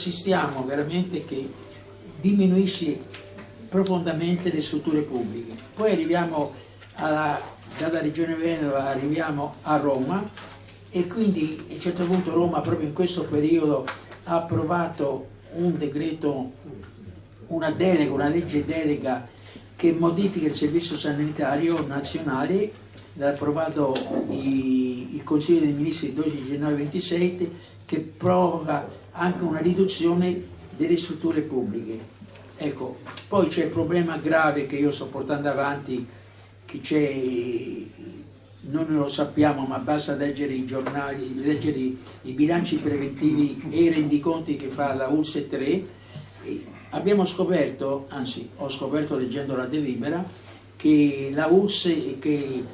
assistiamo veramente che diminuisce profondamente le strutture pubbliche. Poi arriviamo dalla regione Veneto arriviamo a Roma, e quindi a un certo punto Roma proprio in questo periodo ha approvato un decreto, una legge delega che modifica il servizio sanitario nazionale. L'ha approvato il Consiglio dei Ministri il 12 gennaio 27, che provoca anche una riduzione delle strutture pubbliche. Ecco, poi c'è il problema grave che io sto portando avanti, che c'è, noi non lo sappiamo, ma basta leggere i giornali, leggere i bilanci preventivi e i rendiconti che fa la ULSE 3. Abbiamo scoperto, anzi ho scoperto leggendo la delibera, che la ULSE, che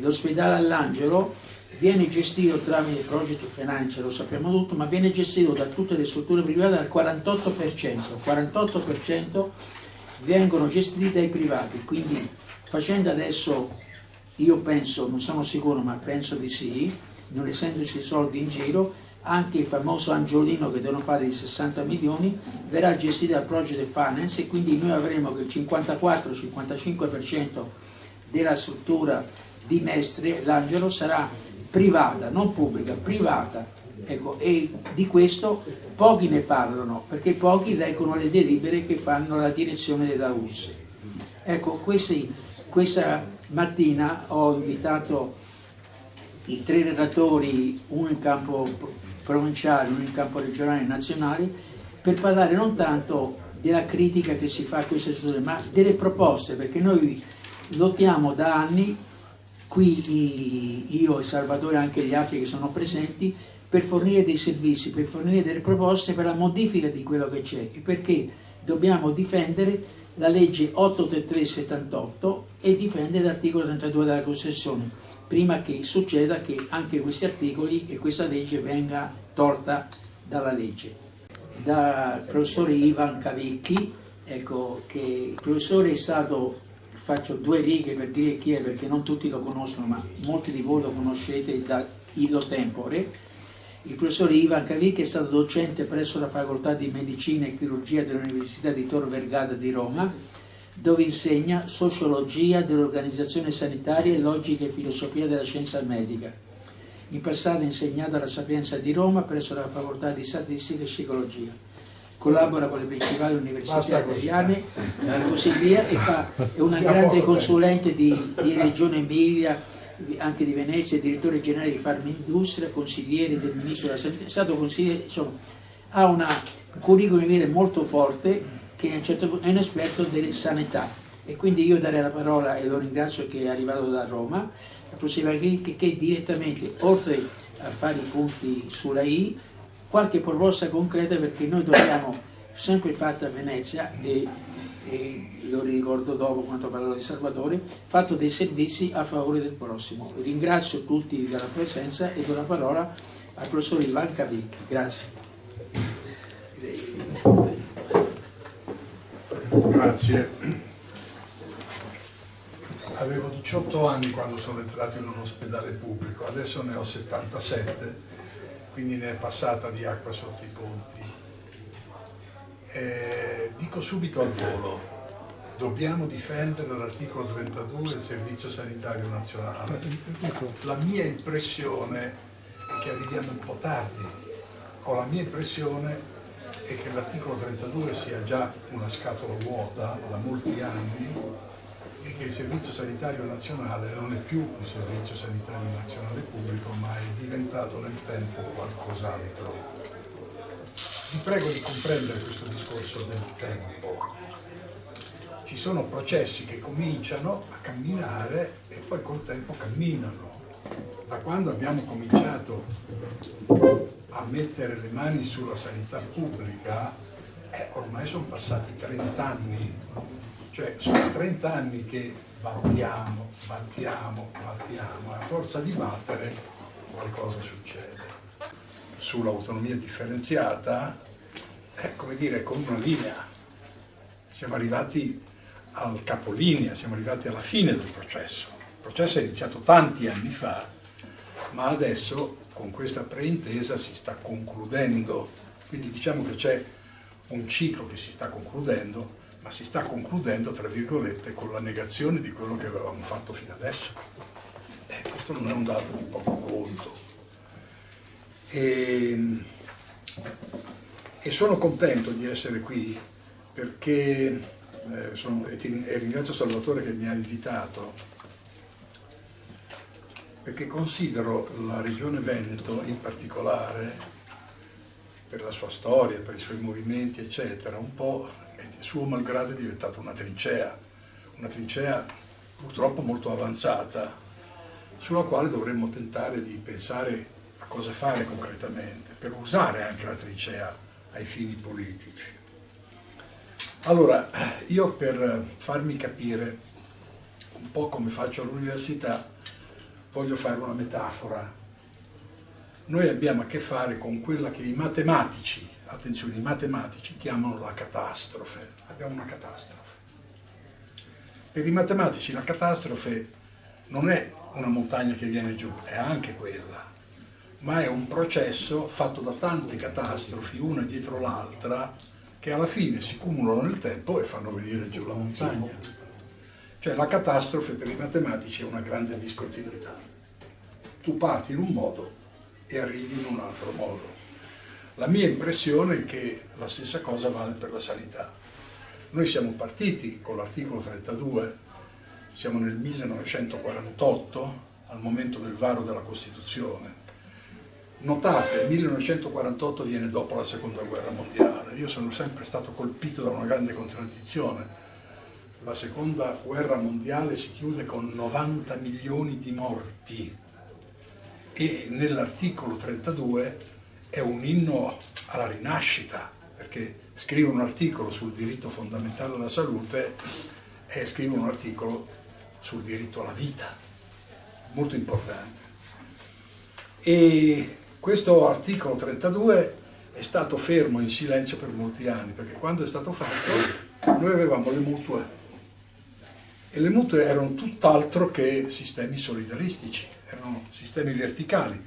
l'ospedale all'Angelo viene gestito tramite Project Finance, lo sappiamo tutto, ma viene gestito da tutte le strutture private al 48%, 48% vengono gestiti dai privati, quindi facendo adesso, io penso, non sono sicuro, ma penso di sì, non essendoci soldi in giro, anche il famoso Angiolino che devono fare di 60 milioni verrà gestito dal Project Finance, e quindi noi avremo che il 54-55% della struttura di Mestre, l'Angelo, sarà privata, non pubblica, privata. Ecco, e di questo pochi ne parlano, perché pochi leggono le delibere che fanno la direzione della ULSE. Ecco, questa mattina ho invitato i 3 relatori, uno in campo provinciale, uno in campo regionale e nazionale, per parlare non tanto della critica che si fa a queste strutture, ma delle proposte, perché noi lottiamo da anni, qui io e Salvatore e anche gli altri che sono presenti, per fornire dei servizi, per fornire delle proposte per la modifica di quello che c'è, e perché dobbiamo difendere la legge 833/78 e difendere l'articolo 32 della Costituzione, prima che succeda che anche questi articoli e questa legge venga tolta dalla legge. Dal professore Ivan Cavicchi, ecco, che il professore è stato, faccio 2 righe per dire chi è, perché non tutti lo conoscono, ma molti di voi lo conoscete da illo tempore. Il professore Ivan Cavicchi è stato docente presso la Facoltà di Medicina e Chirurgia dell'Università di Tor Vergata di Roma, dove insegna sociologia dell'organizzazione sanitaria e logica e filosofia della scienza medica. In passato ha insegnato alla Sapienza di Roma presso la Facoltà di Statistica e Psicologia. Collabora con le principali università italiane e così via, e è una grande consulente di Regione Emilia, anche di Venezia, direttore generale di Farmindustria, consigliere del Ministro della Sanità, è stato consigliere, insomma, ha un curriculum vitae molto forte, che a un certo punto è un esperto delle sanità. E quindi io darei la parola, e lo ringrazio che è arrivato da Roma, al professore che direttamente, oltre a fare i punti sulla I, qualche proposta concreta, perché noi dobbiamo, sempre fatto a Venezia, e lo ricordo dopo quando parlerò di Salvatore, fatto dei servizi a favore del prossimo. Ringrazio tutti della presenza e do la parola al professor Ivan Cavicchi. Grazie. Grazie. Avevo 18 anni quando sono entrato in un ospedale pubblico, adesso ne ho 77, quindi ne è passata di acqua sotto i ponti. Dico subito al volo, dobbiamo difendere l'articolo 32 del Servizio Sanitario Nazionale. La mia impressione è che arriviamo un po' tardi, la mia impressione è che l'articolo 32 sia già una scatola vuota da molti anni e che il Servizio Sanitario Nazionale non è più un Servizio Sanitario Nazionale pubblico, ma è diventato nel tempo qualcos'altro. Vi prego di comprendere questo discorso del tempo. Ci sono processi che cominciano a camminare e poi col tempo camminano. Da quando abbiamo cominciato a mettere le mani sulla sanità pubblica, ormai sono passati 30 anni. Cioè sono 30 anni che battiamo, e a forza di battere qualcosa succede. Sull'autonomia differenziata, come dire, con una linea. Siamo arrivati al capolinea, siamo arrivati alla fine del processo. Il processo è iniziato tanti anni fa, ma adesso con questa preintesa si sta concludendo Quindi diciamo che c'è un ciclo che si sta concludendo, ma si sta concludendo, tra virgolette, con la negazione di quello che avevamo fatto fino adesso. Questo non è un dato di poco conto. E sono contento di essere qui perché, e ringrazio Salvatore che mi ha invitato, perché considero la regione Veneto in particolare, per la sua storia, per i suoi movimenti, eccetera, un po', suo malgrado, è diventata una trincea purtroppo molto avanzata, sulla quale dovremmo tentare di pensare a cosa fare concretamente, per usare anche la trincea ai fini politici. Allora, io per farmi capire un po' come faccio all'università, voglio fare una metafora. Noi abbiamo a che fare con quella che i matematici, attenzione, i matematici chiamano la catastrofe. Abbiamo una catastrofe. Per i matematici la catastrofe non è una montagna che viene giù, è anche quella, ma è un processo fatto da tante catastrofi, una dietro l'altra, che alla fine si cumulano nel tempo e fanno venire giù la montagna. Cioè la catastrofe per i matematici è una grande discontinuità. Tu parti in un modo e arrivi in un altro modo. La mia impressione è che la stessa cosa vale per la sanità. Noi siamo partiti con l'articolo 32, siamo nel 1948, al momento del varo della Costituzione. Notate, il 1948 viene dopo la Seconda Guerra Mondiale. Io sono sempre stato colpito da una grande contraddizione. La Seconda Guerra Mondiale si chiude con 90 milioni di morti. E nell'articolo 32 è un inno alla rinascita, perché scrive un articolo sul diritto fondamentale alla salute e scrive un articolo sul diritto alla vita, molto importante. E questo articolo 32 è stato fermo in silenzio per molti anni, perché quando è stato fatto noi avevamo le mutue, e le mutue erano tutt'altro che sistemi solidaristici, erano sistemi verticali,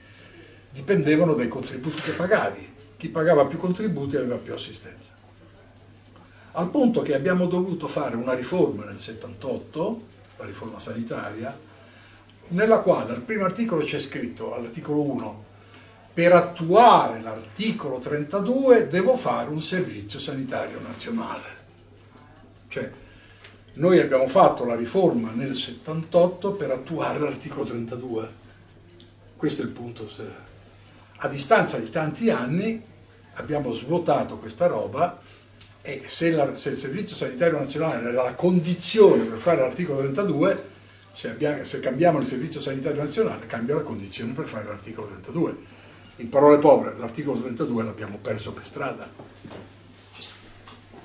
dipendevano dai contributi che pagavi. Chi pagava più contributi aveva più assistenza. Al punto che abbiamo dovuto fare una riforma nel 78, la riforma sanitaria, nella quale al primo articolo c'è scritto, all'articolo 1, per attuare l'articolo 32 devo fare un servizio sanitario nazionale. Cioè, noi abbiamo fatto la riforma nel 78 per attuare l'articolo 32. Questo è il punto. A distanza di tanti anni abbiamo svuotato questa roba, e se il Servizio Sanitario Nazionale era la condizione per fare l'articolo 32, se cambiamo il Servizio Sanitario Nazionale cambia la condizione per fare l'articolo 32. In parole povere, l'articolo 32 l'abbiamo perso per strada.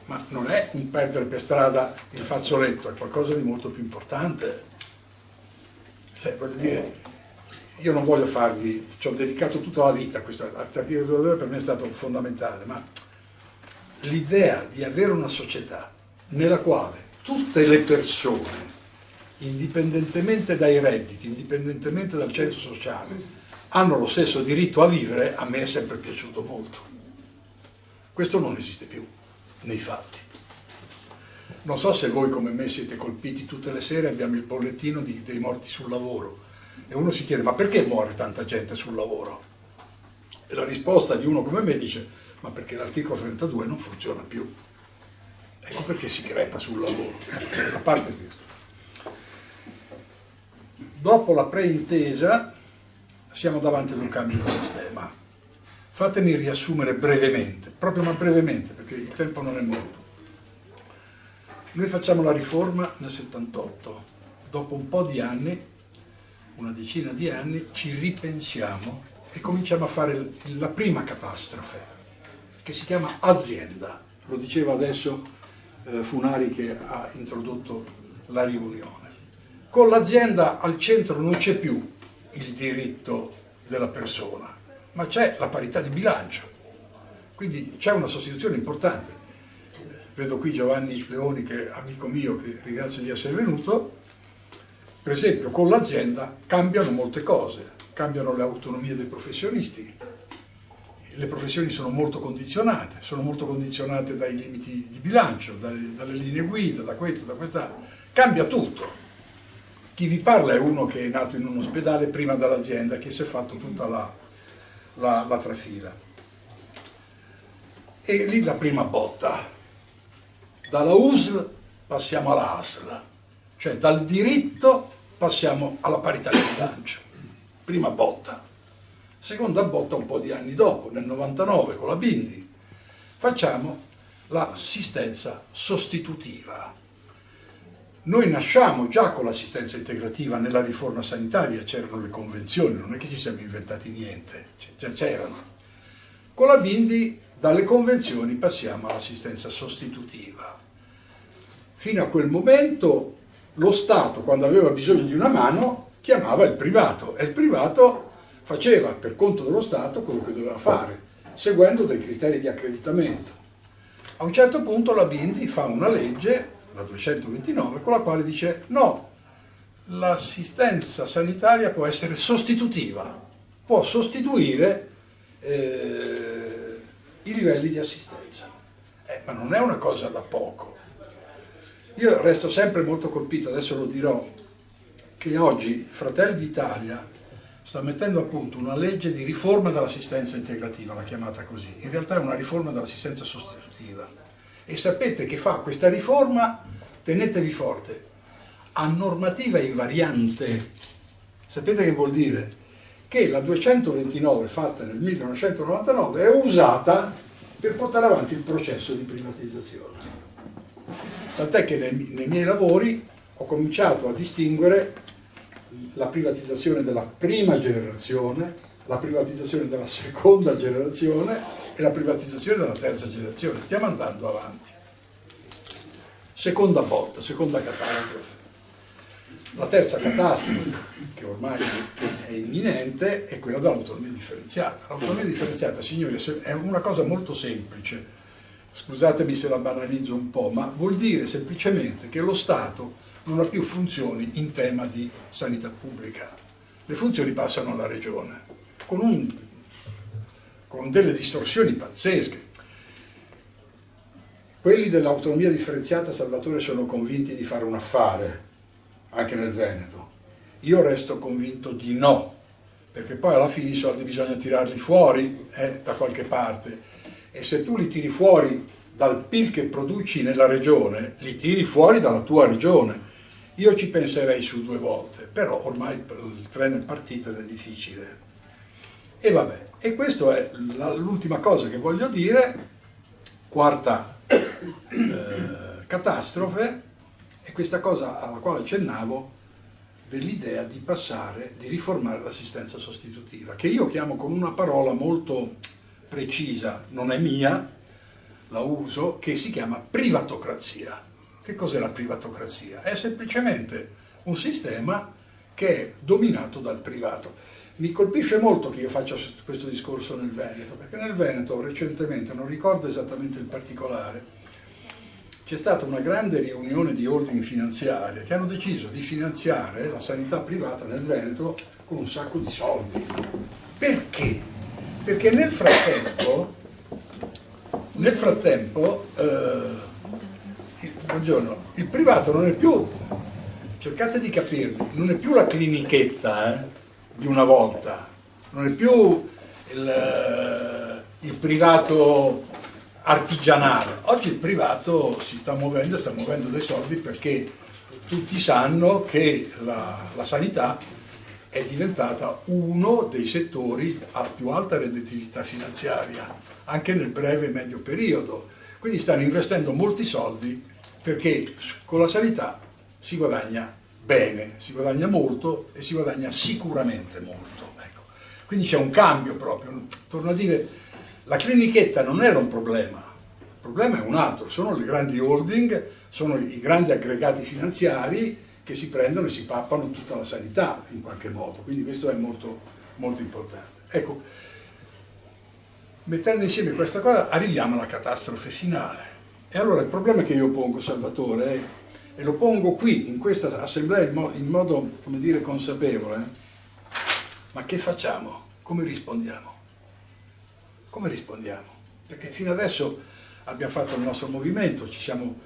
Ma non è un perdere per strada il fazzoletto, è qualcosa di molto più importante. Voglio dire, io non voglio farvi, ci ho dedicato tutta la vita a questo articolo 32, per me è stato fondamentale, ma l'idea di avere una società nella quale tutte le persone, indipendentemente dai redditi, indipendentemente dal censo sociale, hanno lo stesso diritto a vivere, a me è sempre piaciuto molto. Questo non esiste più nei fatti. Non so se voi come me siete colpiti, tutte le sere abbiamo il bollettino dei morti sul lavoro e uno si chiede: ma perché muore tanta gente sul lavoro? E la risposta di uno come me dice: ma perché l'articolo 32 non funziona più. Ecco perché si crepa sul lavoro. A parte questo, dopo la preintesa siamo davanti ad un cambio di sistema. Fatemi riassumere brevemente, proprio ma brevemente, perché il tempo non è molto. Noi facciamo la riforma nel 78, dopo un po' di anni, una decina di anni, ci ripensiamo e cominciamo a fare la prima catastrofe, che si chiama azienda. Lo diceva adesso Funari, che ha introdotto la riunione. Con l'azienda al centro non c'è più il diritto della persona, ma c'è la parità di bilancio, quindi c'è una sostituzione importante. Vedo qui Giovanni Leoni, che è amico mio, che ringrazio di essere venuto. Per esempio, con l'azienda cambiano molte cose, cambiano le autonomie dei professionisti, le professioni sono molto condizionate dai limiti di bilancio, dalle linee guida, da questo, da questa. Cambia tutto. Chi vi parla è uno che è nato in un ospedale prima dell'azienda, che si è fatto tutta la trafila. E lì la prima botta. Dalla USL passiamo alla ASL, cioè dal diritto passiamo alla parità di bilancio. Prima botta. Seconda botta un po' di anni dopo, nel 99 con la Bindi, facciamo l'assistenza sostitutiva. Noi nasciamo già con l'assistenza integrativa nella riforma sanitaria, c'erano le convenzioni, non è che ci siamo inventati niente, già c'erano. Con la Bindi dalle convenzioni passiamo all'assistenza sostitutiva. Fino a quel momento lo Stato, quando aveva bisogno di una mano, chiamava il privato e il privato faceva per conto dello Stato quello che doveva fare, seguendo dei criteri di accreditamento. A un certo punto la Bindi fa una legge, la 229, con la quale dice no, l'assistenza sanitaria può essere sostitutiva, può sostituire i livelli di assistenza. Ma non è una cosa da poco. Io resto sempre molto colpito, adesso lo dirò, che oggi Fratelli d'Italia sta mettendo a punto una legge di riforma dell'assistenza integrativa, l'ha chiamata così. In realtà è una riforma dell'assistenza sostitutiva. E sapete che fa questa riforma, tenetevi forte, a normativa invariante. Sapete che vuol dire? Che la 229 fatta nel 1999 è usata per portare avanti il processo di privatizzazione. Tant'è che nei miei lavori ho cominciato a distinguere la privatizzazione della prima generazione, la privatizzazione della seconda generazione e la privatizzazione della terza generazione. Stiamo andando avanti. Seconda botta, seconda catastrofe. La terza catastrofe, che ormai è imminente, è quella dell'autonomia differenziata. L'autonomia differenziata, signori, è una cosa molto semplice. Scusatemi se la banalizzo un po', ma vuol dire semplicemente che lo Stato non ha più funzioni in tema di sanità pubblica. Le funzioni passano alla Regione, con delle distorsioni pazzesche. Quelli dell'autonomia differenziata, Salvatore, sono convinti di fare un affare, anche nel Veneto. Io resto convinto di no, perché poi alla fine i soldi bisogna tirarli fuori da qualche parte. E se tu li tiri fuori dal PIL che produci nella regione, li tiri fuori dalla tua regione. Io ci penserei su 2 volte, però ormai il treno è partito ed è difficile. E vabbè, e questa è l'ultima cosa che voglio dire, quarta catastrofe, è questa cosa alla quale accennavo, dell'idea di passare, di riformare l'assistenza sostitutiva, che io chiamo con una parola molto precisa, non è mia, la uso, che si chiama privatocrazia. Che cos'è la privatocrazia? È semplicemente un sistema che è dominato dal privato. Mi colpisce molto che io faccia questo discorso nel Veneto, perché nel Veneto recentemente, non ricordo esattamente il particolare, c'è stata una grande riunione di holding finanziarie che hanno deciso di finanziare la sanità privata nel Veneto con un sacco di soldi. Perché? Perché nel frattempo buongiorno, il privato non è più, cercate di capirmi, non è più la clinichetta di una volta, non è più il privato artigianale. Oggi il privato si sta muovendo dei soldi, perché tutti sanno che la sanità è diventata uno dei settori a più alta redditività finanziaria, anche nel breve e medio periodo. Quindi stanno investendo molti soldi, perché con la sanità si guadagna bene, si guadagna molto e si guadagna sicuramente molto. Ecco. Quindi c'è un cambio proprio. Torno a dire, la clinichetta non era un problema, il problema è un altro, sono le grandi holding, sono i grandi aggregati finanziari che si prendono e si pappano tutta la sanità in qualche modo, quindi questo è molto, molto importante. Ecco, mettendo insieme questa cosa arriviamo alla catastrofe finale. E allora il problema che io pongo, Salvatore, e lo pongo qui in questa assemblea in modo, come dire, consapevole, ma che facciamo? Come rispondiamo? come rispondiamo? Perché fino adesso abbiamo fatto il nostro movimento, ci siamo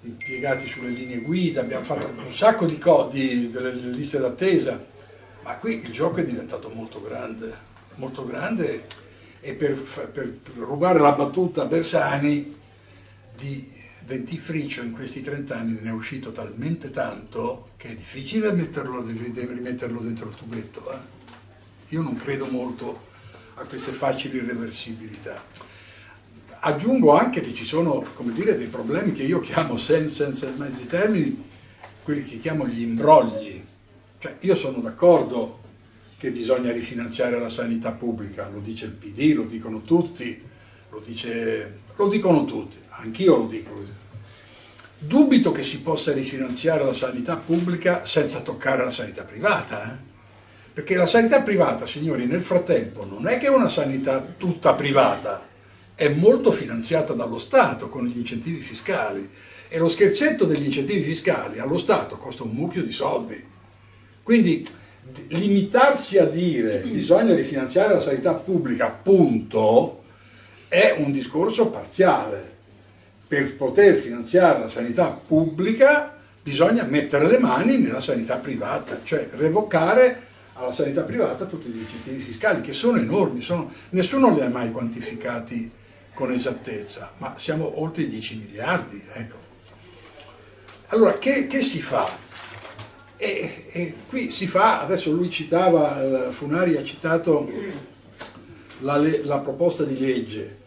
impiegati sulle linee guida, abbiamo fatto un sacco delle liste d'attesa, ma qui il gioco è diventato molto grande, e per rubare la battuta a Bersani, di dentifricio in questi 30 anni ne è uscito talmente tanto che è difficile rimetterlo dentro il tubetto. Io non credo molto a queste facili irreversibilità. Aggiungo anche che ci sono, come dire, dei problemi che io chiamo, senza mezzi termini, quelli che chiamo gli imbrogli. Cioè, io sono d'accordo che bisogna rifinanziare la sanità pubblica, lo dice il PD, lo dicono tutti, lo dicono tutti, anch'io lo dico. Dubito che si possa rifinanziare la sanità pubblica senza toccare la sanità privata, perché la sanità privata, signori, nel frattempo non è che è una sanità tutta privata, è molto finanziata dallo Stato con gli incentivi fiscali, e lo scherzetto degli incentivi fiscali allo Stato costa un mucchio di soldi. Quindi limitarsi a dire bisogna rifinanziare la sanità pubblica, punto, è un discorso parziale. Per poter finanziare la sanità pubblica bisogna mettere le mani nella sanità privata, cioè revocare alla sanità privata tutti gli incentivi fiscali, che sono enormi, nessuno li ha mai quantificati con esattezza, ma siamo oltre i 10 miliardi. Ecco. Allora, che si fa? E qui si fa, adesso lui citava, Funari ha citato la proposta di legge,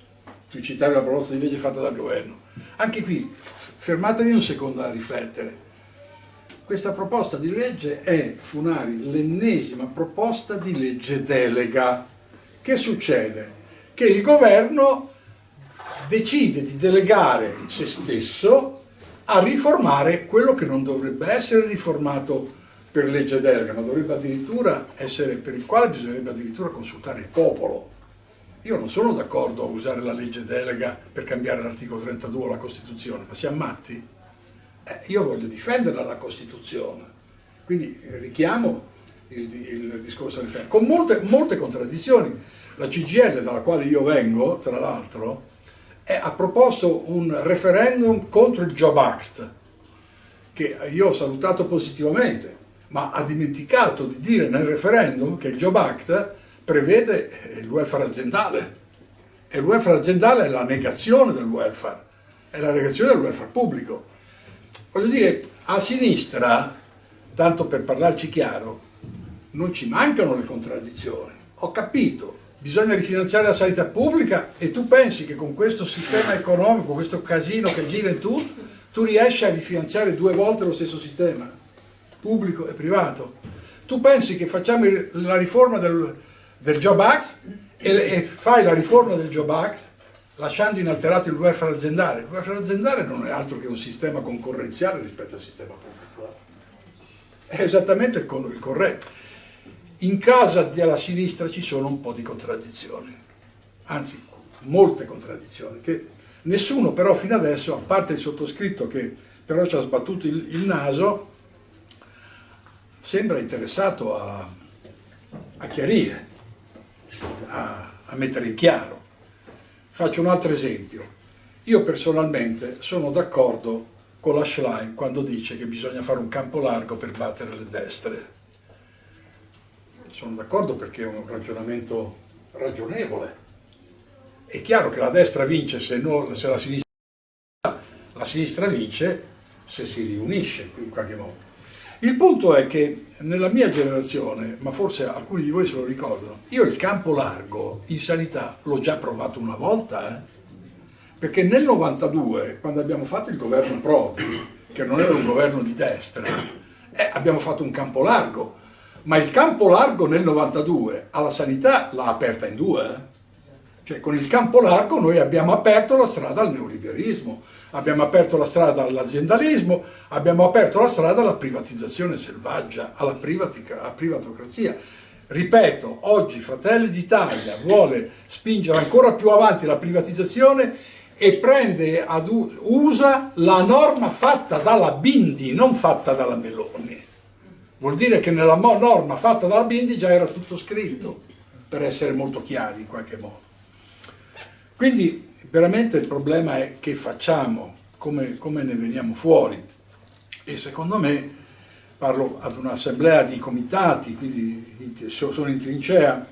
tu citavi la proposta di legge fatta dal governo. Anche qui, fermatevi un secondo a riflettere. Questa proposta di legge è, Funari, l'ennesima proposta di legge delega. Che succede? Che il governo decide di delegare se stesso a riformare quello che non dovrebbe essere riformato per legge delega, ma dovrebbe addirittura essere, per il quale bisognerebbe addirittura consultare il popolo. Io non sono d'accordo a usare la legge delega per cambiare l'articolo 32 della Costituzione, ma siamo matti? Io voglio difendere la Costituzione, quindi richiamo il discorso del con molte contraddizioni. La CGIL, dalla quale io vengo, tra l'altro, ha proposto un referendum contro il Job Act, che io ho salutato positivamente, ma ha dimenticato di dire nel referendum che il Job Act prevede il welfare aziendale, e il welfare aziendale è la negazione del welfare, è la negazione del welfare pubblico. Voglio dire, a sinistra, tanto per parlarci chiaro, non ci mancano le contraddizioni. Ho capito, bisogna rifinanziare la sanità pubblica, e tu pensi che con questo sistema economico, questo casino che gira in tu riesci a rifinanziare 2 volte lo stesso sistema, pubblico e privato. Tu pensi che facciamo la riforma del Job Act e fai la riforma del Job Act lasciando inalterato il welfare aziendale. Il welfare aziendale non è altro che un sistema concorrenziale rispetto al sistema pubblico. È esattamente il corretto. In casa della sinistra ci sono un po' di contraddizioni, anzi molte contraddizioni, che nessuno però fino adesso, a parte il sottoscritto che però ci ha sbattuto il naso, sembra interessato a chiarire, a mettere in chiaro. Faccio un altro esempio. Io personalmente sono d'accordo con la Schlein quando dice che bisogna fare un campo largo per battere le destre. Sono d'accordo perché è un ragionamento ragionevole. È chiaro che la destra vince se la sinistra vince se si riunisce in qualche modo. Il punto è che nella mia generazione, ma forse alcuni di voi se lo ricordano, io il campo largo in sanità l'ho già provato una volta, perché nel 92, quando abbiamo fatto il governo Prodi, che non era un governo di destra, abbiamo fatto un campo largo, ma il campo largo nel 92 alla sanità l'ha aperta in 2, Cioè con il campo largo noi abbiamo aperto la strada al neoliberismo, abbiamo aperto la strada all'aziendalismo, abbiamo aperto la strada alla privatizzazione selvaggia, alla privatocrazia. Ripeto, oggi Fratelli d'Italia vuole spingere ancora più avanti la privatizzazione e usa la norma fatta dalla Bindi, non fatta dalla Meloni. Vuol dire che nella norma fatta dalla Bindi già era tutto scritto, per essere molto chiari in qualche modo. Quindi veramente il problema è che facciamo, come ne veniamo fuori. E secondo me, parlo ad un'assemblea di comitati, quindi sono in trincea,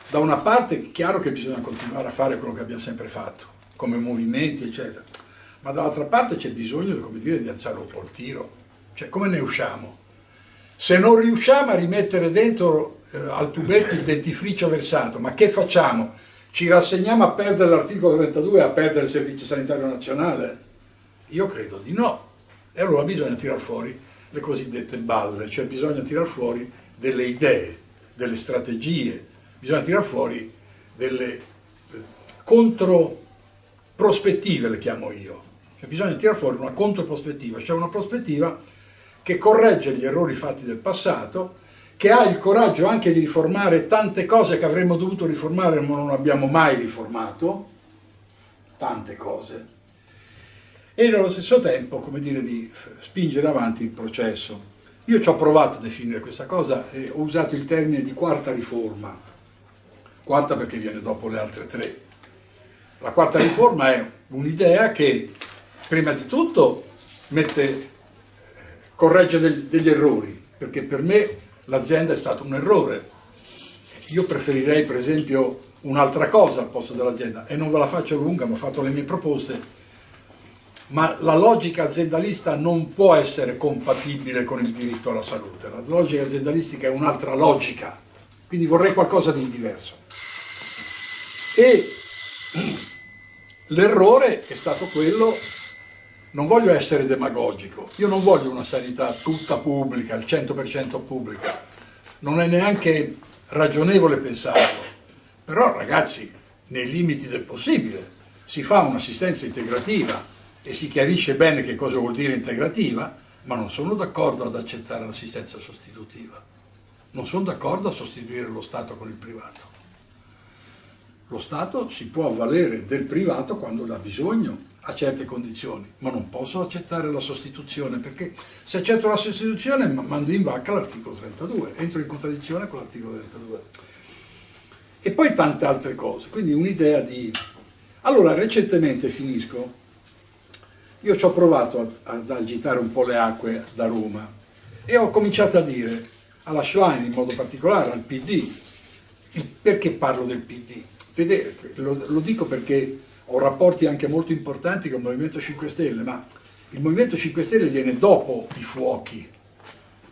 da una parte è chiaro che bisogna continuare a fare quello che abbiamo sempre fatto, come movimenti, eccetera, ma dall'altra parte c'è bisogno, come dire, di alzare un po' il tiro. Cioè, come ne usciamo? Se non riusciamo a rimettere dentro al tubetto il dentifricio versato, ma che facciamo? Ci rassegniamo a perdere l'articolo 32 e a perdere il Servizio Sanitario Nazionale? Io credo di no. E allora bisogna tirar fuori le cosiddette balle, cioè bisogna tirar fuori delle idee, delle strategie, bisogna tirar fuori delle controprospettive, le chiamo io. Cioè bisogna tirar fuori una controprospettiva, cioè una prospettiva che corregge gli errori fatti del passato, che ha il coraggio anche di riformare tante cose che avremmo dovuto riformare ma non abbiamo mai riformato, tante cose, e nello stesso tempo, come dire, di spingere avanti il processo. Io ci ho provato a definire questa cosa e ho usato il termine di quarta riforma, quarta perché viene dopo le altre tre. La quarta riforma è un'idea che prima di tutto corregge degli errori, perché per me l'azienda è stato un errore. Io preferirei per esempio un'altra cosa al posto dell'azienda, e non ve la faccio lunga, ma ho fatto le mie proposte, ma la logica aziendalista non può essere compatibile con il diritto alla salute. La logica aziendalistica è un'altra logica, quindi vorrei qualcosa di diverso. E l'errore è stato quello, non voglio essere demagogico, io non voglio una sanità tutta pubblica, al 100% pubblica, non è neanche ragionevole pensarlo, però ragazzi, nei limiti del possibile, si fa un'assistenza integrativa e si chiarisce bene che cosa vuol dire integrativa, ma non sono d'accordo ad accettare l'assistenza sostitutiva, non sono d'accordo a sostituire lo Stato con il privato. Lo Stato si può avvalere del privato quando ha bisogno, a certe condizioni, ma non posso accettare la sostituzione, perché se accetto la sostituzione mando in vacca l'articolo 32, entro in contraddizione con l'articolo 32. E poi tante altre cose, quindi un'idea di... Allora, recentemente, finisco, io ci ho provato ad agitare un po' le acque da Roma e ho cominciato a dire alla Schlein, in modo particolare al PD, perché parlo del PD? Vedete, lo dico perché ho rapporti anche molto importanti con il Movimento 5 Stelle, ma il Movimento 5 Stelle viene dopo i fuochi.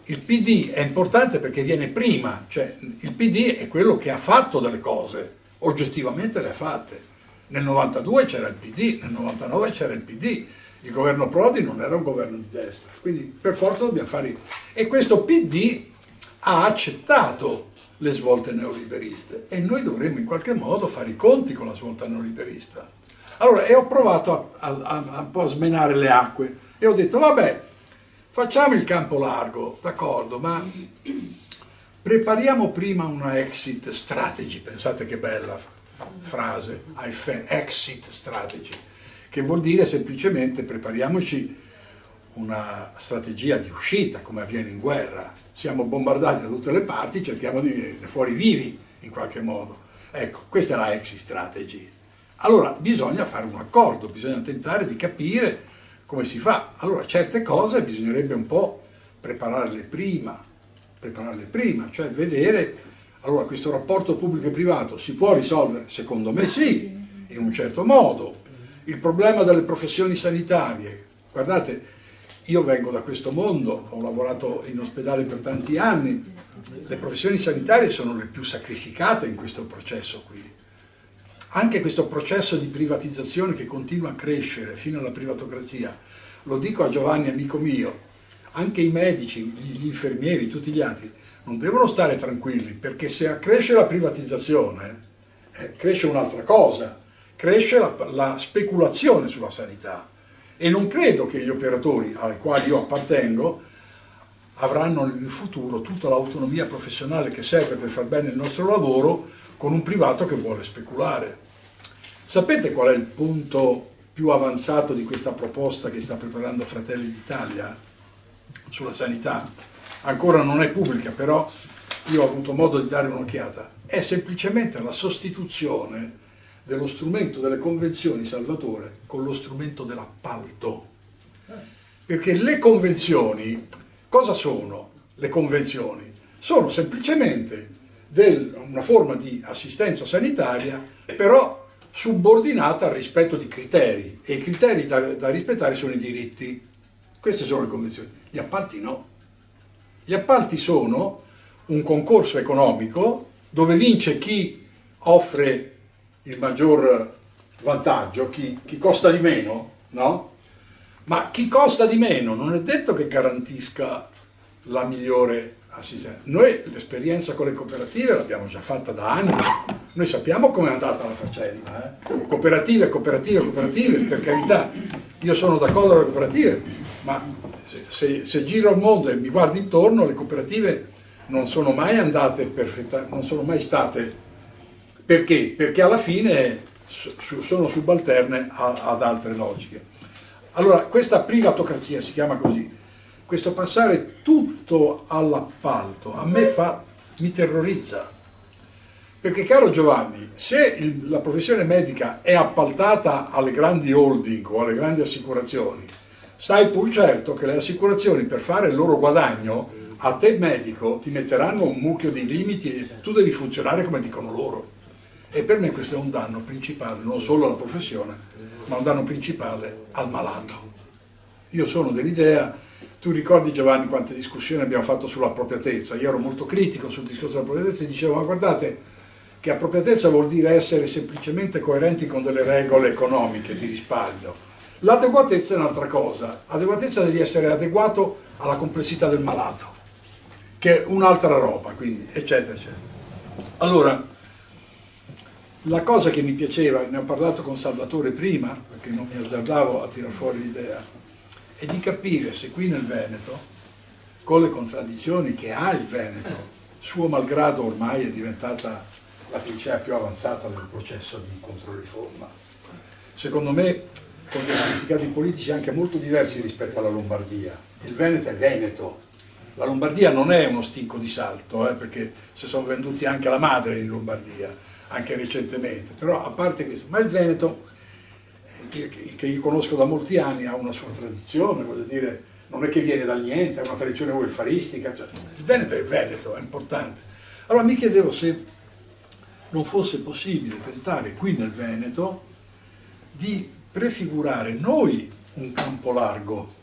Il PD è importante perché viene prima, cioè il PD è quello che ha fatto delle cose, oggettivamente le ha fatte. Nel 92 c'era il PD, nel 99 c'era il PD, il governo Prodi non era un governo di destra, quindi per forza dobbiamo fare... E questo PD ha accettato le svolte neoliberiste e noi dovremmo in qualche modo fare i conti con la svolta neoliberista. Allora, e ho provato un po' a smenare le acque e ho detto, vabbè, facciamo il campo largo, d'accordo, ma prepariamo prima una exit strategy, pensate che bella frase, exit strategy, che vuol dire semplicemente prepariamoci una strategia di uscita, come avviene in guerra. Siamo bombardati da tutte le parti, cerchiamo di venire fuori vivi in qualche modo. Ecco, questa è la exit strategy. Allora bisogna fare un accordo, bisogna tentare di capire come si fa. Allora certe cose bisognerebbe un po' prepararle prima, cioè vedere, allora questo rapporto pubblico e privato si può risolvere? Secondo me sì, in un certo modo. Il problema delle professioni sanitarie, guardate, io vengo da questo mondo, ho lavorato in ospedale per tanti anni, le professioni sanitarie sono le più sacrificate in questo processo qui. Anche questo processo di privatizzazione che continua a crescere fino alla privatocrazia, lo dico a Giovanni, amico mio, anche i medici, gli infermieri, tutti gli altri, non devono stare tranquilli, perché se cresce la privatizzazione, cresce un'altra cosa, cresce la speculazione sulla sanità. E non credo che gli operatori ai quali io appartengo avranno nel futuro tutta l'autonomia professionale che serve per far bene il nostro lavoro con un privato che vuole speculare. Sapete qual è il punto più avanzato di questa proposta che sta preparando Fratelli d'Italia sulla sanità? Ancora non è pubblica, però io ho avuto modo di dare un'occhiata. È semplicemente la sostituzione dello strumento delle convenzioni, Salvatore, con lo strumento dell'appalto. Perché le convenzioni, cosa sono le convenzioni? Sono semplicemente una forma di assistenza sanitaria, però subordinata al rispetto di criteri, e i criteri da rispettare sono i diritti. Queste sono le convenzioni. Gli appalti no. Gli appalti sono un concorso economico dove vince chi offre il maggior vantaggio, chi costa di meno, no? Ma chi costa di meno non è detto che garantisca la migliore assistenza. Noi l'esperienza con le cooperative l'abbiamo già fatta da anni, noi sappiamo come è andata la faccenda. Cooperative, per carità, io sono d'accordo con le cooperative, ma se giro il mondo e mi guardo intorno, le cooperative non sono mai andate non sono mai state. Perché? Perché alla fine sono subalterne ad altre logiche. Allora, questa privatocrazia si chiama così, questo passare tutto all'appalto a me mi terrorizza. Perché, caro Giovanni, se la professione medica è appaltata alle grandi holding o alle grandi assicurazioni, stai pur certo che le assicurazioni, per fare il loro guadagno, a te medico ti metteranno un mucchio di limiti e tu devi funzionare come dicono loro. E per me questo è un danno principale, non solo alla professione, ma un danno principale al malato. Io sono dell'idea, tu ricordi Giovanni quante discussioni abbiamo fatto sull'appropriatezza, io ero molto critico sul discorso dell'appropriatezza e dicevo, ma guardate che appropriatezza vuol dire essere semplicemente coerenti con delle regole economiche di risparmio. L'adeguatezza è un'altra cosa, l'adeguatezza devi essere adeguato alla complessità del malato, che è un'altra roba, quindi eccetera eccetera. Allora, la cosa che mi piaceva, ne ho parlato con Salvatore prima, perché non mi azzardavo a tirar fuori l'idea, è di capire se qui nel Veneto, con le contraddizioni che ha il Veneto, suo malgrado ormai è diventata la trincea più avanzata del processo di controriforma. Secondo me, con dei significati politici anche molto diversi rispetto alla Lombardia. Il Veneto è Veneto. La Lombardia non è uno stinco di salto, perché si sono venduti anche la madre in Lombardia, anche recentemente, però a parte questo, ma il Veneto, che io conosco da molti anni, ha una sua tradizione, voglio dire, non è che viene dal niente, ha una tradizione welfaristica, cioè, il Veneto, è importante. Allora mi chiedevo se non fosse possibile tentare qui nel Veneto di prefigurare noi un campo largo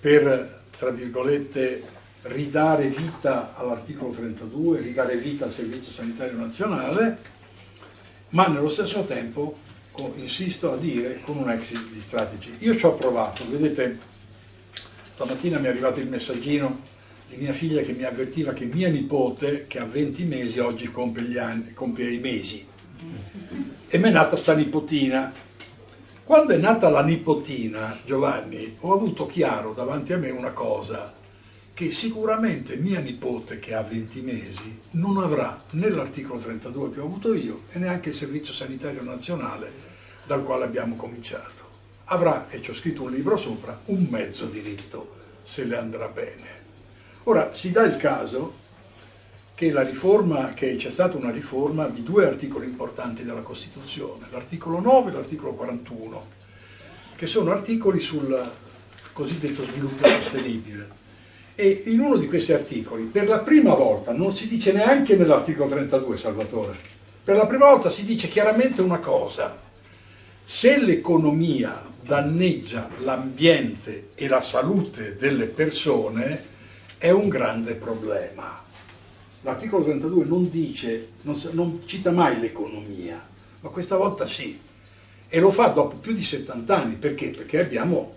per, tra virgolette, ridare vita all'articolo 32, ridare vita al Servizio Sanitario Nazionale, ma nello stesso tempo, insisto a dire, con un exit di strategy. Io ci ho provato, vedete, stamattina mi è arrivato il messaggino di mia figlia che mi avvertiva che mia nipote, che ha 20 mesi, oggi compie i mesi, e mi è nata sta nipotina. Quando è nata la nipotina, Giovanni, ho avuto chiaro davanti a me una cosa, che sicuramente mia nipote, che ha 20 mesi, non avrà né l'articolo 32 che ho avuto io e neanche il Servizio Sanitario Nazionale dal quale abbiamo cominciato. Avrà, e ci ho scritto un libro sopra, un mezzo diritto, se le andrà bene. Ora, si dà il caso che c'è stata una riforma di due articoli importanti della Costituzione, l'articolo 9 e l'articolo 41, che sono articoli sul cosiddetto sviluppo sostenibile. E in uno di questi articoli, per la prima volta, non si dice neanche nell'articolo 32, Salvatore, per la prima volta si dice chiaramente una cosa: se l'economia danneggia l'ambiente e la salute delle persone è un grande problema. L'articolo 32 non cita mai l'economia, ma questa volta sì, e lo fa dopo più di 70 anni, perché? Perché siamo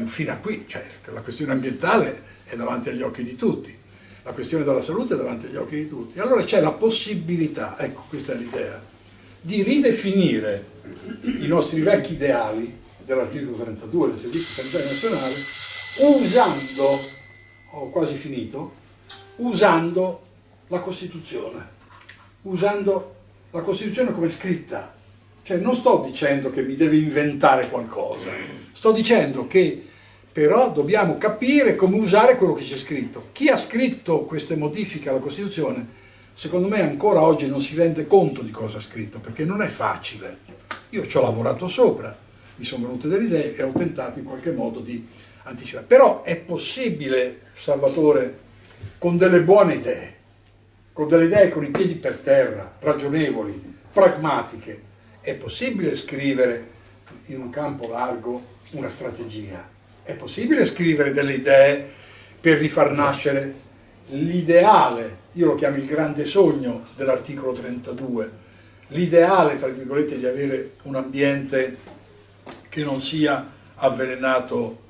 fino a qui, cioè la questione ambientale è davanti agli occhi di tutti, la questione della salute è davanti agli occhi di tutti. Allora c'è la possibilità, ecco questa è l'idea, di ridefinire i nostri vecchi ideali dell'articolo 32 del Servizio Sanitario Nazionale usando, ho quasi finito, usando la Costituzione come è scritta. Cioè non sto dicendo che mi deve inventare qualcosa, sto dicendo che però dobbiamo capire come usare quello che c'è scritto. Chi ha scritto queste modifiche alla Costituzione secondo me ancora oggi non si rende conto di cosa ha scritto, perché non è facile. Io ci ho lavorato sopra, mi sono venute delle idee e ho tentato in qualche modo di anticipare. Però è possibile, Salvatore, con delle buone idee, con delle idee con i piedi per terra, ragionevoli, pragmatiche, è possibile scrivere in un campo largo una strategia, è possibile scrivere delle idee per rifar nascere l'ideale, io lo chiamo il grande sogno dell'articolo 32, l'ideale, tra virgolette, di avere un ambiente che non sia avvelenato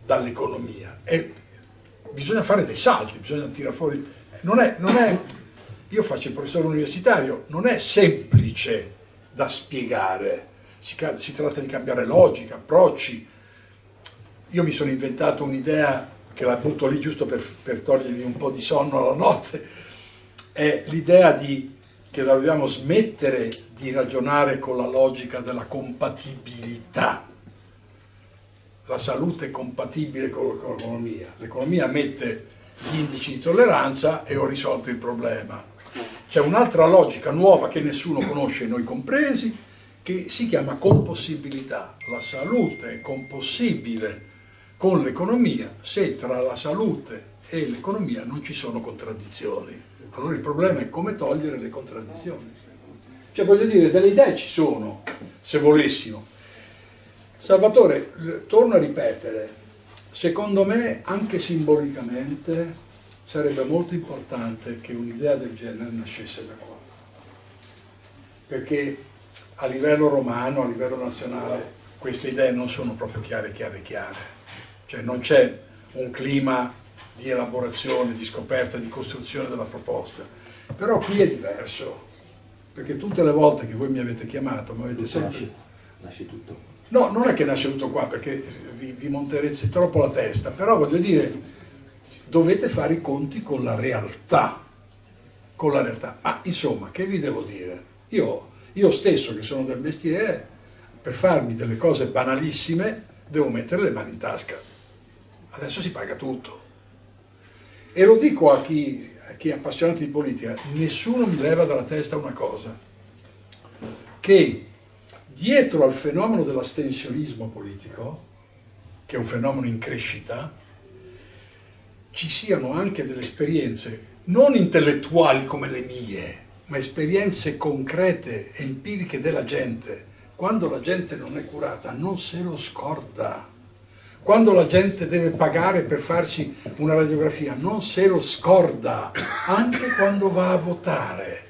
dall'economia. E bisogna fare dei salti, bisogna tirare fuori. Non è, io faccio il professore universitario, non è semplice da spiegare, si tratta di cambiare logica, approcci. Io mi sono inventato un'idea che la butto lì giusto per togliervi un po' di sonno alla notte, è l'idea che dobbiamo smettere di ragionare con la logica della compatibilità. La salute è compatibile con l'economia. L'economia mette gli indici di tolleranza e ho risolto il problema. C'è un'altra logica nuova che nessuno conosce, noi compresi, che si chiama compossibilità. La salute è compossibile con l'economia se tra la salute e l'economia non ci sono contraddizioni. Allora il problema è come togliere le contraddizioni. Cioè, voglio dire, delle idee ci sono, se volessimo. Salvatore, torno a ripetere, secondo me, anche simbolicamente, sarebbe molto importante che un'idea del genere nascesse da qua. Perché a livello romano, a livello nazionale, queste idee non sono proprio chiare. Cioè non c'è un clima di elaborazione, di scoperta, di costruzione della proposta. Però qui è diverso, perché tutte le volte che voi mi avete chiamato, mi avete sempre... Nasce tutto. No, non è che nasce tutto qua, perché vi monterete troppo la testa, però voglio dire, dovete fare i conti con la realtà. Ma insomma, che vi devo dire? Io stesso, che sono del mestiere, per farmi delle cose banalissime, devo mettere le mani in tasca. Adesso si paga tutto. E lo dico a chi è appassionato di politica, nessuno mi leva dalla testa una cosa, che dietro al fenomeno dell'astensionismo politico, che è un fenomeno in crescita, ci siano anche delle esperienze non intellettuali come le mie, ma esperienze concrete, empiriche della gente. Quando la gente non è curata non se lo scorda. Quando la gente deve pagare per farsi una radiografia non se lo scorda, anche quando va a votare.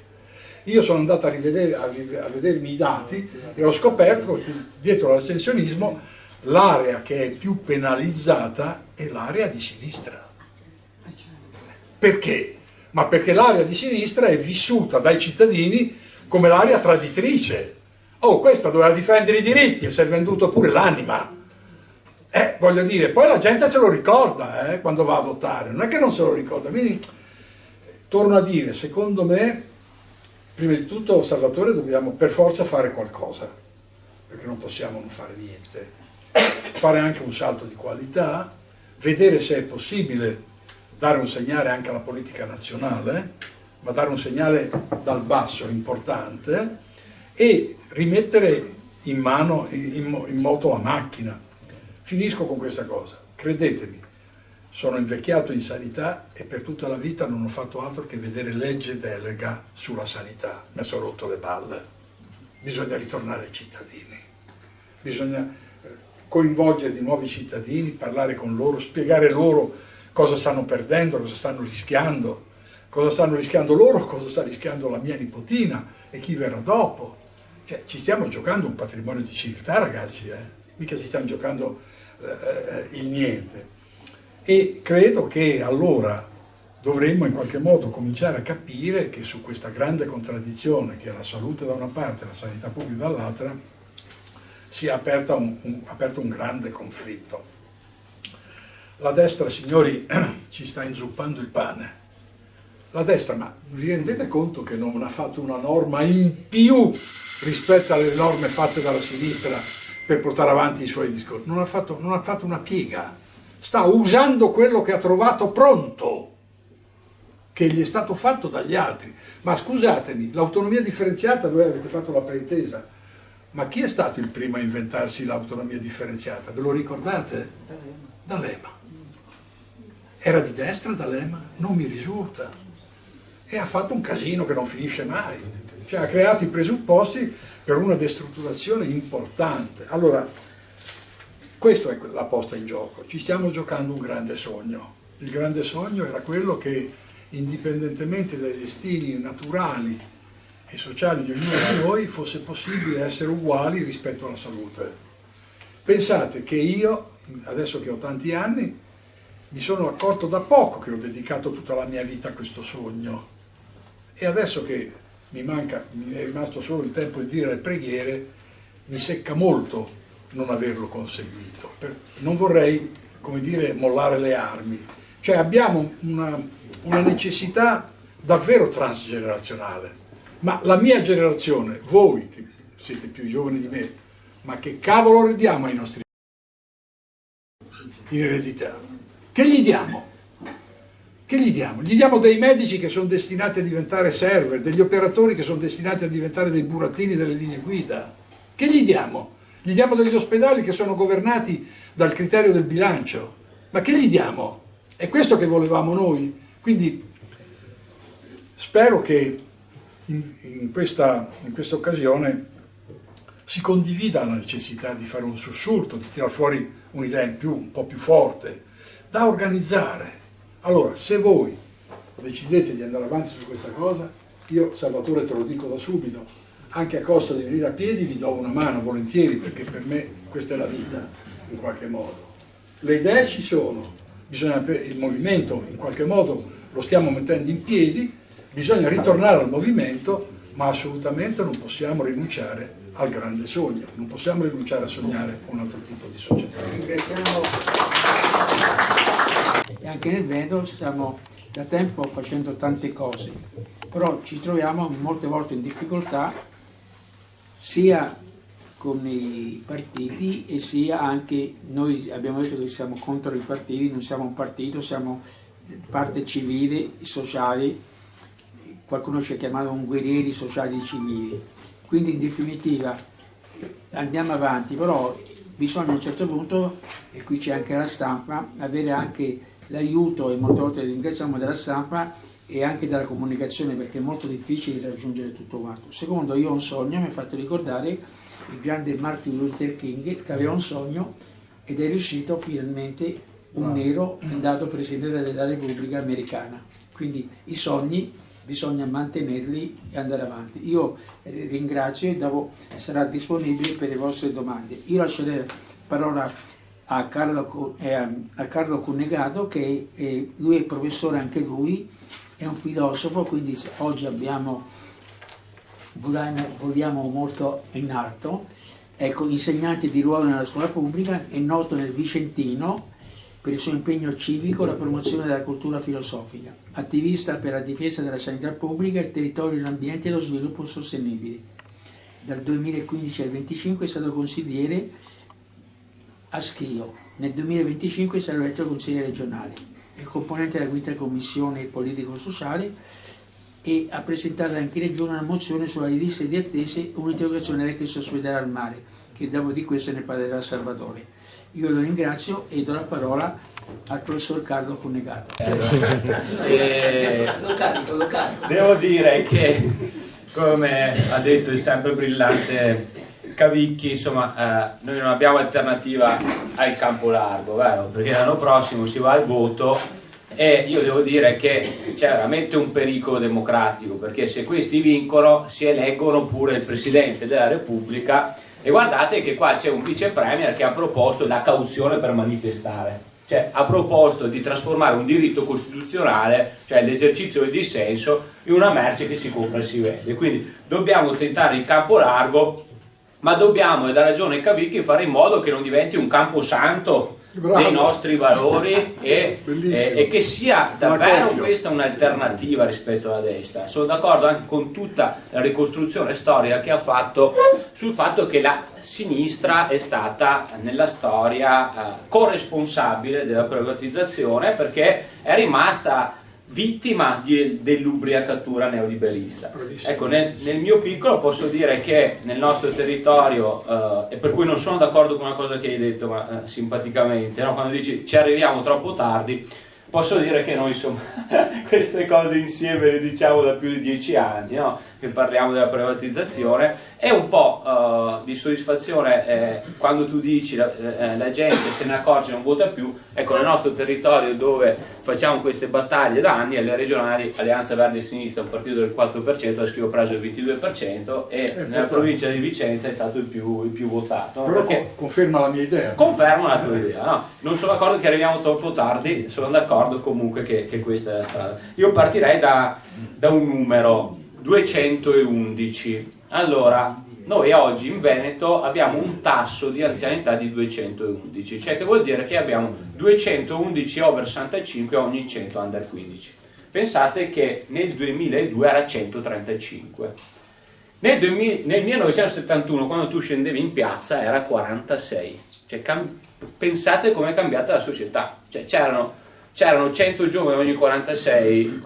Io sono andato a vedermi i dati e ho scoperto che dietro all'astensionismo l'area che è più penalizzata è l'area di sinistra. Perché? Ma perché l'area di sinistra è vissuta dai cittadini come l'area traditrice. Oh, questa doveva difendere i diritti e si è venduto pure l'anima. Voglio dire, poi la gente se lo ricorda quando va a votare, non è che non se lo ricorda. Quindi, torno a dire, secondo me, prima di tutto, Salvatore, dobbiamo per forza fare qualcosa, perché non possiamo non fare niente. Fare anche un salto di qualità, vedere se è possibile dare un segnale anche alla politica nazionale, ma dare un segnale dal basso importante e rimettere in mano, in moto la macchina. Finisco con questa cosa, credetemi, sono invecchiato in sanità e per tutta la vita non ho fatto altro che vedere legge delega sulla sanità, mi sono rotto le balle. Bisogna ritornare ai cittadini, bisogna coinvolgere di nuovi cittadini, parlare con loro, spiegare loro cosa stanno perdendo, cosa stanno rischiando loro, cosa sta rischiando la mia nipotina e chi verrà dopo. Cioè, ci stiamo giocando un patrimonio di civiltà, ragazzi, mica ci stiamo giocando il niente. E credo che allora dovremmo in qualche modo cominciare a capire che su questa grande contraddizione che è la salute da una parte e la sanità pubblica dall'altra si è aperto un grande conflitto. La destra, signori, ci sta inzuppando il pane. La destra, ma vi rendete conto che non ha fatto una norma in più rispetto alle norme fatte dalla sinistra per portare avanti i suoi discorsi? Non ha fatto una piega. Sta usando quello che ha trovato pronto. che gli è stato fatto dagli altri. Ma scusatemi, l'autonomia differenziata, voi avete fatto la pretesa, ma chi è stato il primo a inventarsi l'autonomia differenziata? Ve lo ricordate? D'Alema. Era di destra D'Alema? Non mi risulta. E ha fatto un casino che non finisce mai. Cioè ha creato i presupposti per una destrutturazione importante. Allora, questa è la posta in gioco. Ci stiamo giocando un grande sogno. Il grande sogno era quello che, indipendentemente dai destini naturali e sociali di ognuno di noi, fosse possibile essere uguali rispetto alla salute. Pensate che io, adesso che ho tanti anni, mi sono accorto da poco che ho dedicato tutta la mia vita a questo sogno, e adesso che mi è rimasto solo il tempo di dire le preghiere, mi secca molto non averlo conseguito. Non vorrei, come dire, mollare le armi. Cioè abbiamo una necessità davvero transgenerazionale, ma la mia generazione, voi che siete più giovani di me, ma che cavolo diamo ai nostri in eredità? Che gli diamo? Che gli diamo? Gli diamo dei medici che sono destinati a diventare server, degli operatori che sono destinati a diventare dei burattini delle linee guida. Che gli diamo? Gli diamo degli ospedali che sono governati dal criterio del bilancio. Ma che gli diamo? È questo che volevamo noi. Quindi spero che in questa occasione si condivida la necessità di fare un sussulto, di tirar fuori un'idea un po' più forte, da organizzare. Allora, se voi decidete di andare avanti su questa cosa, io, Salvatore, te lo dico da subito, anche a costo di venire a piedi vi do una mano volentieri, perché per me questa è la vita, in qualche modo. Le idee ci sono, il movimento in qualche modo lo stiamo mettendo in piedi, bisogna ritornare al movimento, ma assolutamente non possiamo rinunciare al grande sogno, non possiamo rinunciare a sognare un altro tipo di società. E anche nel Veneto stiamo da tempo facendo tante cose, però ci troviamo molte volte in difficoltà sia con i partiti e sia anche, noi abbiamo detto che siamo contro i partiti, non siamo un partito, siamo parte civile, sociale, qualcuno ci ha chiamato un guerrieri sociali civili, quindi in definitiva andiamo avanti, però bisogna a un certo punto, e qui c'è anche la stampa, avere anche l'aiuto, e molte volte ringraziamo, della stampa e anche della comunicazione, perché è molto difficile raggiungere tutto quanto. Secondo, io ho un sogno, mi ha fatto ricordare il grande Martin Luther King, che aveva un sogno ed è riuscito finalmente, un nero è andato presidente della Repubblica Americana. Quindi i sogni bisogna mantenerli e andare avanti. Io ringrazio e dopo sarà disponibile per le vostre domande. Io lascerei la parola a Carlo Cunnegato, che lui è professore anche lui, è un filosofo, quindi oggi voliamo molto in alto. Ecco, insegnante di ruolo nella scuola pubblica, è noto nel Vicentino per il suo impegno civico e la promozione della cultura filosofica, attivista per la difesa della sanità pubblica, il territorio, l'ambiente e lo sviluppo sostenibile. Dal 2015 al 2025 è stato consigliere a Schio, nel 2025 è stato eletto consigliere regionale, è componente della quinta commissione politico-sociale e ha presentato anche in regione una mozione sulla liste di attese e un'interrogazione all'ex ospedale al mare, che dopo di questo ne parlerà Salvatore. Io lo ringrazio e do la parola al professor Carlo Cunnegato. Lo carico. Devo dire che, come ha detto il sempre brillante Cavicchi, insomma, noi non abbiamo alternativa al campo largo, vero? Perché l'anno prossimo si va al voto e io devo dire che c'è veramente un pericolo democratico, perché se questi vincono si eleggono pure il Presidente della Repubblica, e guardate che qua c'è un vice premier che ha proposto la cauzione per manifestare, cioè ha proposto di trasformare un diritto costituzionale, cioè l'esercizio del dissenso, in una merce che si compra e si vende. Quindi dobbiamo tentare il campo largo, ma dobbiamo, ed ha ragione Cavicchi, fare in modo che non diventi un camposanto dei nostri valori e che sia davvero questa un'alternativa rispetto alla destra. Sono d'accordo anche con tutta la ricostruzione storica che ha fatto sul fatto che la sinistra è stata nella storia corresponsabile della privatizzazione, perché è rimasta vittima dell'ubriacatura neoliberista. Ecco, nel mio piccolo posso dire che nel nostro territorio, e per cui non sono d'accordo con una cosa che hai detto, ma simpaticamente, no? Quando dici ci arriviamo troppo tardi, posso dire che noi insomma queste cose insieme le diciamo da più di 10 anni, no? Che parliamo della privatizzazione, è un po' di soddisfazione quando tu dici la gente se ne accorge e non vota più. Ecco, nel nostro territorio dove facciamo queste battaglie da anni, alle regionali Alleanza Verdi e Sinistra, un partito del 4%, adesso che ho preso il 22% e nella provincia di Vicenza è stato il più votato. No? Però conferma la mia idea. Confermo la tua idea, no? Non sono d'accordo che arriviamo troppo tardi, sono d'accordo comunque che questa è la strada. Io partirei da un numero, 211. Allora, noi oggi in Veneto abbiamo un tasso di anzianità di 211, cioè che vuol dire che abbiamo 211 over 65 ogni 100 under 15. Pensate che nel 2002 era 135. Nel 1971, quando tu scendevi in piazza, era 46. Cioè, pensate com'è cambiata la società. Cioè, c'erano 100 giovani ogni 46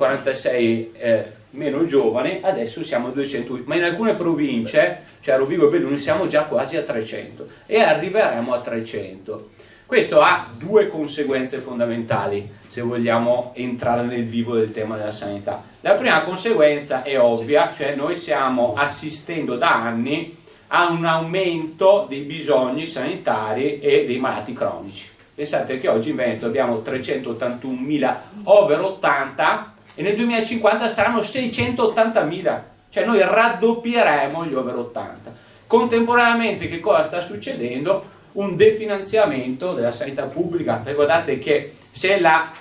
meno giovani, adesso siamo a 200, ma in alcune province, cioè Rovigo e Belluno, siamo già quasi a 300 e arriveremo a 300. Questo ha due conseguenze fondamentali se vogliamo entrare nel vivo del tema della sanità. La prima conseguenza è ovvia, cioè noi stiamo assistendo da anni a un aumento dei bisogni sanitari e dei malati cronici. Pensate che oggi in Veneto abbiamo 381.000 over 80 e nel 2050 saranno 680.000, cioè noi raddoppieremo gli over 80. Contemporaneamente che cosa sta succedendo? Un definanziamento della sanità pubblica, perché guardate che se la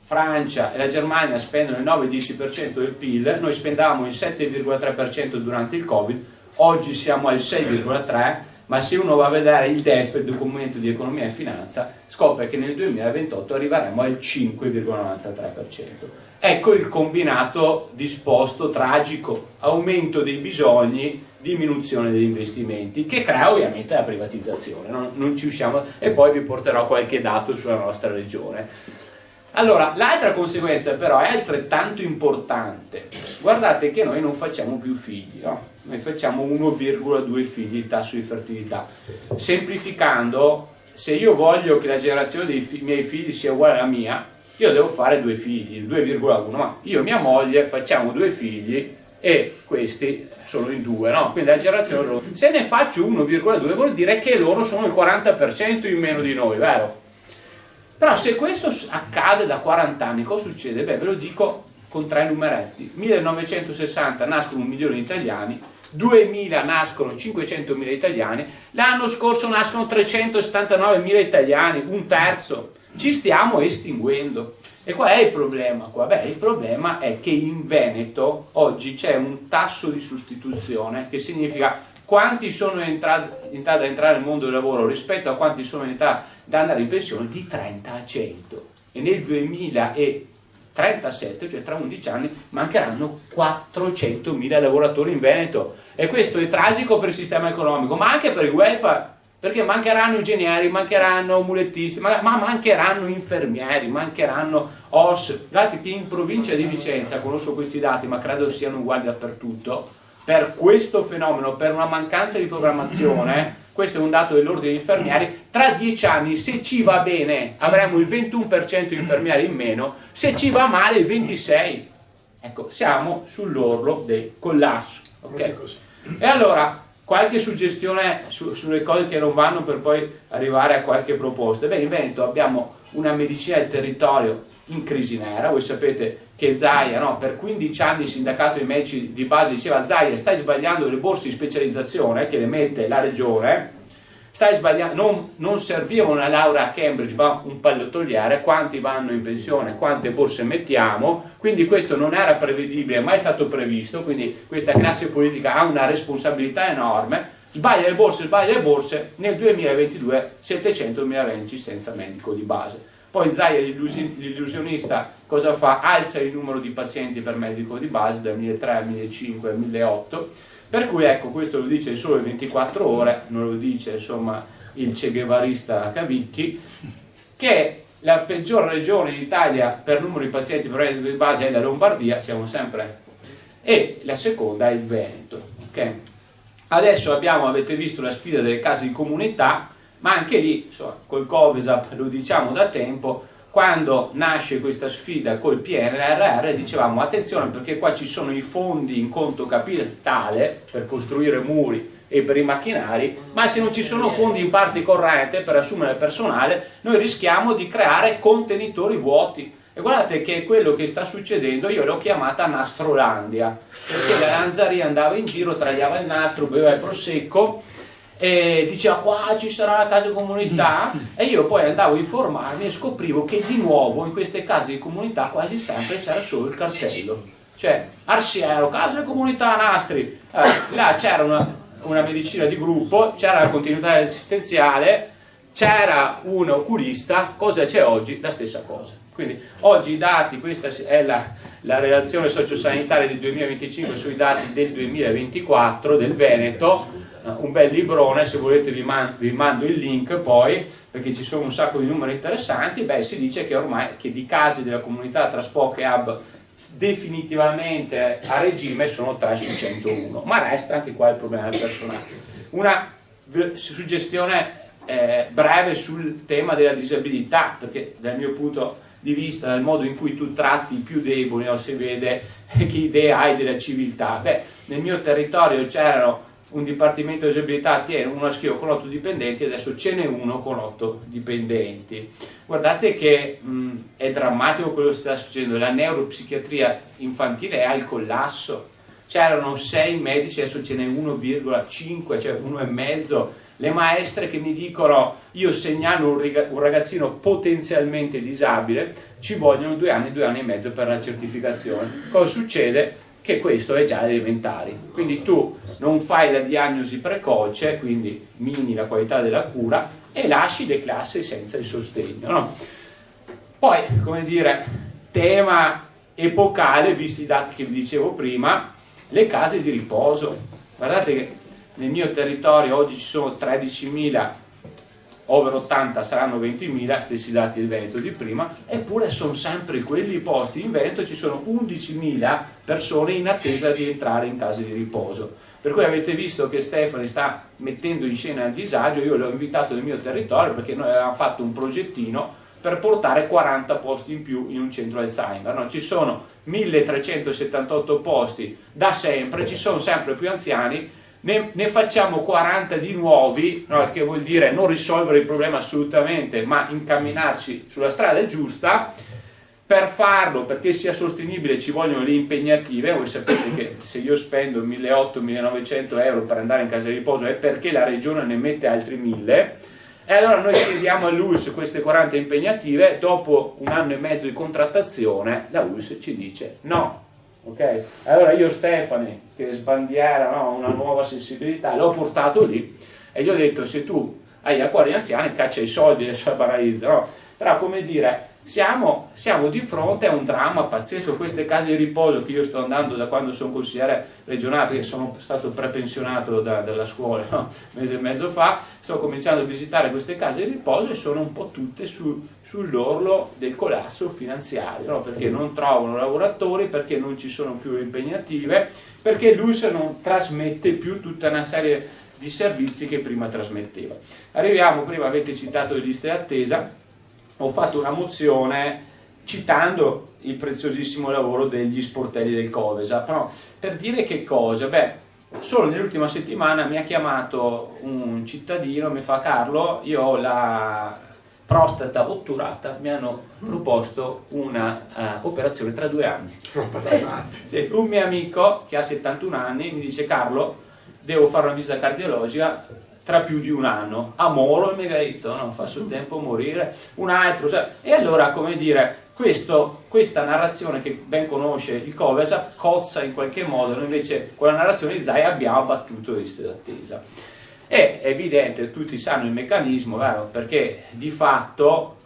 Francia e la Germania spendono il 9-10% del PIL, noi spendavamo il 7,3% durante il Covid, oggi siamo al 6,3%, ma se uno va a vedere il DEF, il Documento di Economia e Finanza, scopre che nel 2028 arriveremo al 5,93%. Ecco il combinato disposto tragico, aumento dei bisogni, diminuzione degli investimenti, che crea ovviamente la privatizzazione, non ci usciamo, e poi vi porterò qualche dato sulla nostra regione. Allora, l'altra conseguenza però è altrettanto importante. Guardate che noi non facciamo più figli, no? Noi facciamo 1,2 figli il tasso di fertilità. Semplificando, se io voglio che la generazione dei miei figli sia uguale alla mia, io devo fare 2 figli, il 2,1, ma io e mia moglie facciamo 2 figli e questi sono in 2, no? Quindi la generazione loro. Se ne faccio 1,2 vuol dire che loro sono il 40% in meno di noi, vero? Però se questo accade da 40 anni, cosa succede? Beh, ve lo dico con 3 numeretti. 1960 nascono 1 milione di italiani, 2000 nascono 500.000 italiani, l'anno scorso nascono 379.000 italiani, un terzo. Ci stiamo estinguendo. E qual è il problema qua? Beh, il problema è che in Veneto oggi c'è un tasso di sostituzione, che significa quanti sono in età da entrare nel mondo del lavoro rispetto a quanti sono in età da andare in pensione, di 30 a 100. E nel 2037, cioè tra 11 anni, mancheranno 400.000 lavoratori in Veneto. E questo è tragico per il sistema economico, ma anche per il welfare, perché mancheranno ingegneri, mancheranno mulettisti, ma mancheranno infermieri, mancheranno OS. Guardate che in provincia di Vicenza, conosco questi dati, ma credo siano uguali dappertutto, per questo fenomeno, per una mancanza di programmazione, questo è un dato dell'ordine degli infermieri, tra 10 anni, se ci va bene, avremo il 21% di infermieri in meno, se ci va male il 26%. Ecco, siamo sull'orlo del collasso. Okay? E allora, qualche suggestione sulle cose che non vanno per poi arrivare a qualche proposta. Beh, in Veneto abbiamo una medicina del territorio in crisi nera. Voi sapete che Zaia, no, per 15 anni il sindacato dei medici di base diceva: Zaia, stai sbagliando le borse di specializzazione che le mette la regione, stai sbagliando, non serviva una laurea a Cambridge ma un pallottoliere, quanti vanno in pensione, quante borse mettiamo, quindi questo non era prevedibile, mai stato previsto, quindi questa classe politica ha una responsabilità enorme, sbaglia le borse, nel 2022 700.000 medici senza medico di base. Poi Zaia, l'illusionista, cosa fa? Alza il numero di pazienti per medico di base da 1.300 a 1.500 a 1.800, per cui ecco, questo lo dice il Sole 24 Ore, non lo dice insomma il Che Guevarista Cavicchi, che la peggior regione d'Italia per numero di pazienti per reddito di base è la Lombardia, siamo sempre, e la seconda è il Veneto. Okay? Adesso avete visto la sfida delle case di comunità, ma anche lì, insomma, col Covisap lo diciamo da tempo, quando nasce questa sfida col PNRR dicevamo attenzione perché qua ci sono i fondi in conto capitale per costruire muri e per i macchinari, ma se non ci sono fondi in parte corrente per assumere personale noi rischiamo di creare contenitori vuoti. E guardate che è quello che sta succedendo, io l'ho chiamata Nastrolandia, perché la Lanzaria andava in giro, tagliava il nastro, beveva il prosecco e diceva qua ci sarà la casa di comunità, e io poi andavo a informarmi e scoprivo che di nuovo in queste case di comunità quasi sempre c'era solo il cartello, cioè Arsiero, casa di comunità Nastri, là c'era una medicina di gruppo, c'era la continuità assistenziale, c'era un oculista. Cosa c'è oggi? La stessa cosa. Quindi oggi i dati, questa è la relazione sociosanitaria del 2025 sui dati del 2024 del Veneto, un bel librone, se volete vi mando il link poi, perché ci sono un sacco di numeri interessanti. Beh, si dice che ormai che di casi della comunità tra SPOC e hub definitivamente a regime sono 3 su 101, ma resta anche qua il problema del personale. Una suggestione breve sul tema della disabilità, perché dal mio punto di vista, dal modo in cui tu tratti i più deboli, no, si vede che idea hai della civiltà. Beh, nel mio territorio c'erano un dipartimento di disabilità, tiene uno a Schio con 8 dipendenti, adesso ce n'è uno con 8 dipendenti. Guardate che è drammatico quello che sta succedendo, la neuropsichiatria infantile è al collasso, c'erano 6 medici, adesso ce n'è 1,5, cioè 1,5, le maestre che mi dicono io segnalo un ragazzino potenzialmente disabile, ci vogliono 2 anni, 2 anni e mezzo per la certificazione. Cosa succede? Che questo è già elementari, quindi tu non fai la diagnosi precoce, quindi mini la qualità della cura e lasci le classi senza il sostegno, no? Poi, come dire, tema epocale, visti i dati che vi dicevo prima, le case di riposo. Guardate che nel mio territorio oggi ci sono 13.000, over 80 saranno 20.000, stessi dati del Veneto di prima, eppure sono sempre quelli posti. In Veneto ci sono 11.000 persone in attesa di entrare in case di riposo. Per cui avete visto che Stefani sta mettendo in scena il disagio. Io l'ho invitato nel mio territorio perché noi avevamo fatto un progettino per portare 40 posti in più in un centro Alzheimer. No? Ci sono 1.378 posti da sempre, ci sono sempre più anziani, ne facciamo 40 di nuovi, no? Che vuol dire non risolvere il problema assolutamente, ma incamminarci sulla strada giusta. Per farlo, perché sia sostenibile, ci vogliono le impegnative. Voi sapete che se io spendo 1.800-1.900 euro per andare in casa di riposo è perché la regione ne mette altri 1.000, e allora noi chiediamo all'ULSS queste 40 impegnative. Dopo 1 anno e mezzo di contrattazione la ULSS ci dice no. Okay? Allora io Stefani, che sbandiera, no, una nuova sensibilità, l'ho portato lì e gli ho detto: se tu hai a cuore gli anziani, caccia i soldi e si paralizza, no? Però, come dire, siamo di fronte a un dramma pazzesco. Queste case di riposo che io sto andando da quando sono consigliere regionale, perché sono stato prepensionato dalla scuola, no? 1 mese e mezzo fa, sto cominciando a visitare queste case di riposo e sono un po' tutte sull'orlo del collasso finanziario, no? Perché non trovano lavoratori, perché non ci sono più impegnative, perché l'ULSS non trasmette più tutta una serie di servizi che prima trasmetteva. Arriviamo, prima avete citato le liste d'attesa. Ho fatto una mozione citando il preziosissimo lavoro degli sportelli del Covisap, no? Per dire che cosa? Beh, solo nell'ultima settimana mi ha chiamato un cittadino, mi fa: Carlo, io ho la prostata otturata, mi hanno proposto una operazione tra 2 anni. Sì, un mio amico che ha 71 anni mi dice: Carlo, devo fare una visita cardiologica tra più di 1 anno, a Moro il megalito, no? Fa sul tempo morire, un altro, cioè. E allora, come dire, questa narrazione che ben conosce il Covisap cozza in qualche modo, noi invece con la narrazione di Zai abbiamo abbattuto le liste d'attesa. È evidente, tutti sanno il meccanismo, vero? Perché di fatto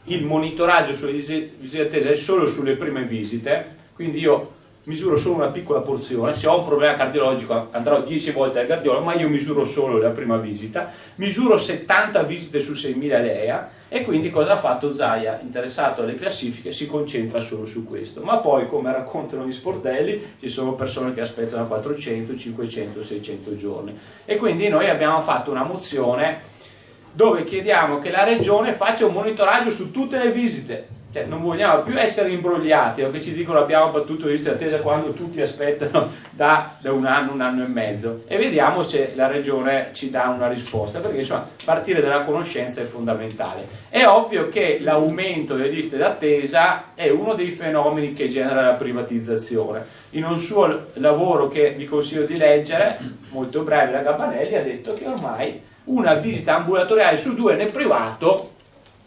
il monitoraggio sulle visite d'attesa è solo sulle prime visite, quindi io misuro solo una piccola porzione, se ho un problema cardiologico andrò 10 volte al cardiologo, ma io misuro solo la prima visita, misuro 70 visite su 6.000 LEA, e quindi cosa ha fatto Zaia? Interessato alle classifiche, si concentra solo su questo, ma poi, come raccontano gli sportelli, ci sono persone che aspettano 400, 500, 600 giorni, e quindi noi abbiamo fatto una mozione dove chiediamo che la regione faccia un monitoraggio su tutte le visite. Cioè, non vogliamo più essere imbrogliati o che ci dicono abbiamo battuto le liste d'attesa quando tutti aspettano da un anno e mezzo, e vediamo se la regione ci dà una risposta, perché insomma partire dalla conoscenza è fondamentale. È ovvio che l'aumento delle liste d'attesa è uno dei fenomeni che genera la privatizzazione. In un suo lavoro che vi consiglio di leggere, molto breve, la Gabanelli ha detto che ormai una visita ambulatoriale su 2 nel privato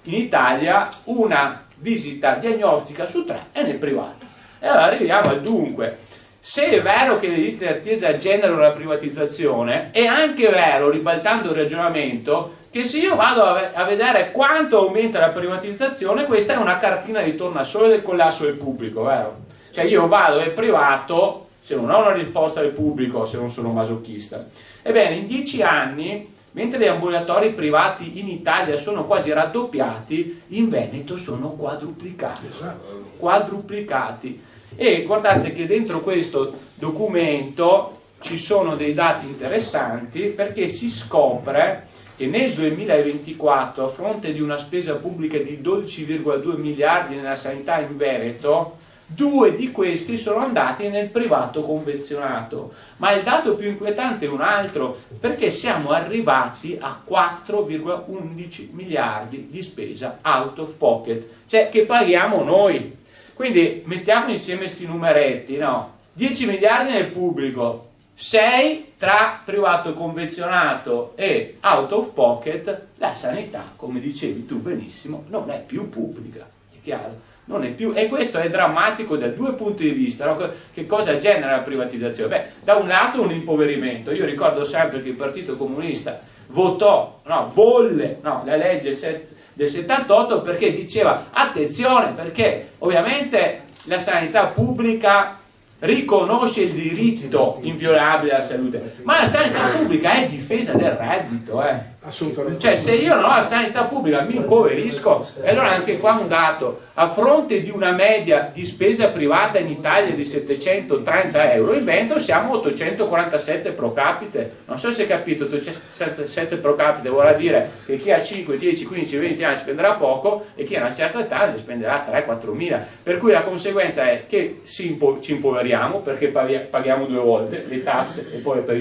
in Italia, una visita diagnostica su 3 è nel privato. E allora arriviamo al dunque: se è vero che le liste d'attesa generano la privatizzazione, è anche vero, ribaltando il ragionamento, che se io vado a vedere quanto aumenta la privatizzazione, questa è una cartina di tornasole del collasso del pubblico, vero? Cioè io vado nel privato se non ho una risposta del pubblico, se non sono masochista. Ebbene, in 10 anni, mentre gli ambulatori privati in Italia sono quasi raddoppiati, in Veneto sono quadruplicati. E guardate che dentro questo documento ci sono dei dati interessanti, perché si scopre che nel 2024, a fronte di una spesa pubblica di 12,2 miliardi nella sanità in Veneto, 2 di questi sono andati nel privato convenzionato. Ma il dato più inquietante è un altro, perché siamo arrivati a 4,11 miliardi di spesa out of pocket, cioè che paghiamo noi. Quindi mettiamo insieme questi numeretti, no? 10 miliardi nel pubblico, 6 tra privato convenzionato e out of pocket. La sanità, come dicevi tu benissimo, non è più pubblica, è chiaro? Non è più, e questo è drammatico da 2 punti di vista, no? Che cosa genera la privatizzazione? Beh, da un lato un impoverimento. Io ricordo sempre che il Partito Comunista volle la legge del 78 perché diceva attenzione, perché ovviamente la sanità pubblica riconosce il diritto inviolabile alla salute, ma la sanità pubblica è difesa del reddito, Assolutamente. Cioè, se io non ho la sanità pubblica mi impoverisco. E allora anche qua un dato: a fronte di una media di spesa privata in Italia di 730 euro, in Veneto siamo 847 pro capite. Non so se hai capito, 847 pro capite vorrà dire che chi ha 5, 10, 15, 20 anni spenderà poco, e chi ha una certa età ne spenderà 3-4 mila. Per cui la conseguenza è che ci impoveriamo, perché paghiamo 2 volte le tasse e poi per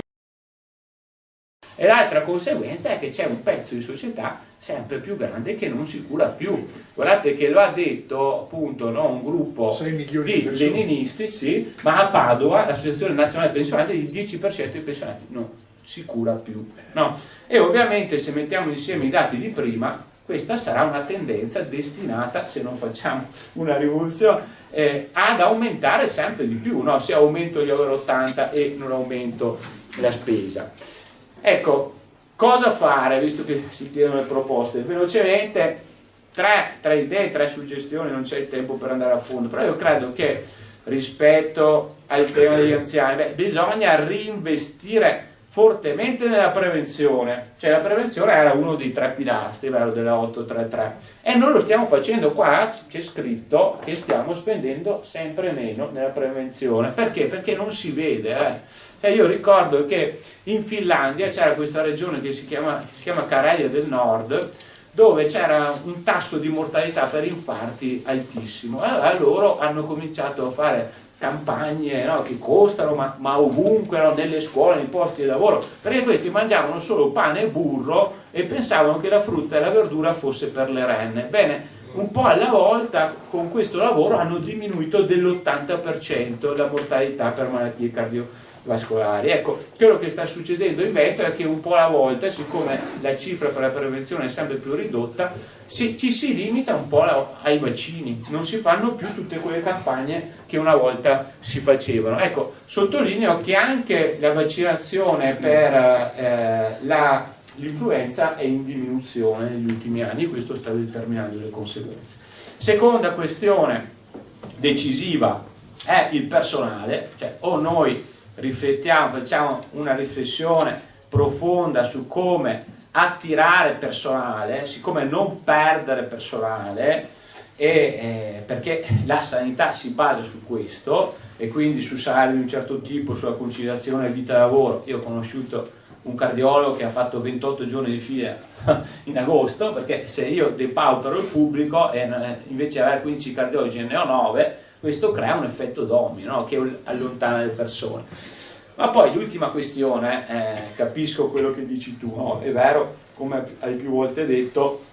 e l'altra conseguenza è che c'è un pezzo di società sempre più grande che non si cura più. Guardate che lo ha detto appunto un gruppo di leninisti, sì, ma a Padova l'Associazione Nazionale Pensionati il 10% dei pensionati non si cura più. No? E ovviamente se mettiamo insieme i dati di prima, questa sarà una tendenza destinata, se non facciamo una rivoluzione, ad aumentare sempre di più, no? Se aumento gli over 80 e non aumento la spesa. Ecco, cosa fare, visto che si chiedono le proposte? Velocemente, tre idee, 3 suggestioni, non c'è il tempo per andare a fondo, però io credo che rispetto al tema degli anziani, bisogna reinvestire fortemente nella prevenzione. Cioè la prevenzione era uno dei 3 pilastri, vero, della 833, e non lo stiamo facendo. Qua c'è scritto che stiamo spendendo sempre meno nella prevenzione. Perché? Perché non si vede, Cioè io ricordo che in Finlandia c'era questa regione che si chiama Carelia del Nord, dove c'era un tasso di mortalità per infarti altissimo. Allora loro hanno cominciato a fare campagne, che costano, ma ovunque, nelle scuole, nei posti di lavoro, perché questi mangiavano solo pane e burro e pensavano che la frutta e la verdura fosse per le renne. Bene, un po' alla volta con questo lavoro hanno diminuito dell'80% la mortalità per malattie cardiovascolari. Ecco, quello che sta succedendo in Veneto è che un po' alla volta, siccome la cifra per la prevenzione è sempre più ridotta, ci si limita un po' ai vaccini, non si fanno più tutte quelle campagne che una volta si facevano. Ecco, sottolineo che anche la vaccinazione per l'influenza è in diminuzione negli ultimi anni, e questo sta determinando le conseguenze. Seconda questione decisiva è il personale, cioè o noi riflettiamo, facciamo una riflessione profonda su come attirare personale, siccome non perdere personale, perché la sanità si basa su questo e quindi su salari di un certo tipo, sulla conciliazione vita-lavoro. Io ho conosciuto un cardiologo che ha fatto 28 giorni di fila in agosto, perché se io depaupero il pubblico e invece di avere 15 cardiologi ne ho 9, questo crea un effetto domino, no? Che allontana le persone. Ma poi l'ultima questione, capisco quello che dici tu, no? È vero, come hai più volte detto,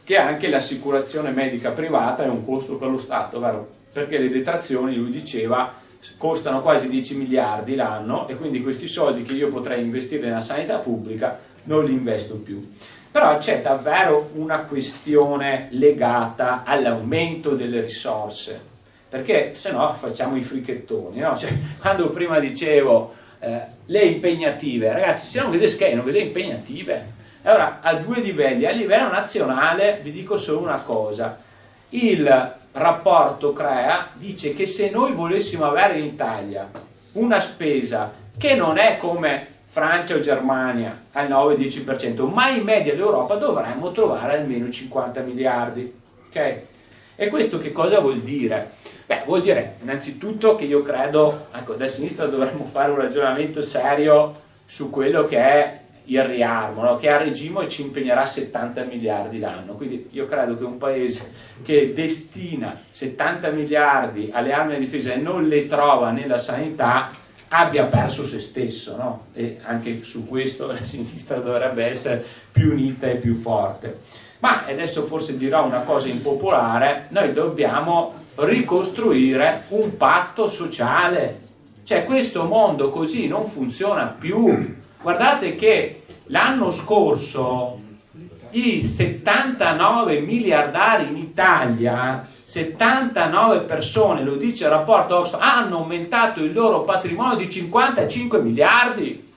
che anche l'assicurazione medica privata è un costo per lo Stato, vero? Perché le detrazioni, lui diceva, costano quasi 10 miliardi l'anno e quindi questi soldi che io potrei investire nella sanità pubblica non li investo più. Però c'è davvero una questione legata all'aumento delle risorse, perché se no facciamo i fricchettoni, no? Cioè, quando prima dicevo le impegnative, ragazzi, siano cose impegnative. Allora, a due livelli, a livello nazionale vi dico solo una cosa: il rapporto CREA dice che se noi volessimo avere in Italia una spesa che non è come Francia o Germania al 9-10%, ma in media l'Europa, dovremmo trovare almeno 50 miliardi, ok? E questo che cosa vuol dire? Beh, vuol dire innanzitutto che io credo, ecco, da sinistra dovremmo fare un ragionamento serio su quello che è il riarmo, no? Che a regime ci impegnerà 70 miliardi l'anno. Quindi io credo che un paese che destina 70 miliardi alle armi di difesa e non le trova nella sanità abbia perso se stesso, no? E anche su questo la sinistra dovrebbe essere più unita e più forte. Ma adesso forse dirò una cosa impopolare: noi dobbiamo ricostruire un patto sociale, cioè questo mondo così non funziona più. Guardate che l'anno scorso i 79 miliardari in Italia, 79 persone, lo dice il rapporto Oxfam, hanno aumentato il loro patrimonio di 55 miliardi.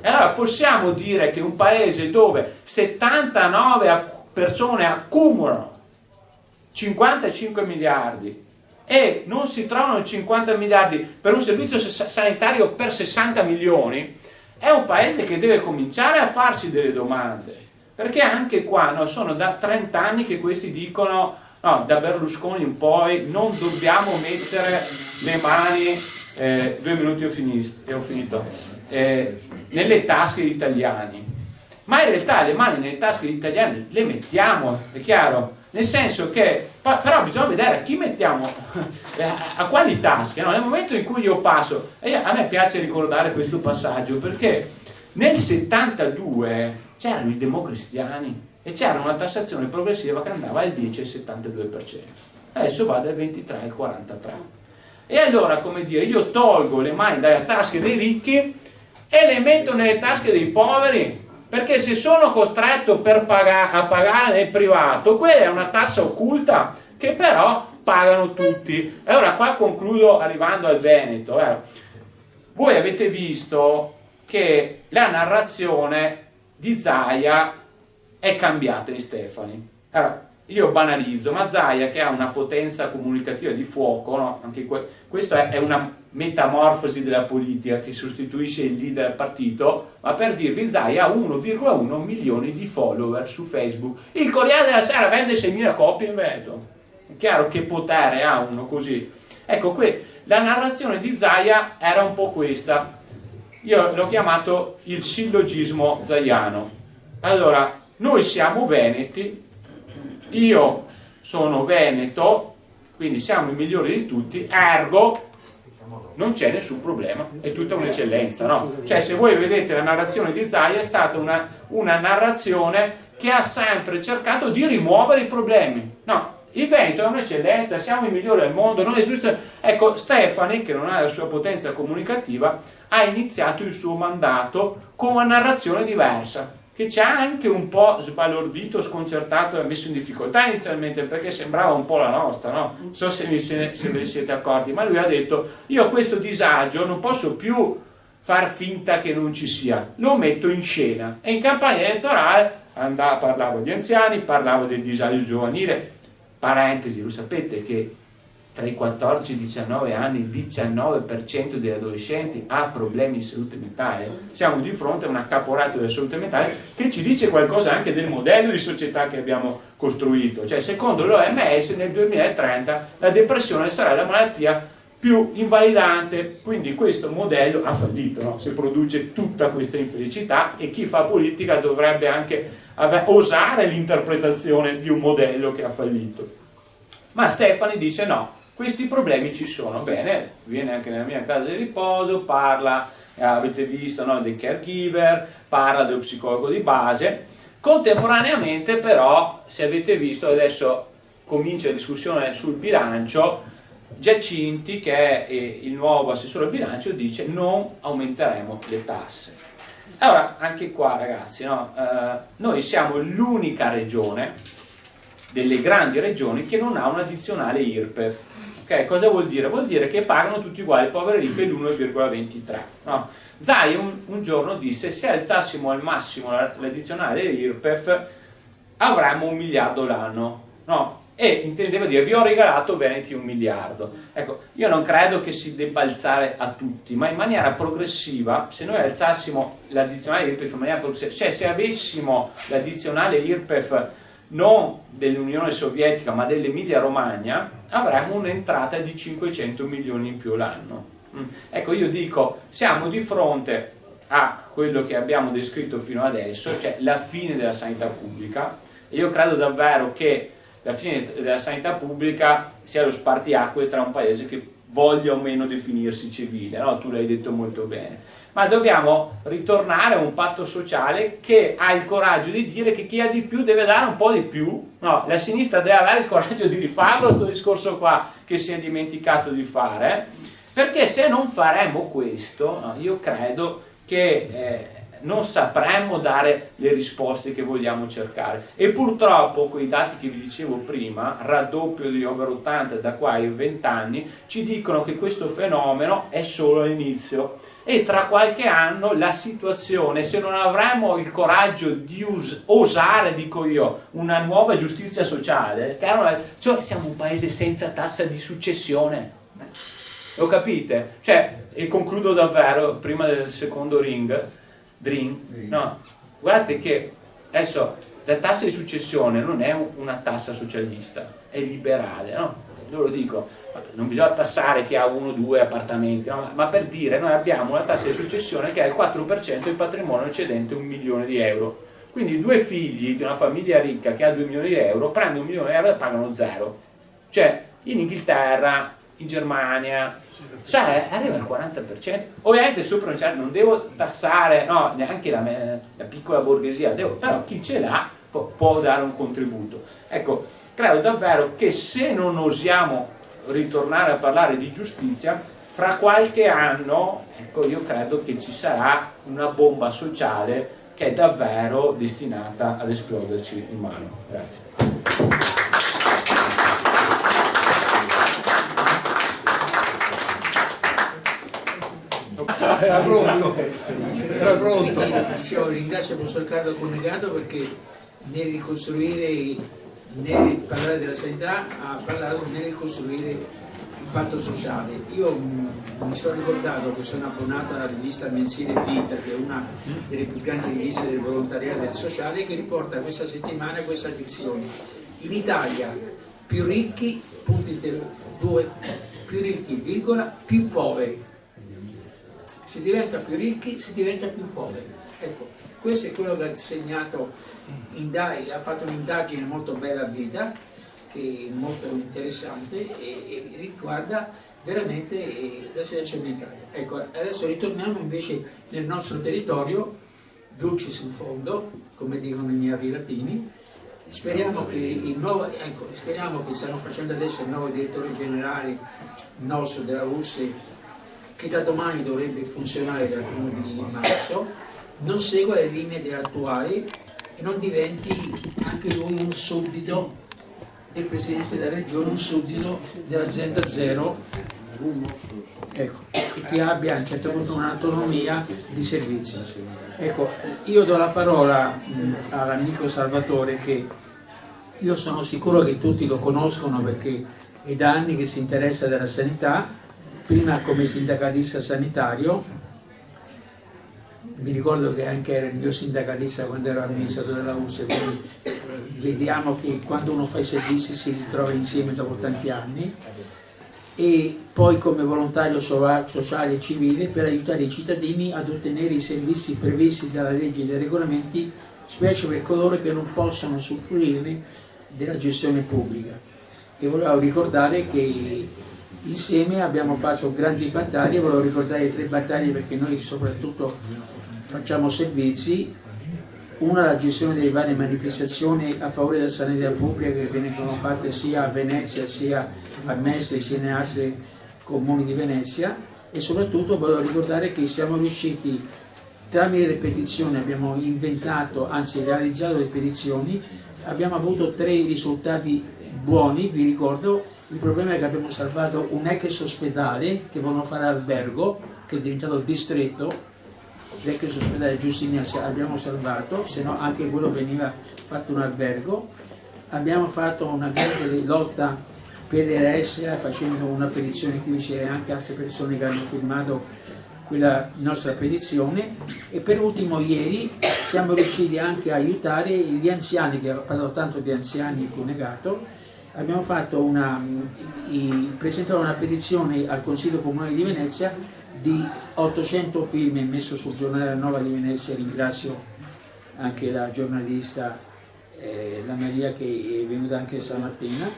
E allora possiamo dire che un paese dove 79 persone accumulano 55 miliardi e non si trovano 50 miliardi per un servizio sanitario per 60 milioni, è un paese che deve cominciare a farsi delle domande, perché anche qua, no, sono da 30 anni che questi dicono, no, da Berlusconi in poi non dobbiamo mettere le mani 2 minuti e ho finito nelle tasche degli italiani. Ma in realtà le mani nelle tasche degli italiani le mettiamo, è chiaro? Nel senso che, però bisogna vedere a chi mettiamo, a quali tasche, no? Nel momento in cui io passo, a me piace ricordare questo passaggio, perché nel 72 c'erano i democristiani e c'era una tassazione progressiva che andava al 10,72%, adesso va dal 23 al 43%. E allora, come dire, io tolgo le mani dalle tasche dei ricchi e le metto nelle tasche dei poveri, perché se sono costretto a pagare nel privato, quella è una tassa occulta che però pagano tutti. E ora qua concludo arrivando al Veneto. Voi avete visto che la narrazione di Zaia è cambiata di Stefani. Allora, io banalizzo, ma Zaia, che ha una potenza comunicativa di fuoco, no? Anche questo è una metamorfosi della politica che sostituisce il leader del partito, ma per dirvi, Zaia ha 1,1 milioni di follower su Facebook. Il Corriere della Sera vende 6.000 copie in Veneto. È chiaro che potere ha uno così. Ecco, la narrazione di Zaia era un po' questa. Io l'ho chiamato il sillogismo zaiano. Allora, noi siamo veneti, io sono veneto, quindi siamo i migliori di tutti, ergo non c'è nessun problema, è tutta un'eccellenza, no? Cioè, se voi vedete la narrazione di Zaia, è stata una narrazione che ha sempre cercato di rimuovere i problemi. No, il Veneto è un'eccellenza, siamo i migliori al mondo, non esiste. Ecco, Stefani, che non ha la sua potenza comunicativa, ha iniziato il suo mandato con una narrazione diversa, che ci ha anche un po' sbalordito, sconcertato e messo in difficoltà inizialmente, perché sembrava un po' la nostra, no? Non so se ve ne siete accorti, ma lui ha detto: io questo disagio non posso più far finta che non ci sia, lo metto in scena. E in campagna elettorale parlavo di anziani, parlavo del disagio giovanile. Parentesi, lo sapete che tra i 14 e i 19 anni il 19% degli adolescenti ha problemi di salute mentale. Siamo di fronte a un caporalato della salute mentale che ci dice qualcosa anche del modello di società che abbiamo costruito. Cioè, secondo l'OMS nel 2030 la depressione sarà la malattia più invalidante, quindi questo modello ha fallito, no? Se produce tutta questa infelicità, e chi fa politica dovrebbe anche osare l'interpretazione di un modello che ha fallito. Ma Stefani dice no, questi problemi ci sono. Bene, viene anche nella mia casa di riposo, parla, avete visto, no, dei caregiver, parla dello psicologo di base. Contemporaneamente però, se avete visto, adesso comincia la discussione sul bilancio. Giacinti, che è il nuovo assessore al bilancio, dice non aumenteremo le tasse. Allora, anche qua ragazzi, no? Noi siamo l'unica regione delle grandi regioni che non ha un addizionale IRPEF. Okay? Cosa vuol dire? Vuol dire che pagano tutti uguali, poveri e ricchi, l'1,23. No? Zai un giorno disse: se alzassimo al massimo l'addizionale IRPEF avremmo 1 miliardo l'anno. No? E intendeva dire: vi ho regalato Veneti 1 miliardo. Ecco, io non credo che si debba alzare a tutti, ma in maniera progressiva. Se noi alzassimo l'addizionale IRPEF in maniera progressiva, cioè se avessimo l'addizionale IRPEF non dell'Unione Sovietica ma dell'Emilia Romagna, avremmo un'entrata di 500 milioni in più l'anno. Ecco, io dico, siamo di fronte a quello che abbiamo descritto fino adesso, cioè la fine della sanità pubblica. E io credo davvero che la fine della sanità pubblica sia lo spartiacque tra un paese che voglia o meno definirsi civile, no? Tu l'hai detto molto bene. Ma dobbiamo ritornare a un patto sociale che ha il coraggio di dire che chi ha di più deve dare un po' di più. No, la sinistra deve avere il coraggio di rifarlo, questo discorso qua che si è dimenticato di fare, perché se non faremo questo, no, io credo che non sapremmo dare le risposte che vogliamo cercare. E purtroppo quei dati che vi dicevo prima, raddoppio di over 80 da qua ai 20 anni, ci dicono che questo fenomeno è solo all'inizio, e tra qualche anno la situazione, se non avremo il coraggio di osare, dico io, una nuova giustizia sociale, cioè siamo un paese senza tassa di successione. Lo capite? Cioè, e concludo davvero prima del secondo no, guardate che adesso la tassa di successione non è una tassa socialista, è liberale, no? Io lo dico, non bisogna tassare chi ha 1 o 2 appartamenti, no? Ma per dire, noi abbiamo una tassa di successione che è il 4% del patrimonio eccedente 1 milione di euro. Quindi 2 figli di una famiglia ricca che ha 2 milioni di euro prendono 1 milione di euro e pagano 0. Cioè in Inghilterra, in Germania, cioè arriva al 40%. Ovviamente non devo tassare, no, neanche la piccola borghesia, però chi ce l'ha può dare un contributo. Ecco, credo davvero che se non osiamo ritornare a parlare di giustizia, fra qualche anno, ecco, io credo che ci sarà una bomba sociale che è davvero destinata ad esploderci in mano. Grazie. Era pronto. Dicevo, ringrazio il professor Carlo Connegato perché nel parlare della sanità ha parlato nel ricostruire il patto sociale. Io mi sono ricordato che sono abbonato alla rivista mensile Vita, che è una delle più grandi riviste del volontariato e del sociale, che riporta questa settimana questa edizione. In Italia più ricchi, più ricchi, virgola, più poveri. Si diventa più ricchi, si diventa più poveri. Ecco, questo è quello che ha segnato, ha fatto un'indagine molto bella a Vita, che è molto interessante e riguarda veramente la situazione in Italia. Ecco, adesso ritorniamo invece nel nostro territorio, dulcis in fondo, come dicono i miei aviratini. Speriamo che speriamo che stanno facendo adesso il nuovo direttore generale nostro della URSS, che da domani dovrebbe funzionare dal 1 di marzo, non segua le linee attuali e non diventi anche lui un suddito del Presidente della Regione, un suddito dell'azienda zero, ecco, e che abbia a un certo punto un'autonomia di servizio. Ecco, io do la parola all'amico Salvatore, che io sono sicuro che tutti lo conoscono perché è da anni che si interessa della sanità, prima come sindacalista sanitario. Mi ricordo che anche era il mio sindacalista quando ero amministratore della USE, quindi vediamo che quando uno fa i servizi si ritrova insieme dopo tanti anni, e poi come volontario sociale e civile per aiutare i cittadini ad ottenere i servizi previsti dalla legge e dai regolamenti, specie per coloro che non possono usufruirne della gestione pubblica. E volevo ricordare che insieme abbiamo fatto grandi battaglie, volevo ricordare 3 battaglie perché noi soprattutto facciamo servizi. Una, la gestione delle varie manifestazioni a favore della sanità pubblica che vengono fatte sia a Venezia sia a Mestre sia in altri comuni di Venezia, e soprattutto volevo ricordare che siamo riusciti tramite le petizioni, abbiamo inventato, anzi realizzato le petizioni, abbiamo avuto 3 risultati buoni. Vi ricordo, il problema è che abbiamo salvato un ex ospedale che volevano fare albergo, che è diventato distretto. L'ex ospedale Giustiniani abbiamo salvato, se no anche quello veniva fatto un albergo. Abbiamo fatto una grande lotta per l'RSA facendo una petizione, qui c'erano anche altre persone che hanno firmato quella nostra petizione, e per ultimo ieri siamo riusciti anche a aiutare gli anziani, che ho parlato tanto di anziani fu negato. Abbiamo fatto presentato una petizione al Consiglio Comunale di Venezia di 800 firme messo sul giornale La Nova di Venezia. Ringrazio anche la giornalista la Maria che è venuta anche stamattina,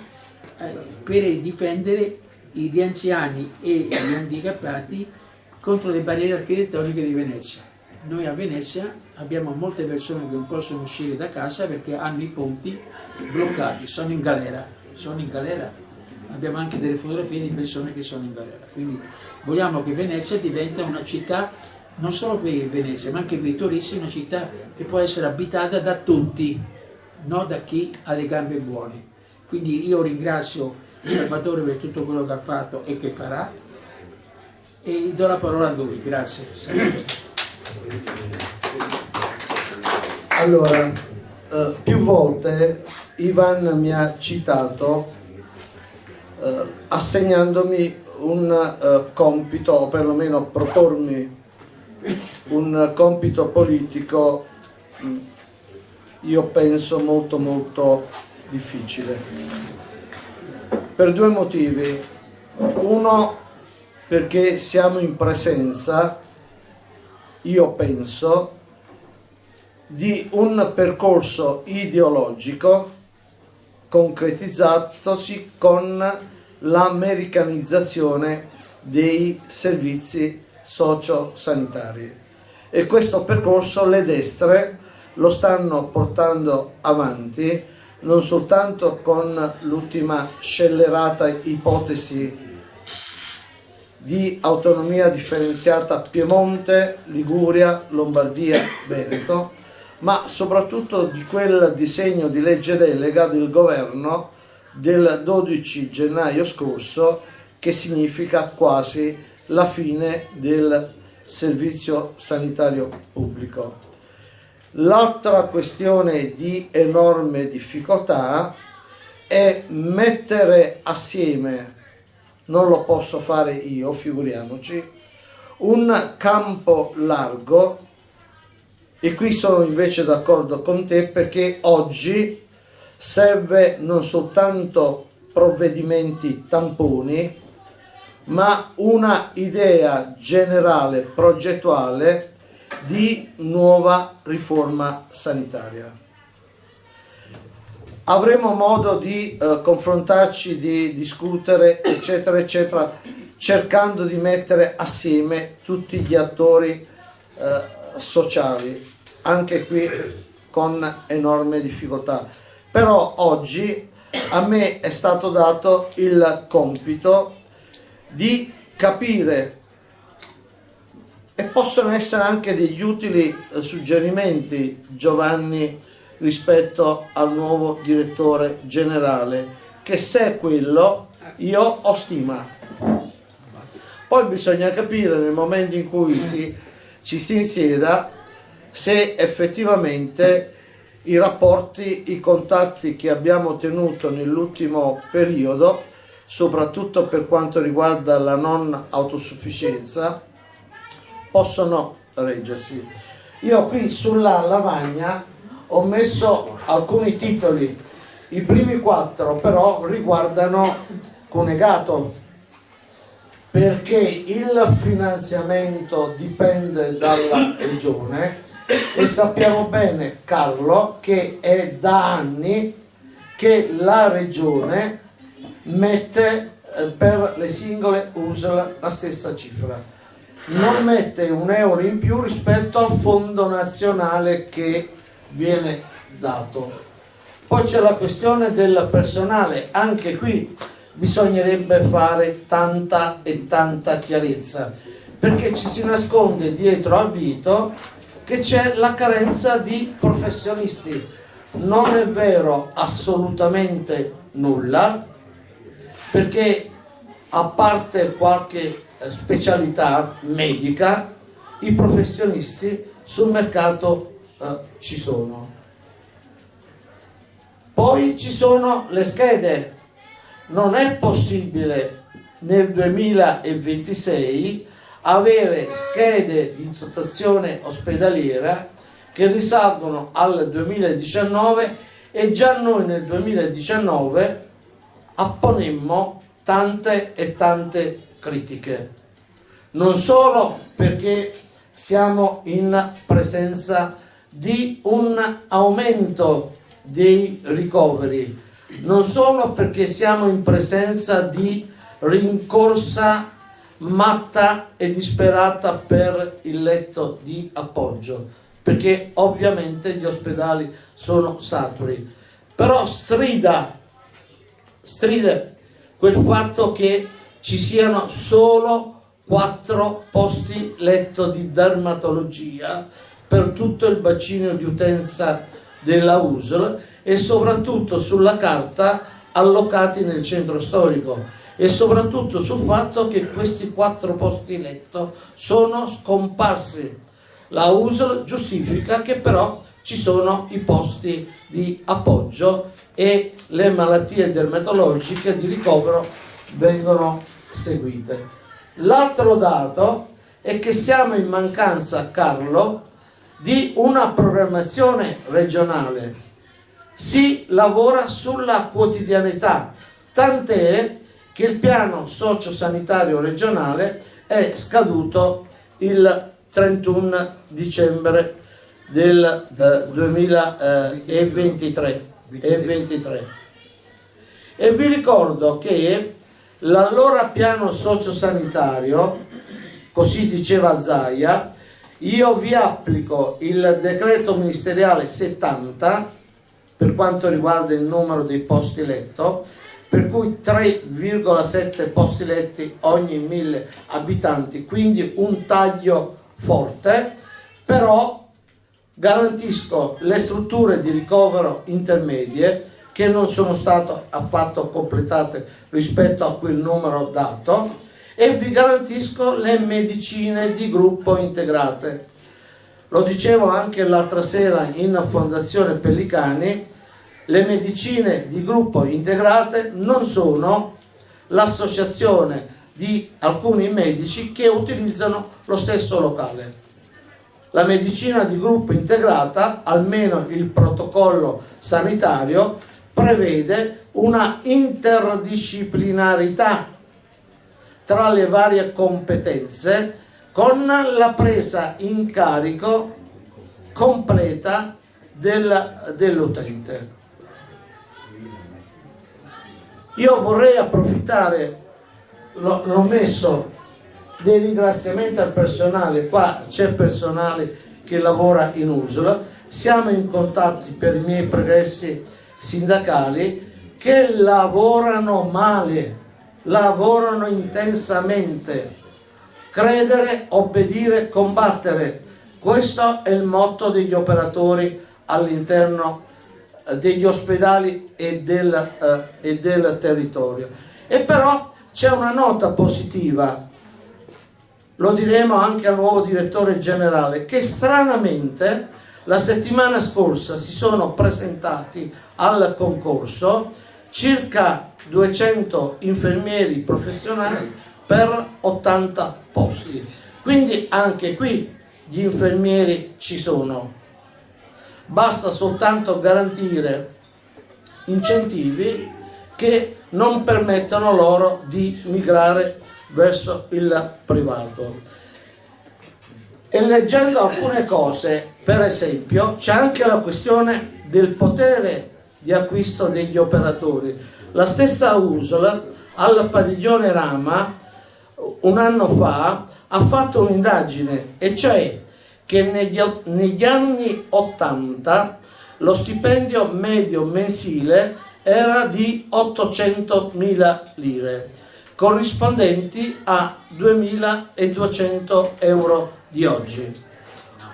per difendere gli anziani e gli handicappati contro le barriere architettoniche di Venezia. Noi a Venezia abbiamo molte persone che non possono uscire da casa perché hanno i ponti bloccati, sono in galera. Abbiamo anche delle fotografie di persone che sono in galera. Quindi vogliamo che Venezia diventa una città, non solo per Venezia, ma anche per i turisti, una città che può essere abitata da tutti, non da chi ha le gambe buone. Quindi io ringrazio Salvatore per tutto quello che ha fatto e che farà, e do la parola a lui. Grazie. Allora, più volte Ivan mi ha citato assegnandomi un compito, o perlomeno propormi un compito politico, io penso molto molto difficile, per 2 motivi. Uno, perché siamo in presenza, io penso, di un percorso ideologico concretizzatosi con l'americanizzazione dei servizi sociosanitari, e questo percorso le destre lo stanno portando avanti non soltanto con l'ultima scellerata ipotesi di autonomia differenziata Piemonte, Liguria, Lombardia, Veneto, ma soprattutto di quel disegno di legge delega del governo del 12 gennaio scorso, che significa quasi la fine del servizio sanitario pubblico. L'altra questione di enorme difficoltà è mettere assieme, non lo posso fare io, figuriamoci, un campo largo. E qui sono invece d'accordo con te, perché oggi serve non soltanto provvedimenti tamponi, ma una idea generale, progettuale di nuova riforma sanitaria. Avremo modo di confrontarci, di discutere, eccetera, eccetera, cercando di mettere assieme tutti gli attori sociali, anche qui con enorme difficoltà. Però oggi a me è stato dato il compito di capire, e possono essere anche degli utili suggerimenti, Giovanni, rispetto al nuovo direttore generale, che se è quello io ho stima. Poi bisogna capire nel momento in cui ci si insieda se effettivamente i rapporti, i contatti che abbiamo tenuto nell'ultimo periodo soprattutto per quanto riguarda la non autosufficienza, possono reggersi. Io qui sulla lavagna ho messo alcuni titoli, i primi 4 però riguardano Cunegato, perché il finanziamento dipende dalla regione e sappiamo bene, Carlo, che è da anni che la regione mette per le singole USL la stessa cifra, non mette un euro in più rispetto al fondo nazionale che viene dato. Poi c'è la questione del personale, anche qui bisognerebbe fare tanta e tanta chiarezza, perché ci si nasconde dietro al dito che c'è la carenza di professionisti. Non è vero assolutamente nulla, perché a parte qualche specialità medica, i professionisti sul mercato ci sono. Poi ci sono le schede. Non è possibile nel 2026 avere schede di dotazione ospedaliera che risalgono al 2019, e già noi nel 2019 apponemmo tante e tante critiche, non solo perché siamo in presenza di un aumento dei ricoveri, non solo perché siamo in presenza di rincorsa matta e disperata per il letto di appoggio, perché ovviamente gli ospedali sono saturi, però stride quel fatto che ci siano solo 4 posti letto di dermatologia per tutto il bacino di utenza della USL, e soprattutto sulla carta allocati nel centro storico, e soprattutto sul fatto che questi 4 posti letto sono scomparsi. La USL giustifica che però ci sono i posti di appoggio e le malattie dermatologiche di ricovero vengono seguite. L'altro dato è che siamo in mancanza, Carlo, di una programmazione regionale. Si lavora sulla quotidianità, tant'è che il piano sociosanitario regionale è scaduto il 31 dicembre del 2023. E vi ricordo che l'allora piano sociosanitario, così diceva Zaia, io vi applico il decreto ministeriale 70 per quanto riguarda il numero dei posti letto, per cui 3,7 posti letti ogni 1000 abitanti, quindi un taglio forte, però garantisco le strutture di ricovero intermedie che non sono state affatto completate rispetto a quel numero dato, e vi garantisco le medicine di gruppo integrate. Lo dicevo anche l'altra sera in Fondazione Pellicani, le medicine di gruppo integrate non sono l'associazione di alcuni medici che utilizzano lo stesso locale. La medicina di gruppo integrata, almeno il protocollo sanitario, prevede una interdisciplinarità tra le varie competenze, con la presa in carico completa dell'utente. Io vorrei approfittare, l'ho messo, dei ringraziamenti al personale. Qua c'è personale che lavora in USL, siamo in contatto per i miei progressi sindacali, che lavorano male, lavorano intensamente. Credere, obbedire, combattere, questo è il motto degli operatori all'interno degli ospedali e del territorio. E però c'è una nota positiva, lo diremo anche al nuovo direttore generale, che stranamente la settimana scorsa si sono presentati al concorso circa 200 infermieri professionali per 80 posti. Quindi anche qui gli infermieri ci sono. Basta soltanto garantire incentivi che non permettano loro di migrare verso il privato. E leggendo alcune cose, per esempio, c'è anche la questione del potere di acquisto degli operatori. La stessa USL al padiglione Rama un anno fa ha fatto un'indagine, e cioè che negli anni 80 lo stipendio medio mensile era di 800.000 lire, corrispondenti a 2.200 euro di oggi.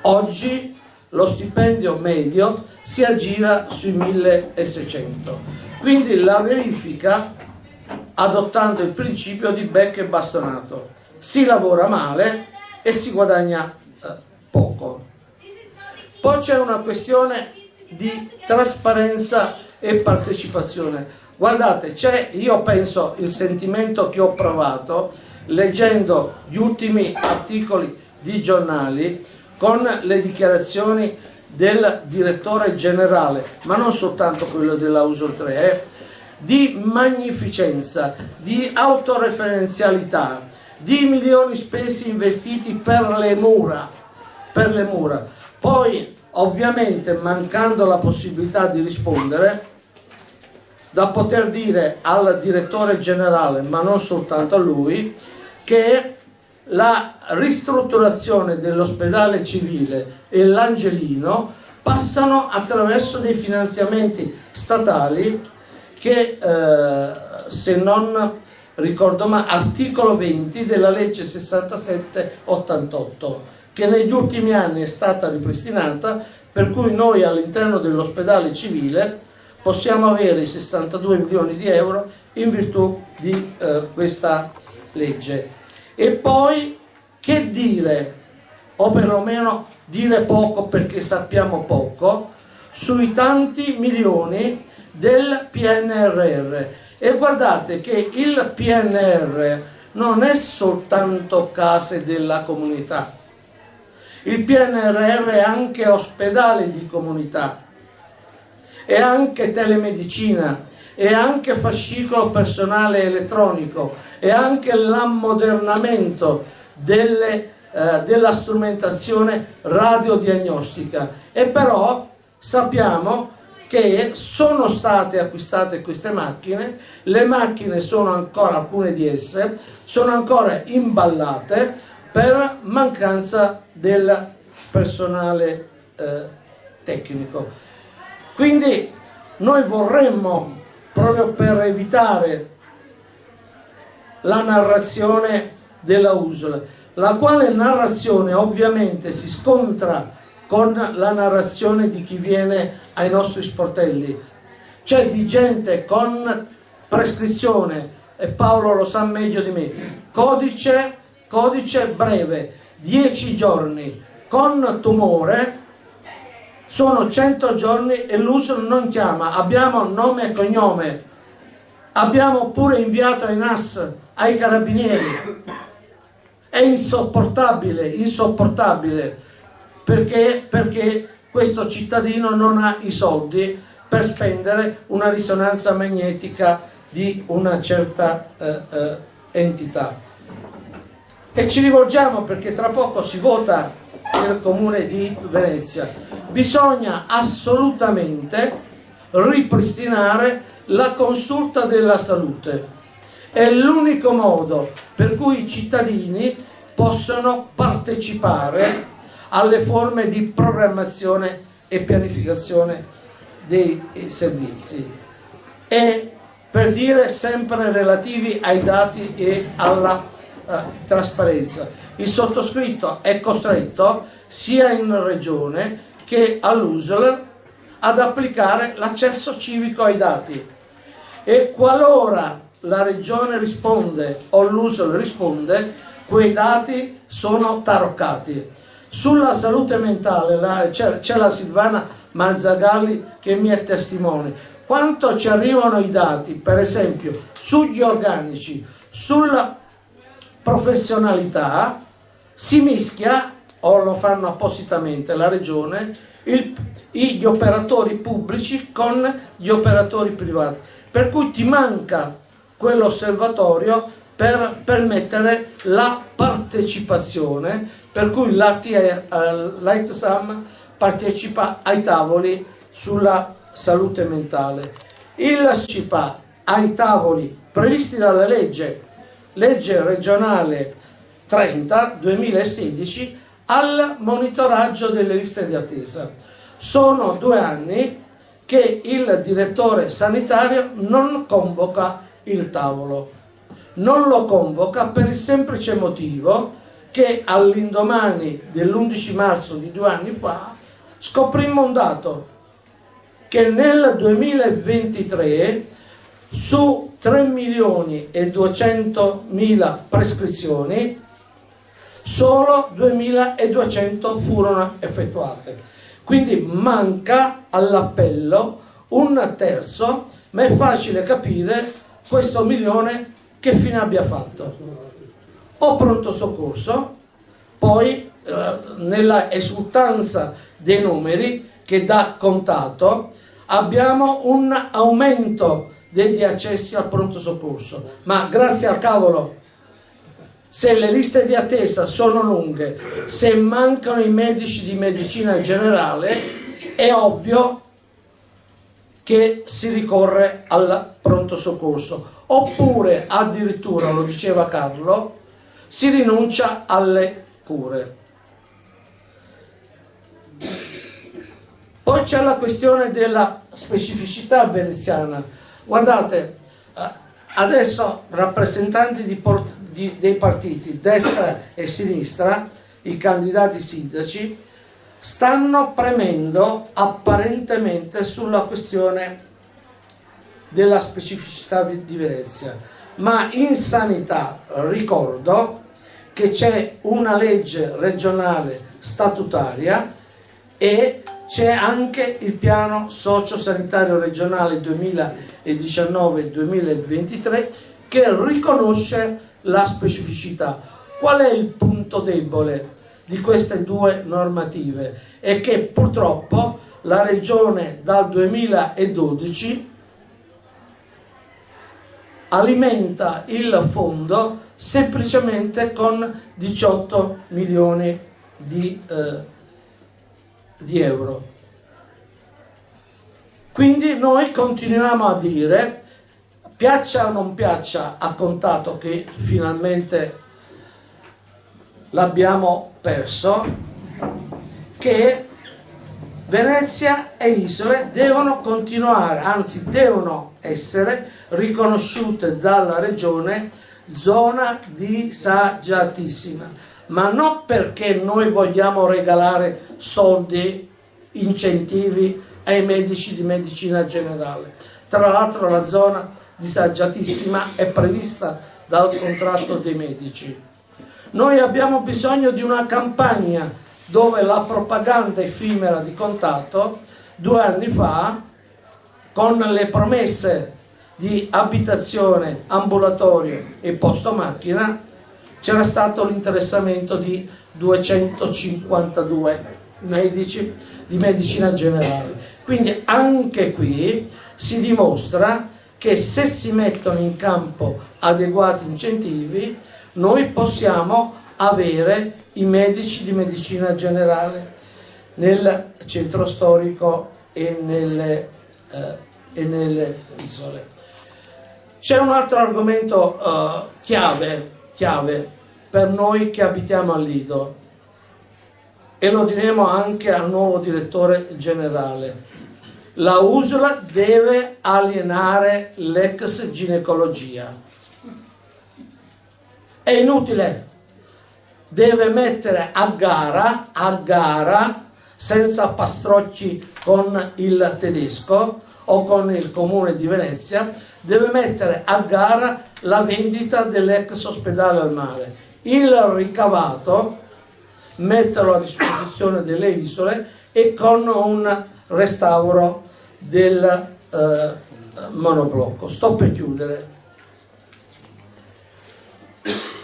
Oggi lo stipendio medio si aggira sui 1.600. Quindi la verifica adottando il principio di becco e bastonato. Si lavora male e si guadagna poco. Poi c'è una questione di trasparenza e partecipazione. Guardate, io penso, il sentimento che ho provato leggendo gli ultimi articoli di giornali con le dichiarazioni del direttore generale, ma non soltanto quello della USL 3, di magnificenza, di autoreferenzialità, di milioni spesi investiti per le mura. Poi ovviamente, mancando la possibilità di rispondere, da poter dire al direttore generale, ma non soltanto a lui, che la ristrutturazione dell'ospedale civile e l'Angelino passano attraverso dei finanziamenti statali che, se non ricordo male, articolo 20 della legge 67/88, che negli ultimi anni è stata ripristinata, per cui noi all'interno dell'ospedale civile possiamo avere i 62 milioni di euro in virtù di questa legge. E poi che dire, o perlomeno dire poco perché sappiamo poco, sui tanti milioni del PNRR. E guardate che il PNR non è soltanto case della comunità, il PNRR è anche ospedale di comunità, è anche telemedicina, è anche fascicolo personale elettronico, è anche l'ammodernamento della strumentazione radiodiagnostica. E però sappiamo che sono state acquistate queste macchine, le macchine sono ancora, alcune di esse, sono ancora imballate per mancanza del personale tecnico. Quindi noi vorremmo, proprio per evitare la narrazione della USL, la quale narrazione ovviamente si scontra con la narrazione di chi viene ai nostri sportelli, cioè di gente con prescrizione, e Paolo lo sa meglio di me, codice breve, 10 giorni, con tumore sono 100 giorni e l'USL non chiama. Abbiamo nome e cognome, abbiamo pure inviato ai NAS, ai carabinieri. È insopportabile, perché questo cittadino non ha i soldi per spendere una risonanza magnetica di una certa entità. E ci rivolgiamo, perché tra poco si vota nel comune di Venezia, bisogna assolutamente ripristinare la consulta della salute. È l'unico modo per cui i cittadini possono partecipare alle forme di programmazione e pianificazione dei servizi, e per dire sempre relativi ai dati e alla trasparenza. Il sottoscritto è costretto sia in regione che all'USL ad applicare l'accesso civico ai dati, e qualora la regione risponde o l'USL risponde, quei dati sono taroccati. Sulla salute mentale c'è la Silvana Mazzagalli che mi è testimone. Quanto ci arrivano i dati, per esempio, sugli organici, sulla professionalità, si mischia, o lo fanno appositamente la regione, gli operatori pubblici con gli operatori privati, per cui ti manca quell'osservatorio per permettere la partecipazione, per cui l'ITSAM partecipa ai tavoli sulla salute mentale. Il CIPA ai tavoli previsti dalla legge regionale 30 2016 al monitoraggio delle liste di attesa. Sono 2 anni che il direttore sanitario non convoca il tavolo. Non lo convoca per il semplice motivo che all'indomani dell'11 marzo di 2 anni fa scoprimmo un dato, che nel 2023 su 3.200.000 prescrizioni solo 2.200 furono effettuate. Quindi manca all'appello un terzo, ma è facile capire questo milione che fine abbia fatto. O pronto soccorso, poi nella esultanza dei numeri che dà contato abbiamo un aumento degli accessi al pronto soccorso, ma grazie al cavolo, se le liste di attesa sono lunghe, se mancano i medici di medicina generale, è ovvio che si ricorre al pronto soccorso, oppure addirittura, lo diceva Carlo, si rinuncia alle cure. Poi c'è la questione della specificità veneziana. Guardate, adesso rappresentanti dei partiti, destra e sinistra, i candidati sindaci, stanno premendo apparentemente sulla questione della specificità di Venezia, ma in sanità ricordo che c'è una legge regionale statutaria e c'è anche il piano sociosanitario regionale 2019-2023 che riconosce la specificità. Qual è il punto debole di queste 2 normative? È che purtroppo la regione dal 2012 alimenta il fondo semplicemente con 18 milioni di euro. Quindi noi continuiamo a dire, piaccia o non piaccia, a contato che finalmente l'abbiamo perso, che Venezia e isole devono continuare, anzi devono essere riconosciute dalla regione zona disagiatissima, ma non perché noi vogliamo regalare soldi, incentivi ai medici di medicina generale. Tra l'altro la zona disagiatissima è prevista dal contratto dei medici. Noi abbiamo bisogno di una campagna dove la propaganda effimera di contatto 2 anni fa, con le promesse di abitazione, ambulatorio e posto macchina, c'era stato l'interessamento di 252 medici di medicina generale. Quindi anche qui si dimostra che se si mettono in campo adeguati incentivi noi possiamo avere i medici di medicina generale nel centro storico e nelle isole. C'è un altro argomento chiave per noi che abitiamo al Lido, e lo diremo anche al nuovo direttore generale. La USL deve alienare l'ex ginecologia. È inutile, deve mettere a gara, senza pastrocchi con il tedesco o con il comune di Venezia, deve mettere a gara la vendita dell'ex ospedale al mare. Il ricavato metterlo a disposizione delle isole e con un restauro del monoblocco. Sto per chiudere.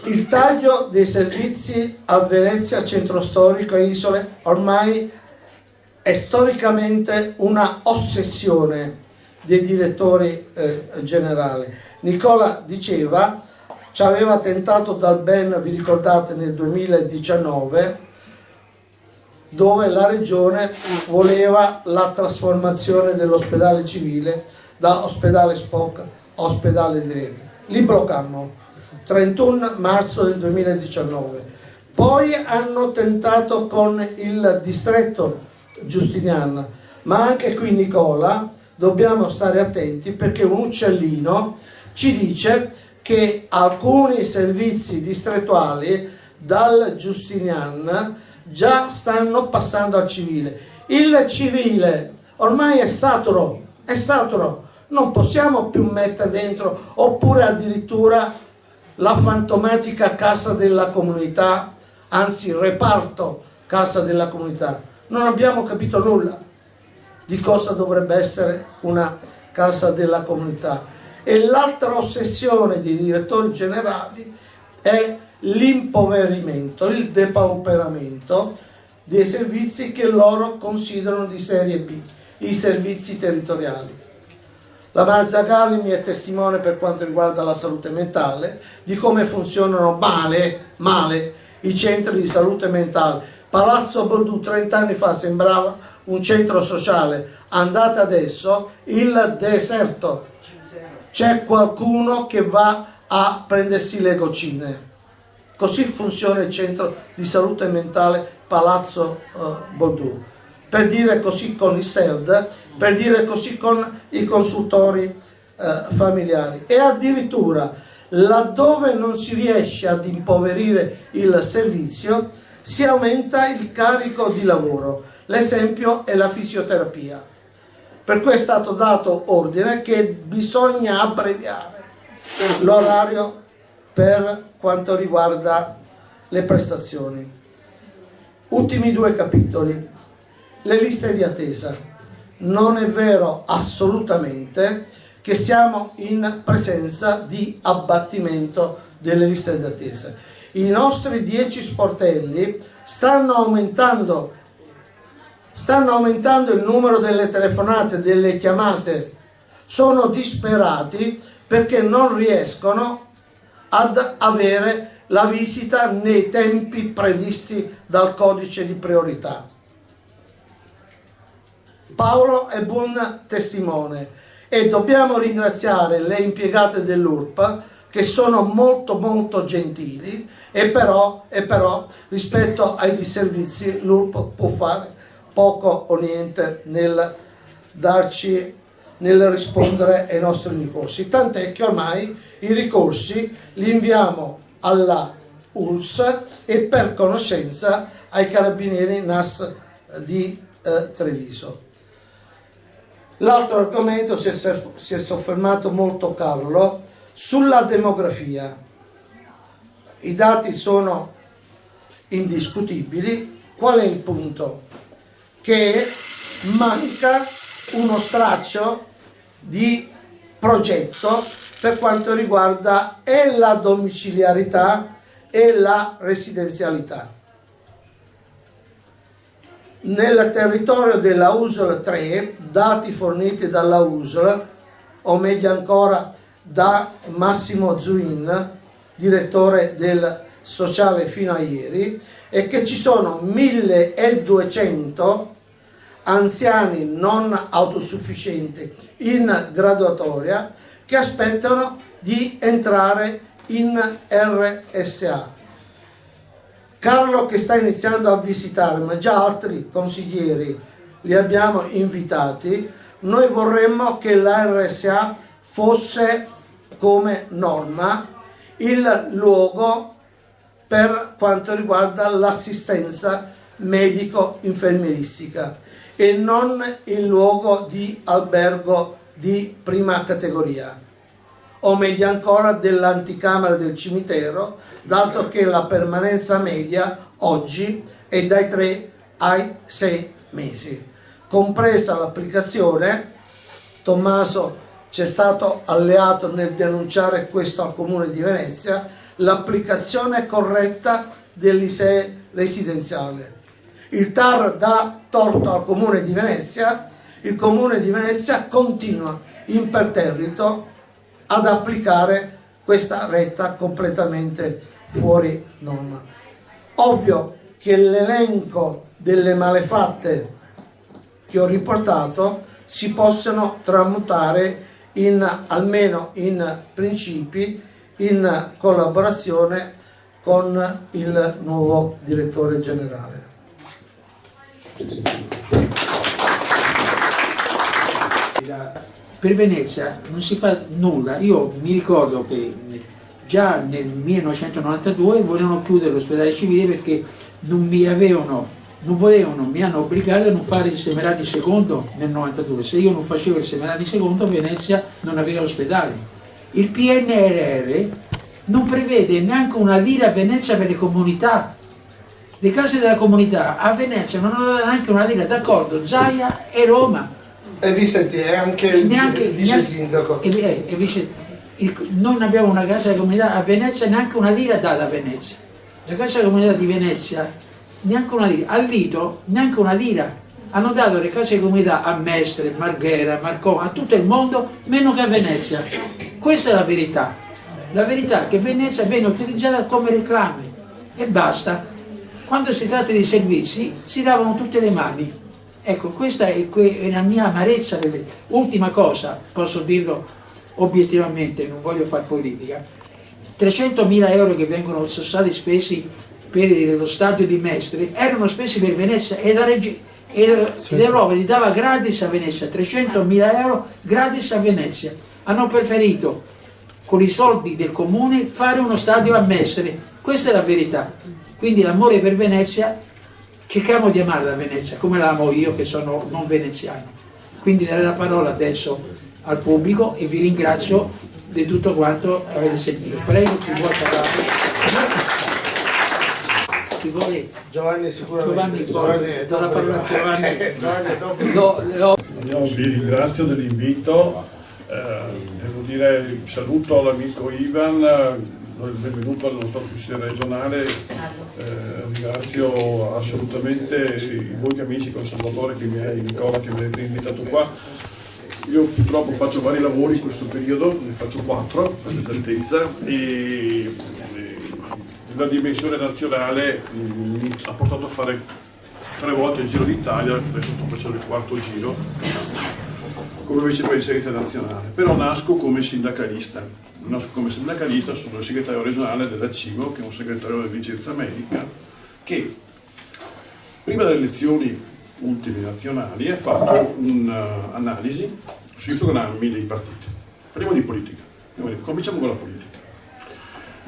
Il taglio dei servizi a Venezia, centro storico e isole ormai è storicamente una ossessione dei direttori generali. Nicola diceva, ci aveva tentato dal Ben, vi ricordate, nel 2019, dove la regione voleva la trasformazione dell'ospedale civile da ospedale SPOC a ospedale di rete. Li bloccammo 31 marzo del 2019. Poi hanno tentato con il distretto Giustinian, ma anche qui, Nicola, dobbiamo stare attenti, perché un uccellino ci dice che alcuni servizi distrettuali dal Giustinian già stanno passando al civile. Il civile ormai è saturo, non possiamo più mettere dentro, oppure addirittura la fantomatica casa della comunità, anzi reparto casa della comunità. Non abbiamo capito nulla di cosa dovrebbe essere una casa della comunità. E l'altra ossessione dei direttori generali è l'impoverimento, il depauperamento dei servizi che loro considerano di serie B, i servizi territoriali. La Mazzagalli mi è testimone per quanto riguarda la salute mentale, di come funzionano male i centri di salute mentale. Palazzo Boldù 30 anni fa sembrava un centro sociale, andate adesso, il deserto, c'è qualcuno che va a prendersi le goccine. Così funziona il centro di salute mentale Palazzo Boldù, per dire così con i SELD, per dire così con i consultori familiari. E addirittura laddove non si riesce ad impoverire il servizio, si aumenta il carico di lavoro. L'esempio è la fisioterapia. Per cui è stato dato ordine che bisogna abbreviare l'orario per quanto riguarda le prestazioni. Ultimi 2 capitoli. Le liste di attesa. Non è vero assolutamente che siamo in presenza di abbattimento delle liste di attesa. I nostri 10 sportelli stanno aumentando il numero delle telefonate, delle chiamate. Sono disperati perché non riescono ad avere la visita nei tempi previsti dal codice di priorità. Paolo è buon testimone e dobbiamo ringraziare le impiegate dell'URP, che sono molto gentili, e però rispetto ai disservizi l'URP può fare poco o niente nel rispondere ai nostri ricorsi, tant'è che ormai i ricorsi li inviamo alla ULS e per conoscenza ai carabinieri NAS di Treviso. L'altro argomento si è soffermato molto Carlo sulla demografia. I dati sono indiscutibili. Qual è il punto? Che manca uno straccio di progetto per quanto riguarda e la domiciliarità e la residenzialità. Nel territorio della USL 3, dati forniti dalla USL, o meglio ancora da Massimo Zuin, direttore del sociale fino a ieri, è che ci sono 1200 anziani non autosufficienti in graduatoria che aspettano di entrare in RSA. Carlo, che sta iniziando a visitare, ma già altri consiglieri li abbiamo invitati, noi vorremmo che la RSA fosse come norma il luogo per quanto riguarda l'assistenza medico-infermieristica e non il luogo di albergo di prima categoria, o meglio ancora dell'anticamera del cimitero, dato che la permanenza media oggi è dai 3 ai 6 mesi, compresa l'applicazione Tommaso ci è stato alleato nel denunciare questo al Comune di Venezia, l'applicazione corretta dell'ISEE residenziale. Il TAR dà torto al Comune di Venezia, il Comune di Venezia continua imperterrito ad applicare questa retta completamente fuori norma. Ovvio che l'elenco delle malefatte che ho riportato si possono tramutare almeno in principi, in collaborazione con il nuovo direttore generale. Per Venezia non si fa nulla. Io mi ricordo che già nel 1992 volevano chiudere l'ospedale civile perché mi hanno obbligato a non fare il Semerani II nel 92. Se io non facevo il Semerani II, Venezia non aveva ospedale. Il PNRR non prevede neanche una lira a Venezia per le comunità. Le case della comunità a Venezia non hanno neanche una lira, d'accordo, Zaia e Roma. E vi senti, è anche il vice sindaco. Noi non abbiamo una casa della comunità a Venezia, neanche una lira data a Venezia. La casa della comunità di Venezia, neanche una lira. Al Lido, neanche una lira. Hanno dato le case di comunità a Mestre, Marghera, Marcona, a tutto il mondo, meno che a Venezia. Questa è la verità. La verità è che Venezia viene utilizzata come reclami e basta. Quando si tratta di servizi si lavano tutte le mani. Ecco, questa è la mia amarezza. Ultima cosa, posso dirlo obiettivamente, non voglio fare politica. 300.000 euro che sono stati spesi per lo stadio di Mestre erano spesi per Venezia e l'Europa li dava gratis a Venezia, 300.000 euro gratis a Venezia. Hanno preferito con i soldi del comune fare uno stadio a Mestre. Questa è la verità. Quindi l'amore per Venezia, cerchiamo di amarla Venezia come la amo io che sono non veneziano. Quindi darei la parola adesso al pubblico e vi ringrazio di tutto quanto avete sentito. Prego, chi vuole parlare? Chi vuole? Giovanni sicuramente. Giovanni, do la parola a Giovanni. Io vi ringrazio dell'invito, devo dire saluto l'amico Ivan, benvenuto al nostro consiglio regionale, ringrazio assolutamente voi amici con Salvatore Nicola che mi avete invitato qua. Io purtroppo faccio vari lavori in questo periodo, ne faccio 4 per esattezza, e la dimensione nazionale mi ha portato a fare 3 volte il Giro d'Italia, adesso sto facendo il 4º giro come vicepresidente nazionale, però nasco come sindacalista, sono il segretario regionale della CIMO, che è un segretario di licenza medica, che prima delle elezioni ultime nazionali ha fatto un'analisi sui programmi dei partiti. Parliamo di politica, cominciamo con la politica.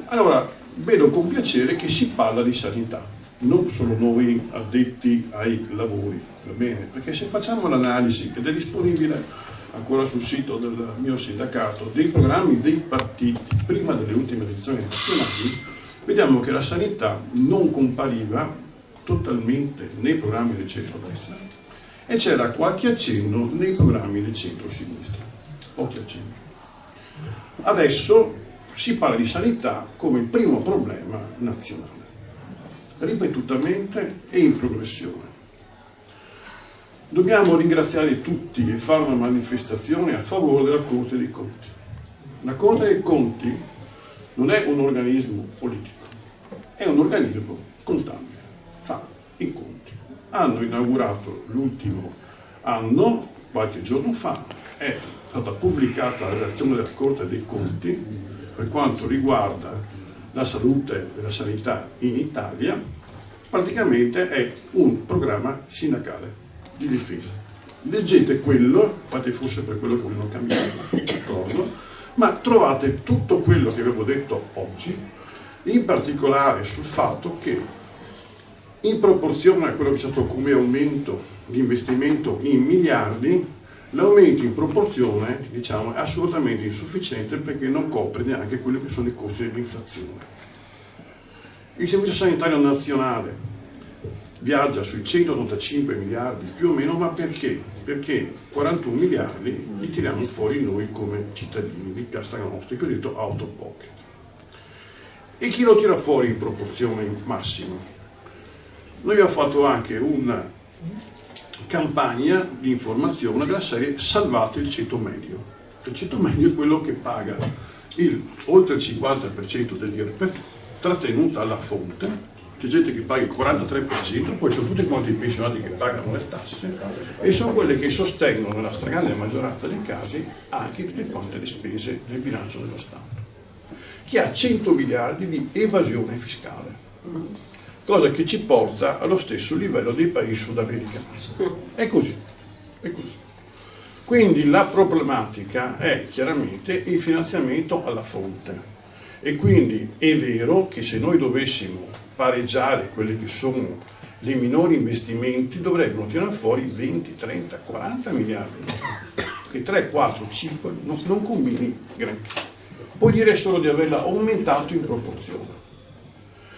Allora, vedo con piacere che si parla di sanità, non solo noi addetti ai lavori, va bene? Perché se facciamo l'analisi, ed è disponibile ancora sul sito del mio sindacato, dei programmi dei partiti prima delle ultime elezioni nazionali, vediamo che la sanità non compariva totalmente nei programmi del centro-destra e c'era qualche accenno nei programmi del centro-sinistra, pochi accenni. Adesso si parla di sanità come il primo problema nazionale, ripetutamente e in progressione. Dobbiamo ringraziare tutti e fare una manifestazione a favore della Corte dei Conti. La Corte dei Conti non è un organismo politico, è un organismo contabile, fa i conti. Hanno inaugurato l'ultimo anno, qualche giorno fa, è stata pubblicata la relazione della Corte dei Conti per quanto riguarda la salute e la sanità in Italia. Praticamente è un programma sindacale di difesa. Leggete quello, fate forse per quello che vogliono cambiare, d'accordo? Ma trovate tutto quello che avevo detto oggi, in particolare sul fatto che in proporzione a quello che è stato come aumento di investimento in miliardi, l'aumento in proporzione, diciamo, è assolutamente insufficiente perché non copre neanche quelli che sono i costi dell'inflazione. Il Servizio Sanitario Nazionale viaggia sui 185 miliardi più o meno, ma perché? perché 41 miliardi li tiriamo fuori noi come cittadini di casta nostra, il cosiddetto out of pocket. E chi lo tira fuori in proporzione massima? Noi abbiamo fatto anche una campagna di informazione della serie Salvate il ceto medio. Il ceto medio è quello che paga oltre il 50% dell'IRPEF trattenuta alla fonte. C'è gente che paga il 43%, poi sono tutti quanti i pensionati che pagano le tasse e sono quelli che sostengono nella stragrande maggioranza dei casi anche tutte quante le spese del bilancio dello Stato, che ha 100 miliardi di evasione fiscale, cosa che ci porta allo stesso livello dei paesi sudamericani. È così, è così. Quindi la problematica è chiaramente il finanziamento alla fonte e quindi è vero che se noi dovessimo pareggiare quelli che sono i minori investimenti dovrebbero tirare fuori 20, 30, 40 miliardi, che 3, 4, 5 non combini granché. Puoi dire solo di averla aumentato in proporzione.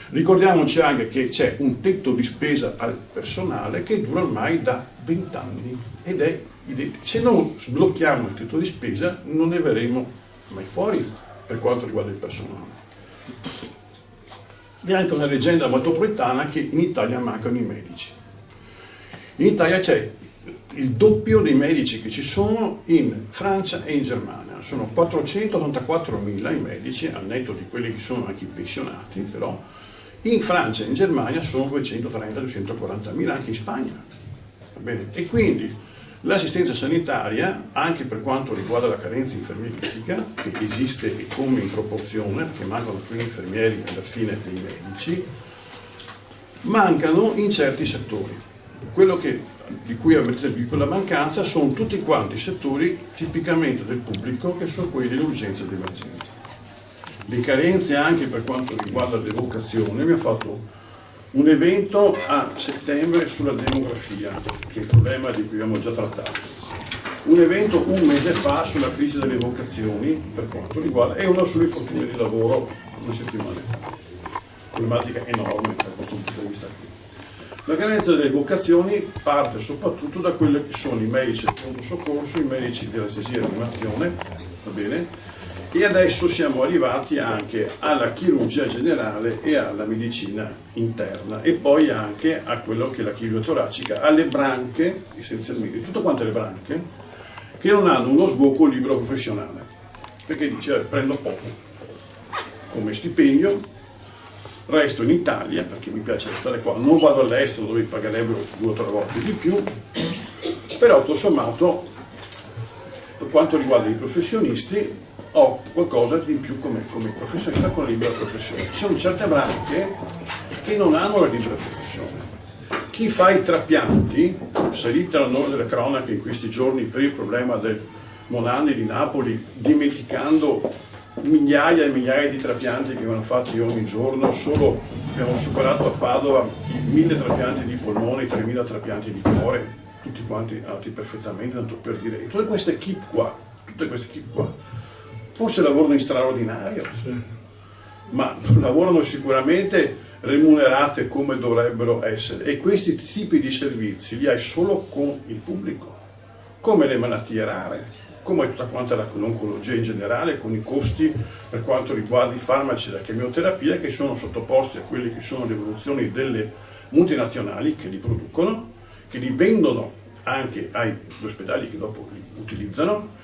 Ricordiamoci anche che c'è un tetto di spesa al personale che dura ormai da 20 anni ed è se non sblocchiamo il tetto di spesa non ne verremo mai fuori per quanto riguarda il personale. È anche una leggenda metropolitana che in Italia mancano i medici. In Italia c'è il doppio dei medici che ci sono in Francia e in Germania. Sono 484.000 i medici, al netto di quelli che sono anche i pensionati, però in Francia e in Germania sono 230-240.000, anche in Spagna. Va bene? E quindi l'assistenza sanitaria, anche per quanto riguarda la carenza infermieristica, che esiste e come in proporzione, perché mancano più infermieri alla fine dei medici, mancano in certi settori. Quello di cui avrete visto la mancanza sono tutti quanti i settori tipicamente del pubblico, che sono quelli dell'urgenza e dell'emergenza. Le carenze anche per quanto riguarda l'educazione, abbiamo fatto un evento a settembre sulla demografia, che è il problema di cui abbiamo già trattato. Un evento un mese fa sulla crisi delle vocazioni, per quanto riguarda, e uno sugli infortuni di lavoro una settimana fa. Problematica enorme da questo punto di vista qui. La carenza delle vocazioni parte soprattutto da quelli che sono i medici del pronto soccorso, i medici di anestesia e rianimazione, va bene? E adesso siamo arrivati anche alla chirurgia generale e alla medicina interna e poi anche a quello che è la chirurgia toracica, alle branche, essenzialmente, tutte quante le branche, che non hanno uno sbocco libero professionale, perché dice prendo poco come stipendio, resto in Italia perché mi piace restare qua, non vado all'estero dove pagherebbero 2 o 3 volte di più, però tutto sommato per quanto riguarda i professionisti ho qualcosa di più come professionista con la libera professione. Ci sono certe branche che non hanno la libera professione. Chi fa i trapianti, salita all'onore delle cronache in questi giorni per il problema del Monanni di Napoli, dimenticando migliaia e migliaia di trapianti che vengono fatti ogni giorno, solo abbiamo superato a Padova i 1000 trapianti di polmone, i 3000 trapianti di cuore, tutti quanti andati perfettamente, tanto per dire. E tutte queste equip qua, forse lavorano in straordinario, sì, ma lavorano sicuramente remunerate come dovrebbero essere e questi tipi di servizi li hai solo con il pubblico, come le malattie rare, come tutta quanta l'oncologia in generale, con i costi per quanto riguarda i farmaci e la chemioterapia che sono sottoposti a quelle che sono le evoluzioni delle multinazionali che li producono, che li vendono anche agli ospedali che dopo li utilizzano,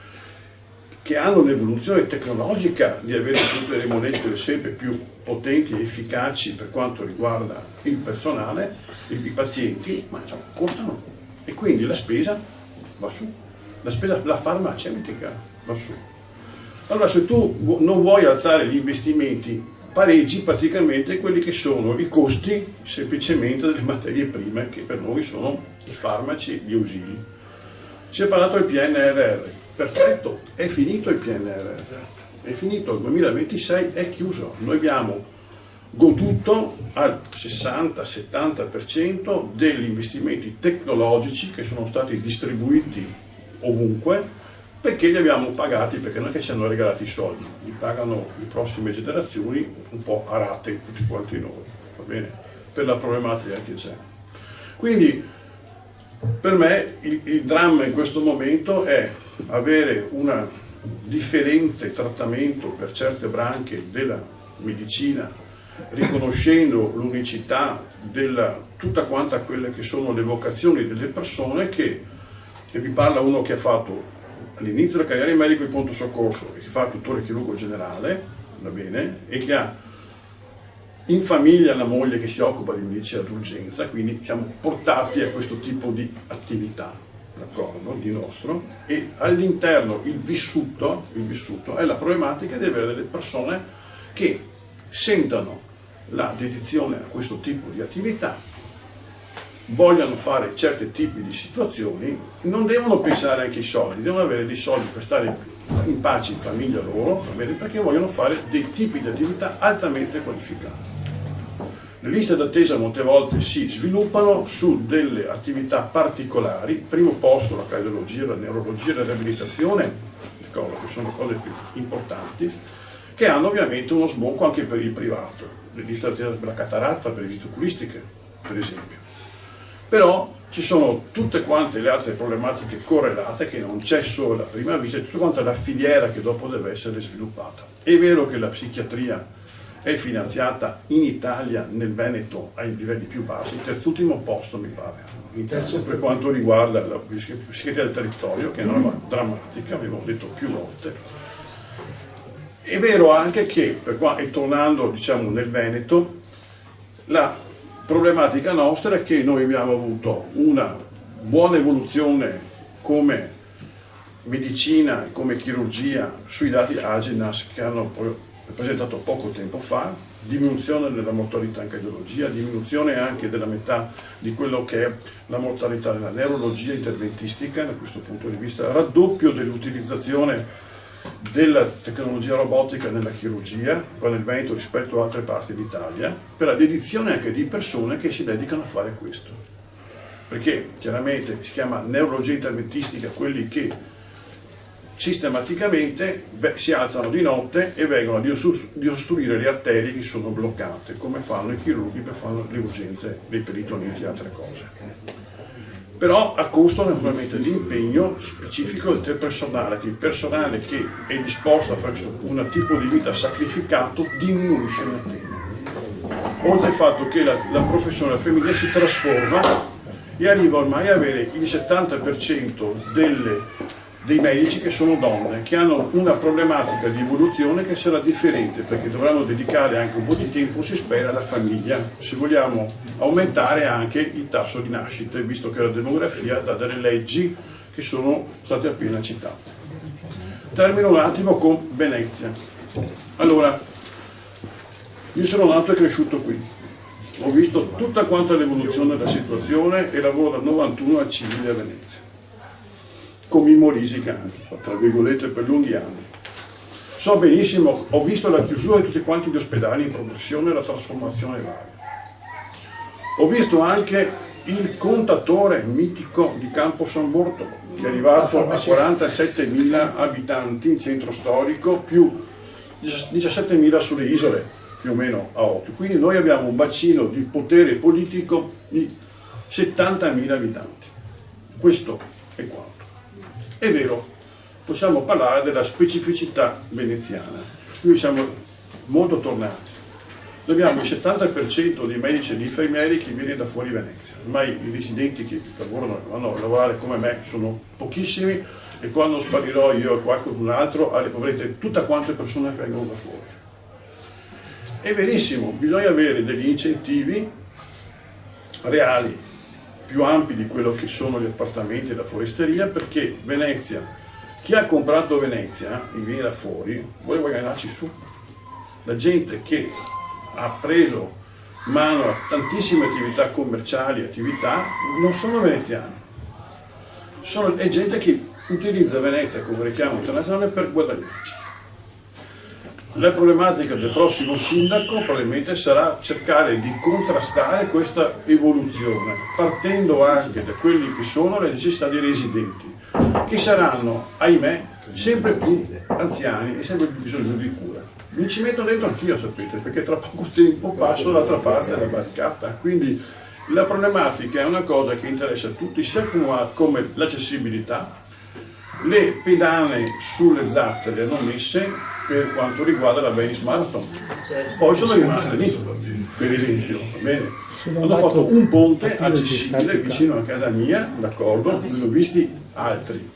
che hanno l'evoluzione tecnologica di avere sempre le molecole sempre più potenti e efficaci per quanto riguarda il personale, i pazienti, ma costano e quindi la spesa va su, la farmaceutica va su. Allora se tu non vuoi alzare gli investimenti, pareggi praticamente quelli che sono i costi semplicemente delle materie prime che per noi sono i farmaci e gli ausili. Si è parlato del PNRR. Perfetto, è finito il PNRR, è finito, il 2026 è chiuso, noi abbiamo goduto al 60-70% degli investimenti tecnologici che sono stati distribuiti ovunque perché li abbiamo pagati, perché non è che ci hanno regalati i soldi, li pagano le prossime generazioni un po' a rate tutti quanti noi, va bene? Per la problematica che c'è. Quindi Per me il dramma in questo momento è avere un differente trattamento per certe branche della medicina, riconoscendo l'unicità della tutta quanta quelle che sono le vocazioni delle persone, e vi parla uno che ha fatto all'inizio della carriera il medico di pronto soccorso e che fa il dottore chirurgo generale, va bene, e che ha in famiglia la moglie che si occupa di medicina d'urgenza, quindi siamo portati a questo tipo di attività, d'accordo, di nostro, e all'interno il vissuto è la problematica di avere delle persone che sentano la dedizione a questo tipo di attività, vogliono fare certi tipi di situazioni, non devono pensare anche ai soldi, devono avere dei soldi per stare in pace in famiglia loro, va bene, perché vogliono fare dei tipi di attività altamente qualificate. Le liste d'attesa molte volte si sviluppano su delle attività particolari, primo posto la cardiologia, la neurologia, la riabilitazione, che sono le cose più importanti, che hanno ovviamente uno sbocco anche per il privato, le liste d'attesa per la cataratta, per le visite oculistiche, per esempio. Però ci sono tutte quante le altre problematiche correlate, che non c'è solo la prima visita, tutta quanta la filiera che dopo deve essere sviluppata. È vero che la psichiatria è finanziata in Italia, nel Veneto, ai livelli più bassi, il terzultimo posto mi pare, in Italia, per quanto riguarda la psichiatria del territorio, che è una roba drammatica, abbiamo detto più volte. È vero anche che, e tornando diciamo nel Veneto, la problematica nostra è che noi abbiamo avuto una buona evoluzione come medicina e come chirurgia sui dati Agenas che hanno presentato poco tempo fa, diminuzione della mortalità in cardiologia, diminuzione anche della metà di quello che è la mortalità della neurologia interventistica, da questo punto di vista raddoppio dell'utilizzazione della tecnologia robotica nella chirurgia, qua nel Veneto rispetto a altre parti d'Italia, per la dedizione anche di persone che si dedicano a fare questo. Perché chiaramente si chiama neurologia interventistica quelli che sistematicamente si alzano di notte e vengono di ostruire le arterie che sono bloccate, come fanno i chirurghi per fare le urgenze dei peritoniti e altre cose. Però a costo naturalmente di impegno specifico del personale, che il personale che è disposto a fare un tipo di vita sacrificato diminuisce nel tempo. Oltre al fatto che la professione della famiglia si trasforma e arriva ormai a avere il 70% dei medici che sono donne, che hanno una problematica di evoluzione che sarà differente, perché dovranno dedicare anche un po' di tempo, si spera, alla famiglia, se vogliamo aumentare anche il tasso di nascite, visto che la demografia dà delle leggi che sono state appena citate. Termino un attimo con Venezia. Allora, io sono nato e cresciuto qui, ho visto tutta quanta l'evoluzione della situazione e lavoro dal 91 al civile a Venezia, con Mimmo Risica anche, tra virgolette, per lunghi anni. So benissimo, ho visto la chiusura di tutti quanti gli ospedali in progressione e la trasformazione varia. Ho visto anche il contatore mitico di Campo San Bortolo, che è arrivato a 47.000 abitanti in centro storico, più 17.000 sulle isole, più o meno a occhio. Quindi noi abbiamo un bacino di potere politico di 70.000 abitanti. Questo è quanto. È vero, possiamo parlare della specificità veneziana. Qui siamo molto tornati. Noi abbiamo il 70% dei medici e degli infermieri che viene da fuori Venezia. Ormai i residenti che lavorano, vanno a lavorare come me sono pochissimi, e quando sparirò io e qualcun altro avrete tutta quante persone che vengono da fuori. È verissimo, bisogna avere degli incentivi reali più ampi di quello che sono gli appartamenti e la foresteria, perché Venezia, chi ha comprato Venezia e viene da fuori vuole guadagnarci su. La gente che ha preso mano a tantissime attività commerciali, attività, non sono veneziani, è gente che utilizza Venezia come richiamo internazionale per guadagnarci. La problematica del prossimo sindaco probabilmente sarà cercare di contrastare questa evoluzione, partendo anche da quelli che sono le necessità dei residenti, che saranno, ahimè, sempre più anziani e sempre più bisognosi di cura. Mi ci metto dentro anch'io, sapete, perché tra poco tempo passo dall'altra parte della barricata, quindi La problematica è una cosa che interessa a tutti, sia come l'accessibilità. Le pedane sulle zatte le hanno messe per quanto riguarda la Venice Marathon, poi sono rimaste lì, per esempio, va bene? Hanno fatto un ponte accessibile vicino a casa mia, d'accordo, ne ho visti altri,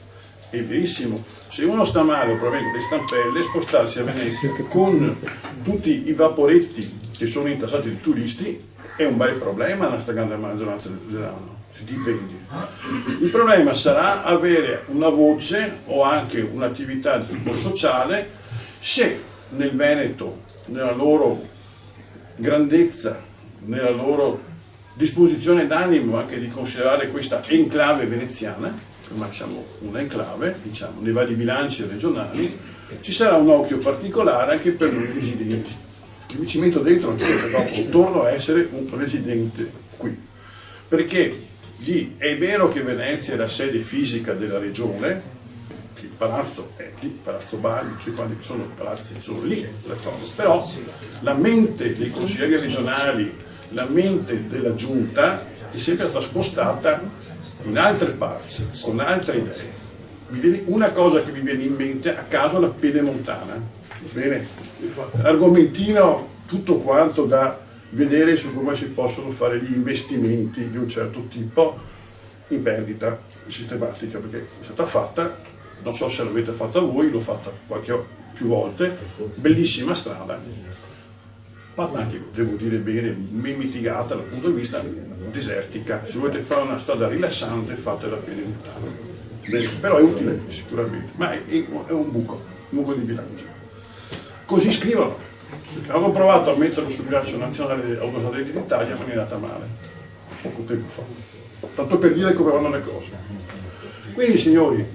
è verissimo. Se uno sta male o probabilmente le stampelle, spostarsi a Venezia con tutti i vaporetti che sono intassati di turisti è un bel problema nella stragrande maggioranza dell'anno. Dipende. Il problema sarà avere una voce o anche un'attività di tipo sociale se nel Veneto, nella loro grandezza, nella loro disposizione d'animo anche di considerare questa enclave veneziana, ormai siamo una enclave, diciamo, nei vari bilanci regionali, ci sarà un occhio particolare anche per noi residenti. Mi ci metto dentro anche perché dopo torno a essere un residente qui, perché è vero che Venezia è la sede fisica della regione, il palazzo è lì, Palazzo Bagli, tutti quanti sono i palazzi sono lì, però la mente dei consiglieri regionali, la mente della giunta è sempre stata spostata in altre parti, con altre idee. Una cosa che mi viene in mente a caso è la Pedemontana, bene? L'argomentino tutto quanto da vedere su come si possono fare gli investimenti di un certo tipo in perdita sistematica, perché è stata fatta, non so se l'avete fatta voi, l'ho fatta più volte, bellissima strada, ma anche, devo dire bene, ben mitigata dal punto di vista desertica. Se volete fare una strada rilassante fatela bene, però è utile sicuramente, ma è un buco di bilancio. Così scrivono. Avevo provato a metterlo sul bilancio nazionale delle autostrade d'Italia, ma mi è andata male, poco tempo fa. Tanto per dire come vanno le cose. Quindi, signori,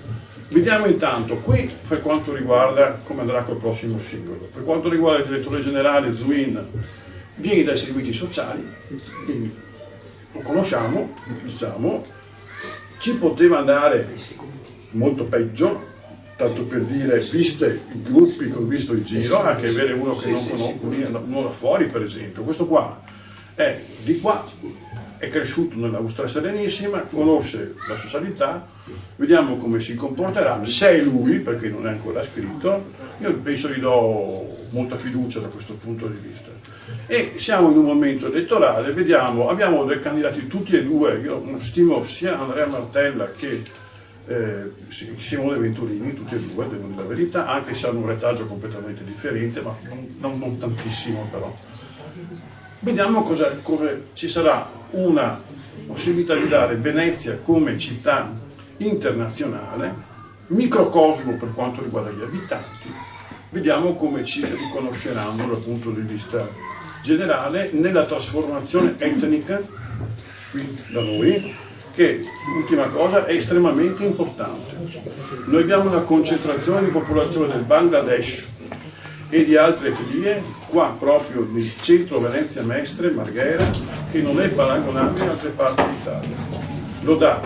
vediamo intanto qui per quanto riguarda come andrà col prossimo singolo. Per quanto riguarda il direttore generale Zuin, viene dai servizi sociali, quindi lo conosciamo, diciamo, ci poteva andare molto peggio. Tanto per dire, viste i gruppi che ho visto in giro, anche avere uno che non conosco, uno da fuori per esempio, questo qua è di qua, è cresciuto nell'Austria Serenissima, conosce la socialità, vediamo come si comporterà, se è lui, perché non è ancora scritto, io penso gli do molta fiducia da questo punto di vista. E siamo in un momento elettorale, vediamo, abbiamo dei candidati tutti e due, io stimo sia Andrea Martella che Simone Venturini, tutti e due, devo dire la verità, anche se hanno un retaggio completamente differente, ma non tantissimo però. Vediamo come ci sarà una possibilità di dare Venezia come città internazionale, microcosmo per quanto riguarda gli abitanti, vediamo come ci riconosceranno dal punto di vista generale nella trasformazione etnica qui da noi, che, ultima cosa, è estremamente importante. Noi abbiamo una concentrazione di popolazione del Bangladesh e di altre etnie, qua proprio nel centro Venezia Mestre, Marghera, che non è paragonabile in altre parti d'Italia. Lo dà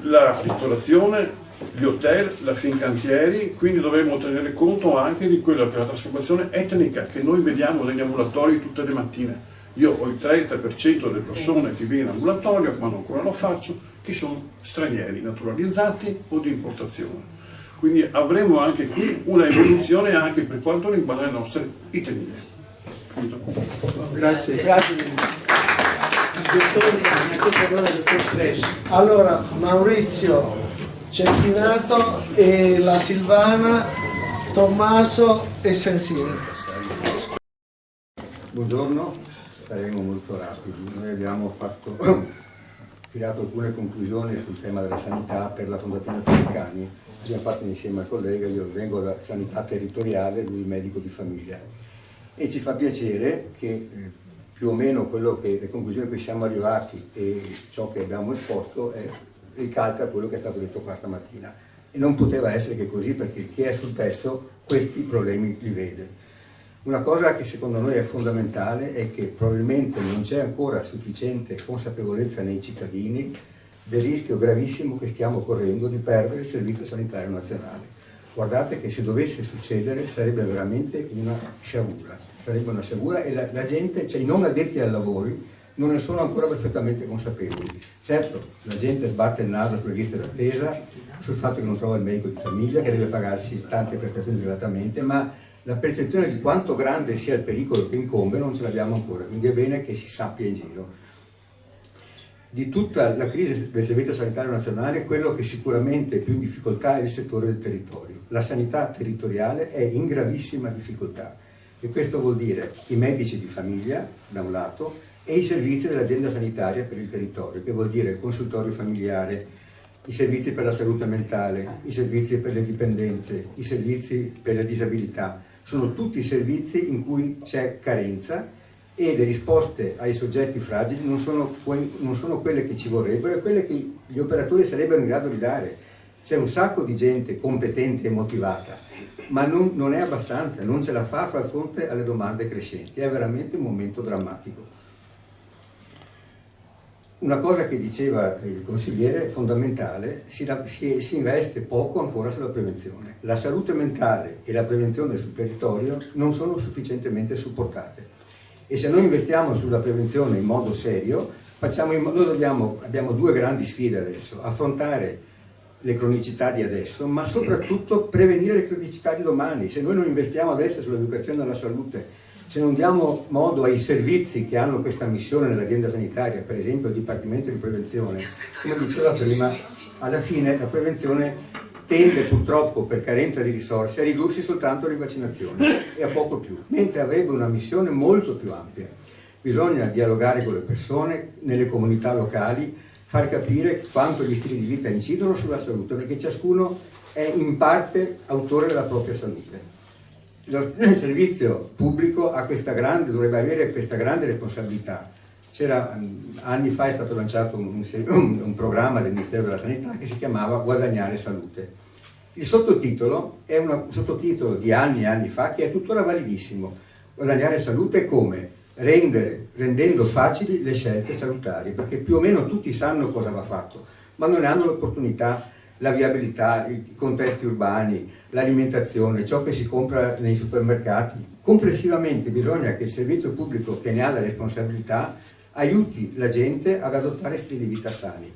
la ristorazione, gli hotel, la Fincantieri, quindi dovremmo tenere conto anche di quella che è la trasformazione etnica che noi vediamo negli ambulatori tutte le mattine. Io ho il 30% delle persone che viene in ambulatorio, ma non ancora lo faccio, che sono stranieri, naturalizzati o di importazione. Quindi avremo anche qui una evoluzione anche per quanto riguarda le nostre etnie. Grazie. Allora, Maurizio Cecchinato e la Silvana, Tommaso e Sensini. Buongiorno. Saremo molto rapidi. Noi abbiamo tirato alcune conclusioni sul tema della sanità per la Fondazione Pelicani. Abbiamo fatto insieme al collega, io vengo da sanità territoriale, lui medico di famiglia. E ci fa piacere che più o meno le conclusioni a cui siamo arrivati e ciò che abbiamo esposto ricalca quello che è stato detto qua stamattina. E non poteva essere che così, perché chi è sul pezzo questi problemi li vede. Una cosa che secondo noi è fondamentale è che probabilmente non c'è ancora sufficiente consapevolezza nei cittadini del rischio gravissimo che stiamo correndo di perdere il Servizio Sanitario Nazionale. Guardate che se dovesse succedere sarebbe veramente una sciagura, e la gente, cioè i non addetti ai lavori, non ne sono ancora perfettamente consapevoli. Certo, la gente sbatte il naso sulle liste d'attesa, sul fatto che non trova il medico di famiglia, che deve pagarsi tante prestazioni privatamente, ma la percezione di quanto grande sia il pericolo che incombe non ce l'abbiamo ancora, quindi è bene che si sappia in giro. Di tutta la crisi del Servizio Sanitario Nazionale, quello che sicuramente è più in difficoltà è il settore del territorio. La sanità territoriale è in gravissima difficoltà e questo vuol dire i medici di famiglia, da un lato, e i servizi dell'azienda sanitaria per il territorio, che vuol dire il consultorio familiare, i servizi per la salute mentale, i servizi per le dipendenze, i servizi per le disabilità. Sono tutti servizi in cui c'è carenza e le risposte ai soggetti fragili non sono quelle che ci vorrebbero e quelle che gli operatori sarebbero in grado di dare. C'è un sacco di gente competente e motivata, ma non è abbastanza, non ce la fa a far fronte alle domande crescenti. È veramente un momento drammatico. Una cosa che diceva il consigliere fondamentale, si investe poco ancora sulla prevenzione. La salute mentale e la prevenzione sul territorio non sono sufficientemente supportate. E se noi investiamo sulla prevenzione in modo serio, abbiamo due grandi sfide adesso: affrontare le cronicità di adesso, ma soprattutto prevenire le cronicità di domani. Se noi non investiamo adesso sull'educazione alla salute, se non diamo modo ai servizi che hanno questa missione nell'azienda sanitaria, per esempio il Dipartimento di Prevenzione, come diceva prima, alla fine la prevenzione tende purtroppo, per carenza di risorse, a ridursi soltanto alle vaccinazioni e a poco più, mentre avrebbe una missione molto più ampia. Bisogna dialogare con le persone, nelle comunità locali, far capire quanto gli stili di vita incidono sulla salute, perché ciascuno è in parte autore della propria salute. Il servizio pubblico dovrebbe avere questa grande responsabilità. Anni fa è stato lanciato un programma del Ministero della Sanità che si chiamava Guadagnare Salute. Il sottotitolo è un sottotitolo di anni e anni fa che è tuttora validissimo. Guadagnare salute come? Rendendo facili le scelte salutari, perché più o meno tutti sanno cosa va fatto, ma non ne hanno l'opportunità, la viabilità, i contesti urbani, l'alimentazione, ciò che si compra nei supermercati. Complessivamente bisogna che il servizio pubblico, che ne ha la responsabilità, aiuti la gente ad adottare stili di vita sani.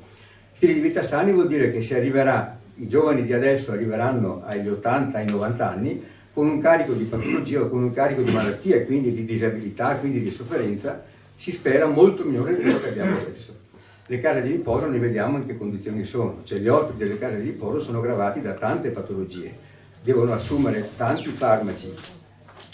Stili di vita sani vuol dire che i giovani di adesso arriveranno agli 80, ai 90 anni con un carico di patologia o con un carico di malattia e quindi di disabilità, quindi di sofferenza, si spera molto minore di quello che abbiamo adesso. Le case di riposo ne vediamo in che condizioni sono, cioè gli ospiti delle case di riposo sono gravati da tante patologie, devono assumere tanti farmaci.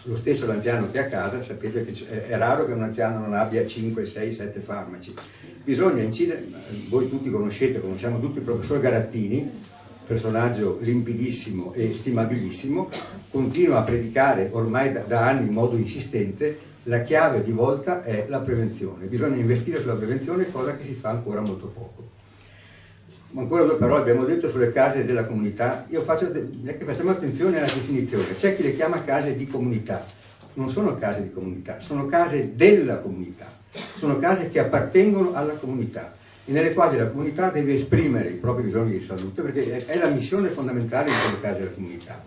Lo stesso l'anziano che è a casa, sapete che è raro che un anziano non abbia 5, 6, 7 farmaci. Bisogna incidere, voi tutti conosciamo tutti il professor Garattini, personaggio limpidissimo e stimabilissimo, continua a predicare ormai da anni in modo insistente: la chiave di volta è la prevenzione, bisogna investire sulla prevenzione, cosa che si fa ancora molto poco. Ancora due parole abbiamo detto sulle case della comunità. Facciamo attenzione alla definizione. C'è chi le chiama case di comunità. Non sono case di comunità, sono case della comunità, sono case che appartengono alla comunità e nelle quali la comunità deve esprimere i propri bisogni di salute, perché è la missione fondamentale di quelle case della comunità.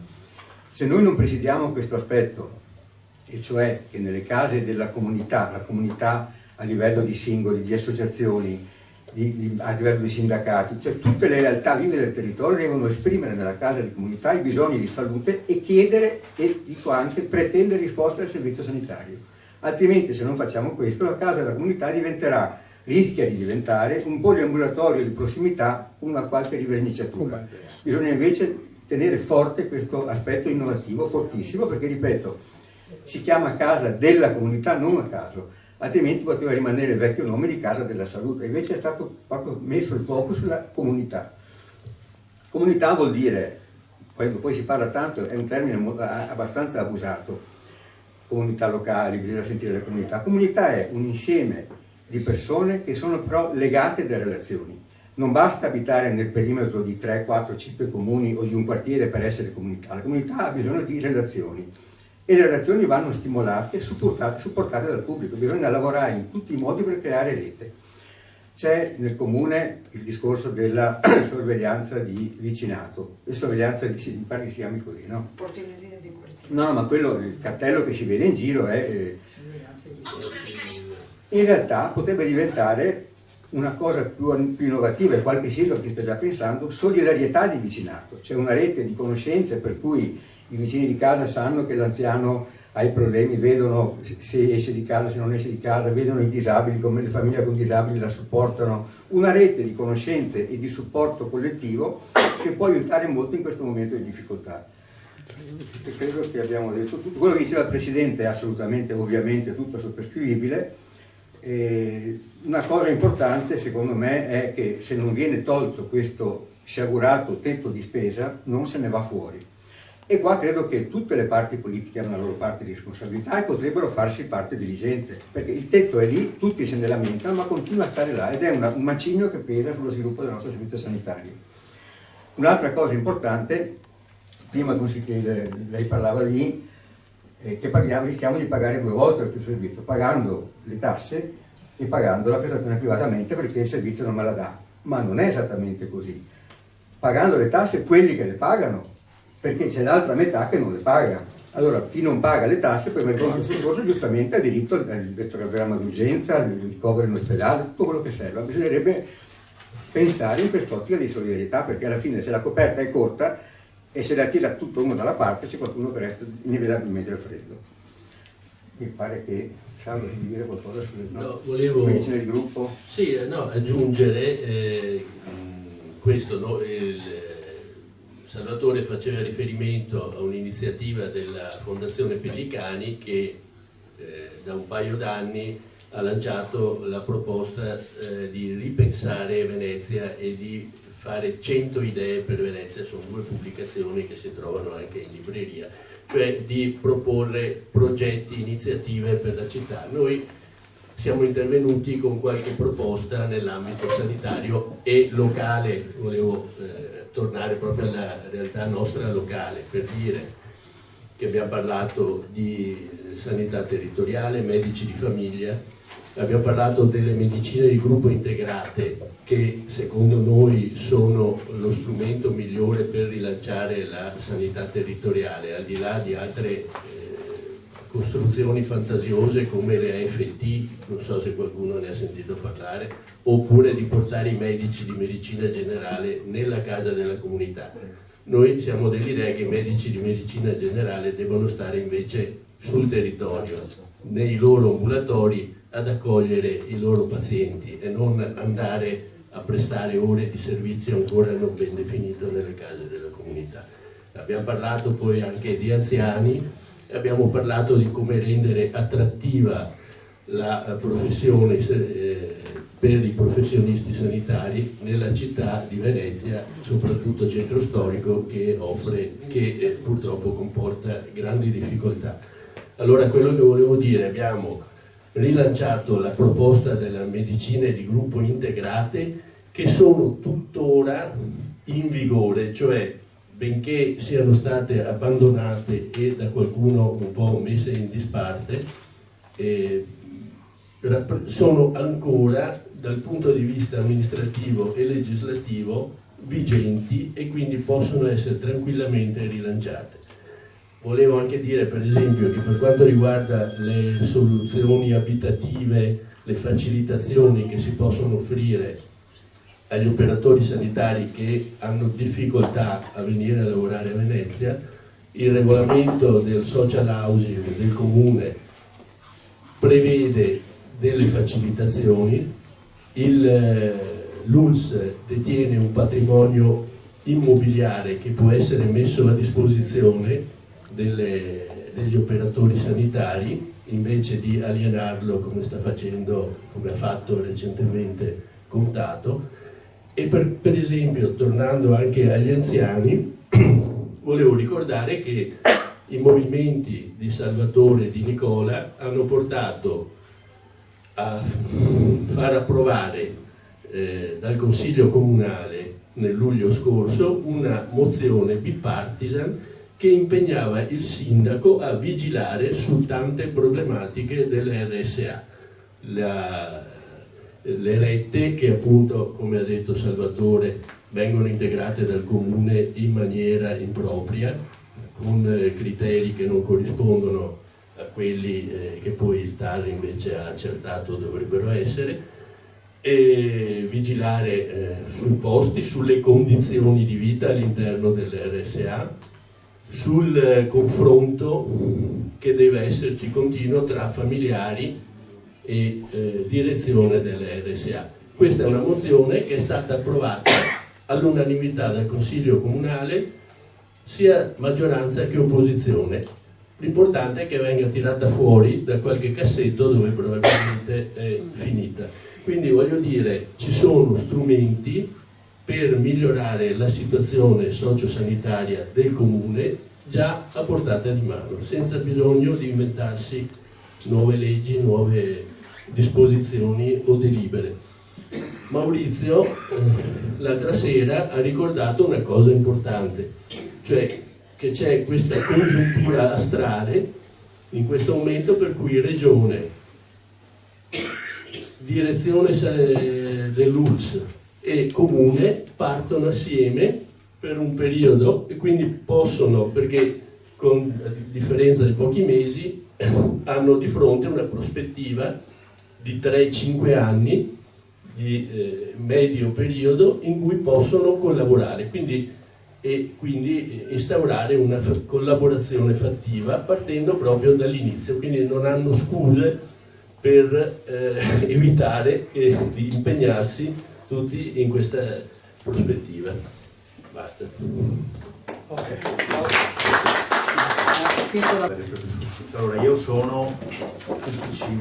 Se noi non presidiamo questo aspetto, e cioè che nelle case della comunità, la comunità a livello di singoli, di associazioni, a livello di sindacati, cioè tutte le realtà vive del territorio devono esprimere nella casa di comunità i bisogni di salute e chiedere, e dico anche pretendere risposte al servizio sanitario. Altrimenti, se non facciamo questo, la casa della comunità rischia di diventare un poliambulatorio di prossimità, una qualche riverniciatura. Bisogna invece tenere forte questo aspetto innovativo, fortissimo, perché, ripeto, si chiama casa della comunità non a caso, altrimenti poteva rimanere il vecchio nome di casa della salute. Invece è stato proprio messo il focus sulla comunità. Comunità vuol dire, quando poi si parla tanto, è un termine abbastanza abusato, comunità locali, bisogna sentire le comunità. Comunità è un insieme di persone che sono però legate da relazioni. Non basta abitare nel perimetro di 3, 4, 5 comuni o di un quartiere per essere comunità. La comunità ha bisogno di relazioni. E le relazioni vanno stimolate e supportate dal pubblico. Bisogna lavorare in tutti i modi per creare rete. C'è nel comune il discorso della sorveglianza di vicinato, sorveglianza mi pare che si chiami così, no? Portineria di quartiere. No, ma il cartello che si vede in giro è in realtà potrebbe diventare una cosa più innovativa, e qualche sindaco che sta già pensando, solidarietà di vicinato, cioè una rete di conoscenze per cui i vicini di casa sanno che l'anziano ha i problemi, vedono se esce di casa, se non esce di casa, vedono i disabili, come le famiglie con disabili la supportano, una rete di conoscenze e di supporto collettivo che può aiutare molto in questo momento di difficoltà. E credo che abbiamo detto tutto. Quello che diceva il Presidente è assolutamente, ovviamente, tutto sottoscrivibile. Una cosa importante secondo me è che se non viene tolto questo sciagurato tetto di spesa non se ne va fuori, e qua credo che tutte le parti politiche hanno la loro parte di responsabilità e potrebbero farsi parte diligente, perché il tetto è lì, tutti se ne lamentano, ma continua a stare là ed è un macigno che pesa sullo sviluppo del nostro servizio sanitario. Un'altra cosa importante, prima lei parlava di che rischiamo di pagare 2 volte questo servizio, pagando le tasse e pagando la prestazione privatamente perché il servizio non me la dà, ma non è esattamente così. Pagando le tasse quelli che le pagano, perché c'è l'altra metà che non le paga. Allora chi non paga le tasse per il pronto soccorso giustamente ha diritto al programma d'urgenza, al ricovero in ospedale, tutto quello che serve. Bisognerebbe pensare in quest'ottica di solidarietà, perché alla fine se la coperta è corta e se la tira tutto uno dalla parte c'è qualcuno che resta inevitabilmente al freddo. Mi pare che Sandro si dire qualcosa sulle volevo medicine di gruppo. Sì, aggiungere questo, no? Salvatore faceva riferimento a un'iniziativa della Fondazione Pellicani che da un paio d'anni ha lanciato la proposta di ripensare Venezia e di fare 100 idee per Venezia. Sono 2 pubblicazioni che si trovano anche in libreria, cioè di proporre progetti, iniziative per la città. Noi siamo intervenuti con qualche proposta nell'ambito sanitario e locale, volevo tornare proprio alla realtà nostra locale, per dire che abbiamo parlato di sanità territoriale, medici di famiglia, abbiamo parlato delle medicine di gruppo integrate che secondo noi sono lo strumento migliore per rilanciare la sanità territoriale, al di là di altre costruzioni fantasiose come le AFT, non so se qualcuno ne ha sentito parlare, oppure di portare i medici di medicina generale nella casa della comunità. Noi siamo dell'idea che i medici di medicina generale devono stare invece sul territorio, nei loro ambulatori, ad accogliere i loro pazienti e non andare a prestare ore di servizio ancora non ben definito nelle case della comunità. Abbiamo parlato poi anche di anziani, abbiamo parlato di come rendere attrattiva la professione per i professionisti sanitari nella città di Venezia, soprattutto centro storico, che purtroppo comporta grandi difficoltà. Allora, quello che volevo dire, abbiamo rilanciato la proposta della medicina di gruppo integrate, che sono tuttora in vigore, cioè benché siano state abbandonate e da qualcuno un po' messe in disparte, sono ancora dal punto di vista amministrativo e legislativo vigenti e quindi possono essere tranquillamente rilanciate. Volevo anche dire, per esempio, che per quanto riguarda le soluzioni abitative, le facilitazioni che si possono offrire agli operatori sanitari che hanno difficoltà a venire a lavorare a Venezia, il regolamento del social housing del comune prevede delle facilitazioni, l'ULSS detiene un patrimonio immobiliare che può essere messo a disposizione degli operatori sanitari invece di alienarlo come sta facendo, come ha fatto recentemente Contato. E per esempio, tornando anche agli anziani, volevo ricordare che i movimenti di Salvatore e di Nicola hanno portato a far approvare dal Consiglio Comunale nel luglio scorso una mozione bipartisan che impegnava il sindaco a vigilare su tante problematiche delle RSA, le rette che appunto, come ha detto Salvatore, vengono integrate dal comune in maniera impropria, con criteri che non corrispondono quelli che poi il TAR invece ha accertato dovrebbero essere, e vigilare sui posti, sulle condizioni di vita all'interno dell'RSA, sul confronto che deve esserci continuo tra familiari e direzione dell'RSA. Questa è una mozione che è stata approvata all'unanimità dal Consiglio Comunale, sia maggioranza che opposizione. L'importante è che venga tirata fuori da qualche cassetto dove probabilmente è finita. Quindi voglio dire, ci sono strumenti per migliorare la situazione sociosanitaria del comune già a portata di mano, senza bisogno di inventarsi nuove leggi, nuove disposizioni o delibere. Maurizio l'altra sera ha ricordato una cosa importante, cioè che c'è questa congiuntura astrale in questo momento per cui Regione, direzione dell'ULSS e Comune partono assieme per un periodo e quindi possono, perché con differenza di pochi mesi hanno di fronte una prospettiva di 3-5 anni di medio periodo in cui possono collaborare e quindi instaurare una collaborazione fattiva partendo proprio dall'inizio, quindi non hanno scuse per evitare di impegnarsi tutti in questa prospettiva. Basta. Allora, io sono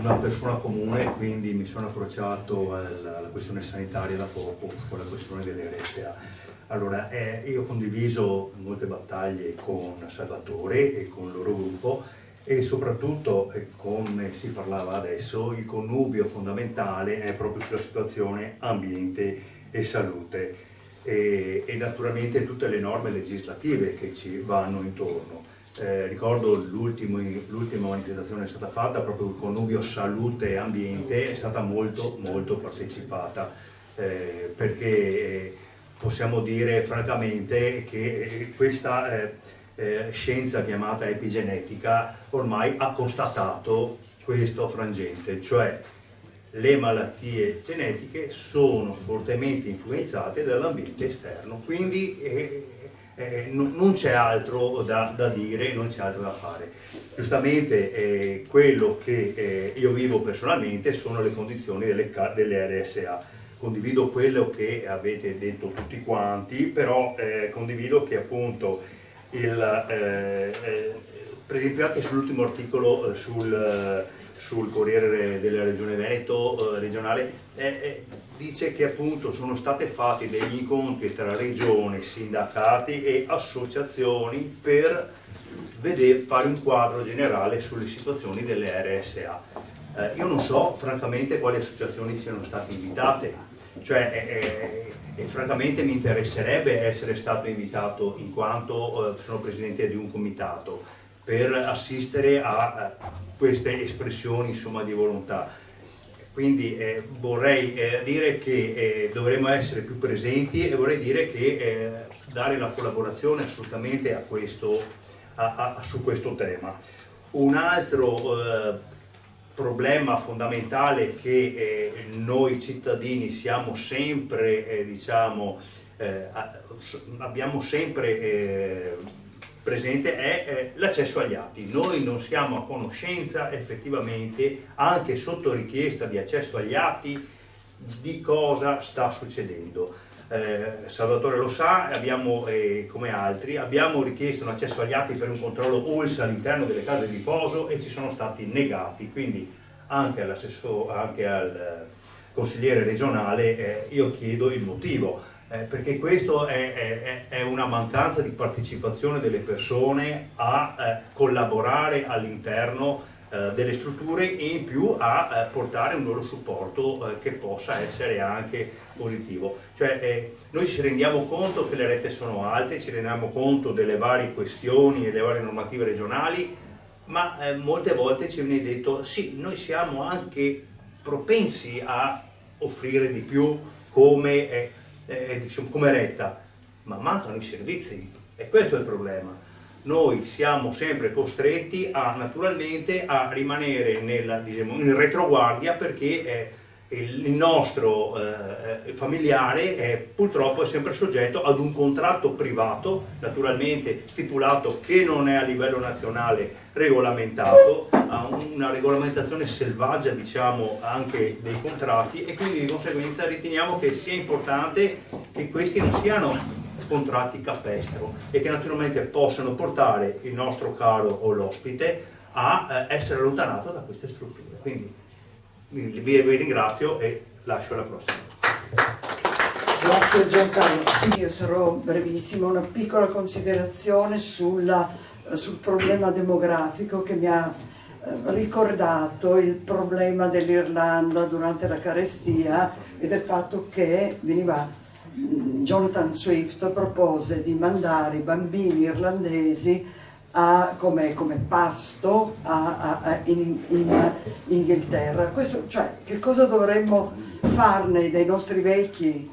una persona comune, quindi mi sono approcciato alla questione sanitaria da poco, con la questione delle RSA. Allora, io ho condiviso molte battaglie con Salvatore e con il loro gruppo, e soprattutto, come si parlava adesso, il connubio fondamentale è proprio sulla situazione ambiente e salute e naturalmente tutte le norme legislative che ci vanno intorno. Ricordo l'ultima manifestazione è stata fatta, proprio il connubio salute e ambiente è stata molto partecipata, perché possiamo dire francamente che questa scienza chiamata epigenetica ormai ha constatato questo frangente, cioè le malattie genetiche sono fortemente influenzate dall'ambiente esterno, quindi non c'è altro da dire, non c'è altro da fare. Giustamente quello che io vivo personalmente sono le condizioni delle RSA. Condivido quello che avete detto tutti quanti, però condivido che appunto per esempio anche sull'ultimo articolo sul Corriere della Regione Veneto regionale dice che appunto sono stati fatti degli incontri tra regione, sindacati e associazioni per fare un quadro generale sulle situazioni delle RSA. Io non so francamente quali associazioni siano state invitate, cioè e francamente mi interesserebbe essere stato invitato, in quanto sono presidente di un comitato, per assistere a queste espressioni, insomma, di volontà. Quindi vorrei dire che dovremmo essere più presenti e vorrei dire che dare la collaborazione assolutamente su questo tema. Un altro problema fondamentale che noi cittadini siamo sempre, abbiamo sempre presente è l'accesso agli atti. Noi non siamo a conoscenza effettivamente, anche sotto richiesta di accesso agli atti, di cosa sta succedendo. Salvatore lo sa, come altri, abbiamo richiesto un accesso agli atti per un controllo ULSS all'interno delle case di riposo e ci sono stati negati, quindi anche al consigliere regionale io chiedo il motivo, perché questo è una mancanza di partecipazione delle persone a collaborare all'interno delle strutture e in più a portare un loro supporto che possa essere anche positivo. Cioè noi ci rendiamo conto che le rette sono alte, ci rendiamo conto delle varie questioni e delle varie normative regionali, ma molte volte ci viene detto sì, noi siamo anche propensi a offrire di più come retta, ma mancano i servizi e questo è il problema. noi siamo sempre costretti naturalmente a rimanere in retroguardia, perché il nostro familiare purtroppo è sempre soggetto ad un contratto privato, naturalmente stipulato, che non è a livello nazionale regolamentato, a una regolamentazione selvaggia, diciamo, anche dei contratti, e quindi di conseguenza riteniamo che sia importante che questi non siano contratti capestro e che naturalmente possano portare il nostro caro o l'ospite a essere allontanato da queste strutture. Quindi vi ringrazio e lascio la prossima. Grazie Giancarlo. Sì, io sarò brevissimo. Una piccola considerazione sul problema demografico che mi ha ricordato il problema dell'Irlanda durante la carestia e del fatto che Jonathan Swift propose di mandare i bambini irlandesi come pasto in Inghilterra. Questo, cioè, che cosa dovremmo farne dei nostri vecchi?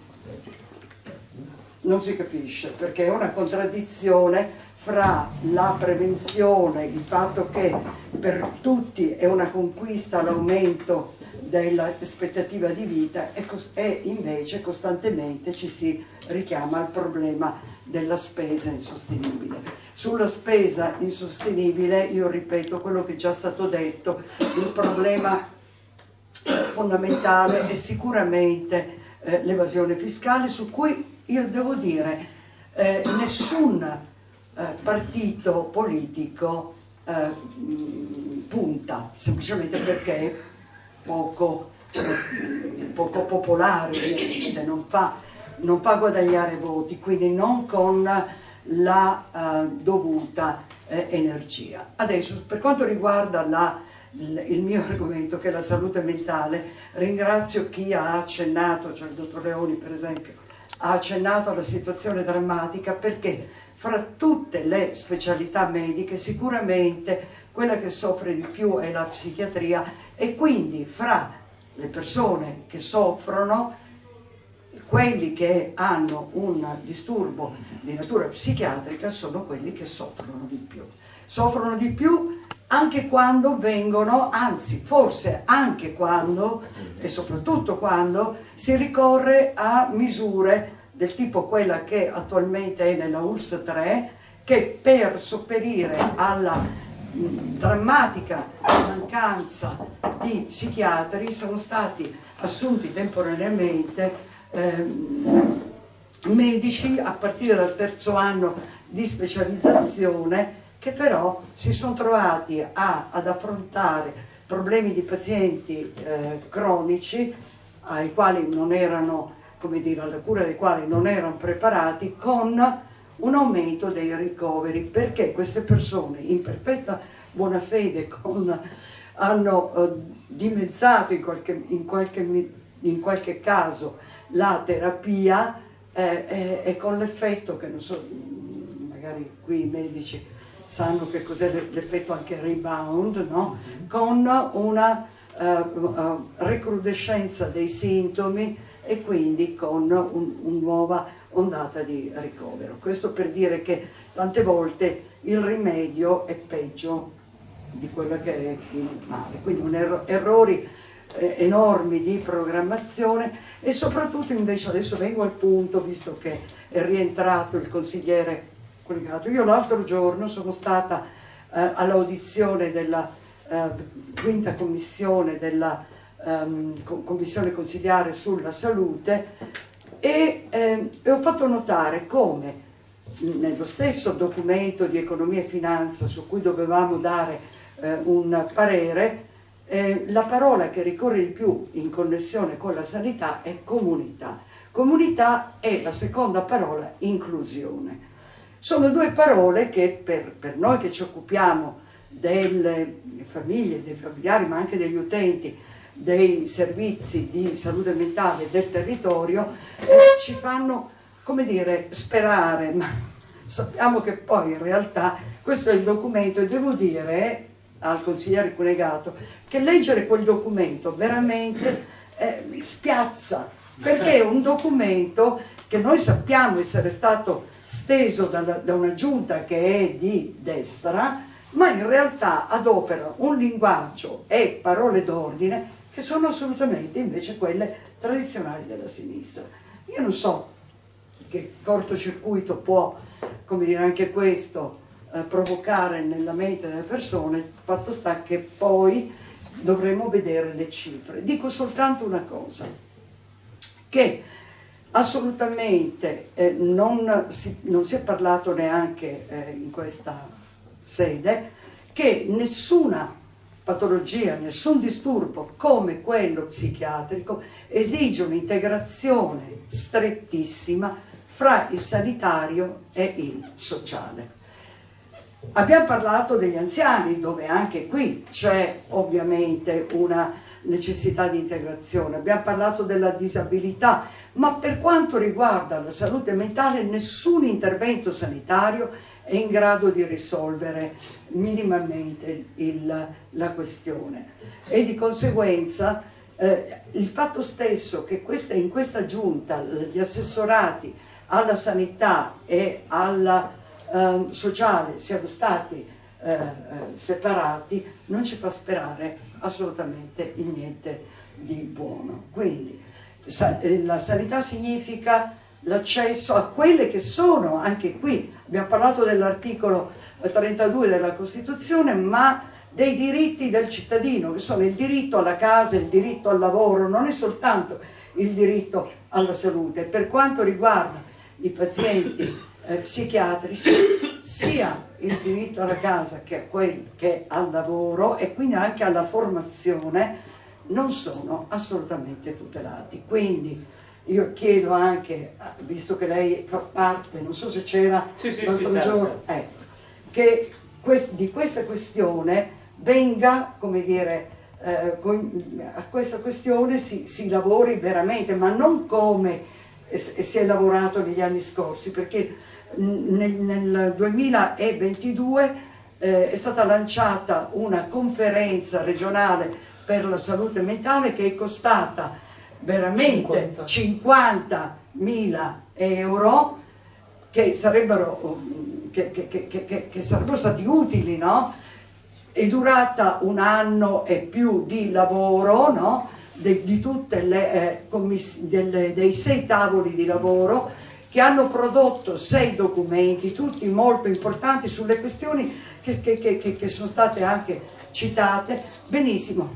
Non si capisce, perché è una contraddizione fra la prevenzione, il fatto che per tutti è una conquista l'aumento dell'aspettativa di vita e invece costantemente ci si richiama al problema della spesa insostenibile. Sulla spesa insostenibile io ripeto quello che è già stato detto, il problema fondamentale è sicuramente l'evasione fiscale, su cui io devo dire nessun partito politico punta, semplicemente perché è poco popolare, non fa guadagnare voti, quindi non con la dovuta energia. Adesso, per quanto riguarda il mio argomento, che è la salute mentale, ringrazio chi ha accennato, cioè il dottor Leoni per esempio, ha accennato alla situazione drammatica, perché fra tutte le specialità mediche sicuramente quella che soffre di più è la psichiatria, e quindi fra le persone che soffrono, quelli che hanno un disturbo di natura psichiatrica sono quelli che soffrono di più. Soffrono di più anche quando vengono, anzi forse anche quando e soprattutto quando si ricorre a misure del tipo quella che attualmente è nella ULSS 3, che per sopperire alla drammatica mancanza di psichiatri sono stati assunti temporaneamente medici a partire dal 3° anno di specializzazione, che però si sono trovati ad affrontare problemi di pazienti cronici ai quali non erano, come dire, alla cura dei quali non erano preparati, con un aumento dei ricoveri, perché queste persone in perfetta buona fede hanno dimezzato in qualche caso la terapia e con l'effetto che non so, magari qui i medici sanno che cos'è l'effetto anche rebound, no? Con una recrudescenza dei sintomi e quindi con una nuova ondata di ricovero. Questo per dire che tante volte il rimedio è peggio di quello che è il male, quindi errori enormi di programmazione, e soprattutto invece, adesso vengo al punto, visto che è rientrato il consigliere collegato. Io l'altro giorno sono stata all'audizione della quinta commissione della commissione consigliare sulla salute e ho fatto notare come nello stesso documento di economia e finanza su cui dovevamo dare un parere, la parola che ricorre di più in connessione con la sanità è comunità. Comunità è la seconda parola inclusione. Sono due parole che per noi che ci occupiamo delle famiglie, dei familiari, ma anche degli utenti dei servizi di salute mentale del territorio, ci fanno, come dire, sperare, ma sappiamo che poi in realtà questo è il documento, e devo dire al consigliere Cunegato che leggere quel documento veramente spiazza, perché è un documento che noi sappiamo essere stato steso da una giunta che è di destra, ma in realtà adopera un linguaggio e parole d'ordine che sono assolutamente invece quelle tradizionali della sinistra. Io non so che cortocircuito può, come dire, anche questo provocare nella mente delle persone, fatto sta che poi dovremo vedere le cifre. Dico soltanto una cosa, che assolutamente non si è parlato neanche in questa sede, che nessuna patologia, nessun disturbo come quello psichiatrico esige un'integrazione strettissima fra il sanitario e il sociale. Abbiamo parlato degli anziani, dove anche qui c'è ovviamente una necessità di integrazione. Abbiamo parlato della disabilità, ma per quanto riguarda la salute mentale nessun intervento sanitario è in grado di risolvere minimamente la questione. E di conseguenza il fatto stesso che in questa giunta gli assessorati alla sanità e alla sociale siano stati separati non ci fa sperare assolutamente in niente di buono. Quindi la sanità significa l'accesso a quelle che sono, anche qui abbiamo parlato dell'articolo 32 della Costituzione, ma dei diritti del cittadino, che sono il diritto alla casa, il diritto al lavoro, non è soltanto il diritto alla salute. Per quanto riguarda i pazienti psichiatrici, sia il diritto alla casa che al lavoro e quindi anche alla formazione non sono assolutamente tutelati. Quindi io chiedo anche, visto che lei fa parte, non so se c'era l'altro giorno, che di questa questione venga, come dire, a questa questione si lavori veramente, ma non come si è lavorato negli anni scorsi, perché nel 2022 è stata lanciata una conferenza regionale per la salute mentale che è costata veramente 50.000 euro, che sarebbero stati utili, no? È durata 1 anno e più di lavoro, no? Di tutte le dei 6 tavoli di lavoro, che hanno prodotto 6 documenti, tutti molto importanti sulle questioni che sono state anche citate benissimo.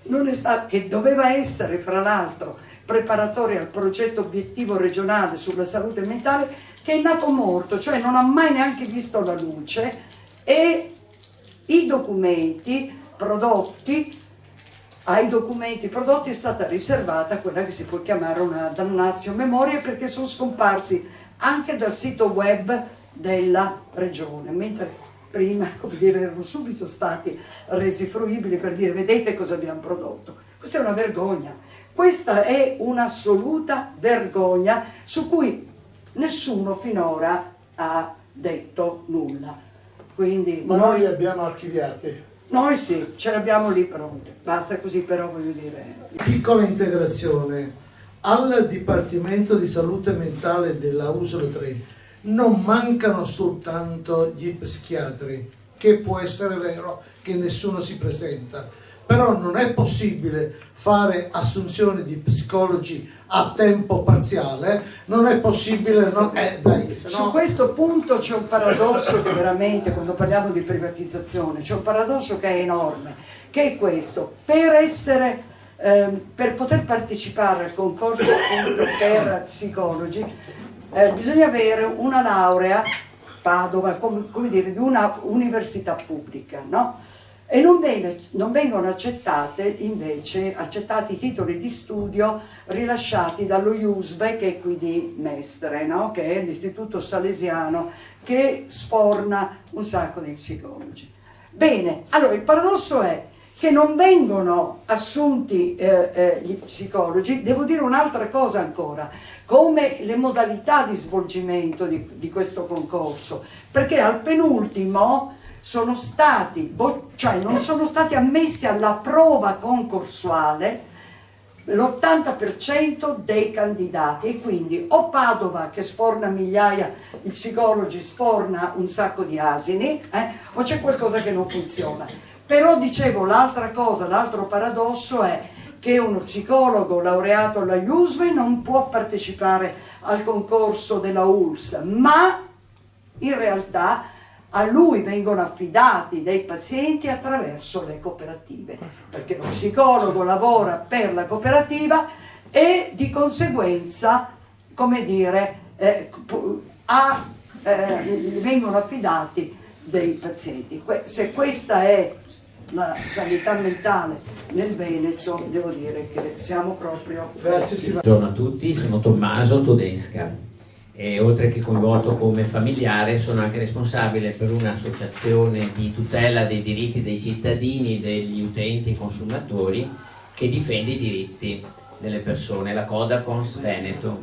Non è stato, che doveva essere fra l'altro preparatoria al progetto obiettivo regionale sulla salute mentale, che è nato morto, cioè non ha mai neanche visto la luce, e i documenti prodotti, ai documenti prodotti è stata riservata quella che si può chiamare una damnatio memoria, perché sono scomparsi anche dal sito web della regione, mentre prima, come dire, erano subito stati resi fruibili per dire vedete cosa abbiamo prodotto. Questa è una vergogna, questa è un'assoluta vergogna su cui nessuno finora ha detto nulla. Quindi ma noi li abbiamo archiviati. Noi sì, ce l'abbiamo lì pronte, basta così, però voglio dire. Piccola integrazione, al Dipartimento di Salute Mentale della USL 3 non mancano soltanto gli psichiatri, che può essere vero che nessuno si presenta, però non è possibile fare assunzioni di psicologi a tempo parziale, non è possibile, Su questo punto c'è un paradosso che veramente, quando parliamo di privatizzazione, c'è un paradosso che è enorme, che è questo: per poter partecipare al concorso per psicologi bisogna avere una laurea Padova, come dire, di una università pubblica, no? E non vengono accettati i titoli di studio rilasciati dallo IUSVE, che è qui di Mestre, no? Che è l'Istituto Salesiano che sforna un sacco di psicologi. Bene, allora il paradosso è che non vengono assunti gli psicologi. Devo dire un'altra cosa ancora, come le modalità di svolgimento di questo concorso, perché al penultimo sono stati, cioè non sono stati ammessi alla prova concorsuale l'80% dei candidati, e quindi o Padova che sforna migliaia di psicologi sforna un sacco di asini, o c'è qualcosa che non funziona. Però dicevo, l'altra cosa, l'altro paradosso è che uno psicologo laureato alla IUSV non può partecipare al concorso della ULSS, ma in realtà a lui vengono affidati dei pazienti attraverso le cooperative, perché lo psicologo lavora per la cooperativa e di conseguenza, come dire, vengono affidati dei pazienti. Se questa è la sanità mentale nel Veneto, devo dire che siamo proprio... Buongiorno a tutti, sono Tommaso Todesca e oltre che coinvolto come familiare sono anche responsabile per un'associazione di tutela dei diritti dei cittadini, degli utenti e consumatori che difende i diritti delle persone, la Codacons Veneto.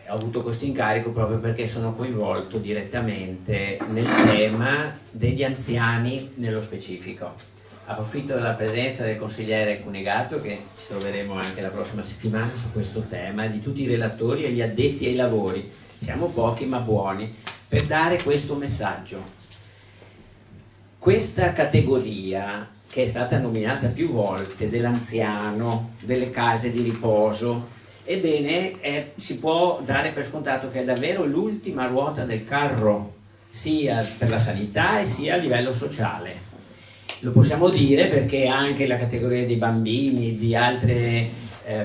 Ho avuto questo incarico proprio perché sono coinvolto direttamente nel tema degli anziani nello specifico. Approfitto della presenza del consigliere Cunegato, che ci troveremo anche la prossima settimana su questo tema, e di tutti i relatori e gli addetti ai lavori, siamo pochi ma buoni, per dare questo messaggio. Questa categoria, che è stata nominata più volte, dell'anziano, delle case di riposo, ebbene si può dare per scontato che è davvero l'ultima ruota del carro, sia per la sanità e sia a livello sociale. Lo possiamo dire perché anche la categoria dei bambini, di altre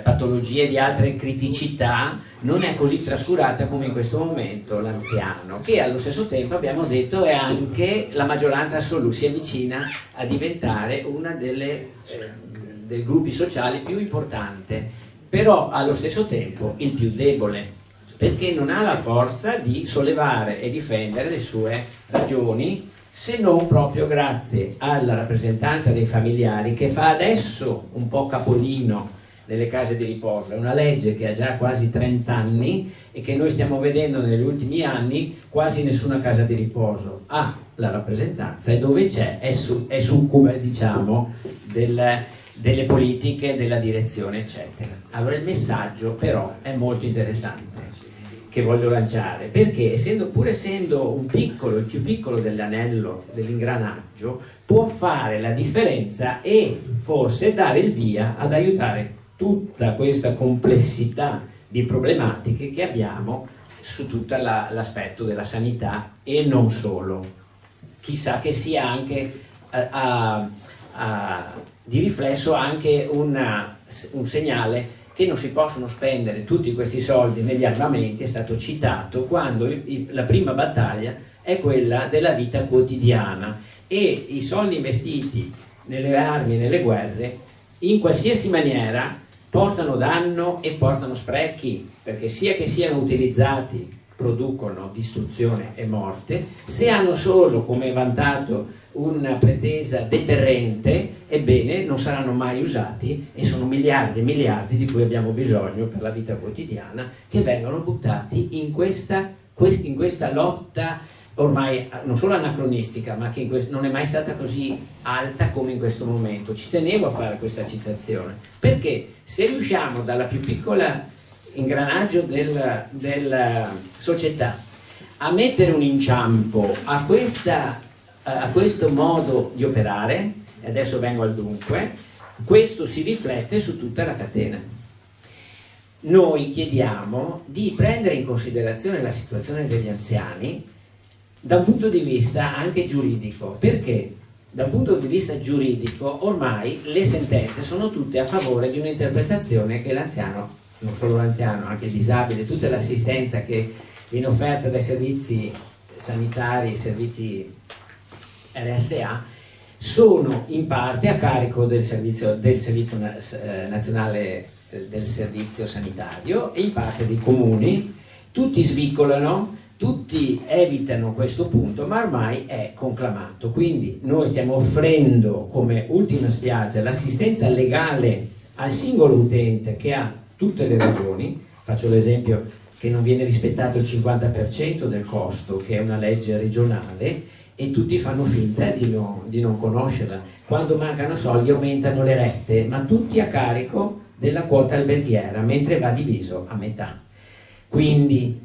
patologie, di altre criticità, non è così trascurata come in questo momento l'anziano, che allo stesso tempo, abbiamo detto, è anche la maggioranza assoluta, si avvicina a diventare una dei gruppi sociali più importante, però allo stesso tempo il più debole, perché non ha la forza di sollevare e difendere le sue ragioni, se non proprio grazie alla rappresentanza dei familiari, che fa adesso un po' capolino nelle case di riposo. È una legge che ha già quasi 30 anni e che noi stiamo vedendo negli ultimi anni. Quasi nessuna casa di riposo ha la rappresentanza, e dove c'è è succube, diciamo, delle politiche, della direzione, eccetera. Allora il messaggio però è molto interessante, che voglio lanciare, perché pur essendo un piccolo, il più piccolo dell'anello, dell'ingranaggio, può fare la differenza e forse dare il via ad aiutare tutta questa complessità di problematiche che abbiamo su tutto l'aspetto della sanità e non solo. Chissà che sia anche di riflesso anche un segnale che non si possono spendere tutti questi soldi negli armamenti, è stato citato, quando la prima battaglia è quella della vita quotidiana, e i soldi investiti nelle armi e nelle guerre in qualsiasi maniera portano danno e portano sprechi, perché sia che siano utilizzati producono distruzione e morte, se hanno solo come vantato una pretesa deterrente, ebbene non saranno mai usati, e sono miliardi e miliardi di cui abbiamo bisogno per la vita quotidiana, che vengono buttati in questa lotta ormai non solo anacronistica, ma che non è mai stata così alta come in questo momento. Ci tenevo a fare questa citazione, perché se riusciamo dalla più piccola ingranaggio della società a mettere un inciampo a questo modo di operare, e adesso vengo al dunque, questo si riflette su tutta la catena. Noi chiediamo di prendere in considerazione la situazione degli anziani da un punto di vista anche giuridico, perché da un punto di vista giuridico ormai le sentenze sono tutte a favore di un'interpretazione che l'anziano, non solo l'anziano, anche il disabile, tutta l'assistenza che viene offerta dai servizi sanitari, servizi RSA, sono in parte a carico del servizio nazionale del servizio sanitario e in parte dei comuni. Tutti svicolano, tutti evitano questo punto, ma ormai è conclamato. Quindi noi stiamo offrendo come ultima spiaggia l'assistenza legale al singolo utente che ha tutte le ragioni. Faccio l'esempio che non viene rispettato il 50% del costo, che è una legge regionale, e tutti fanno finta di non conoscerla. Quando mancano soldi aumentano le rette, ma tutti a carico della quota alberghiera, mentre va diviso a metà. Quindi,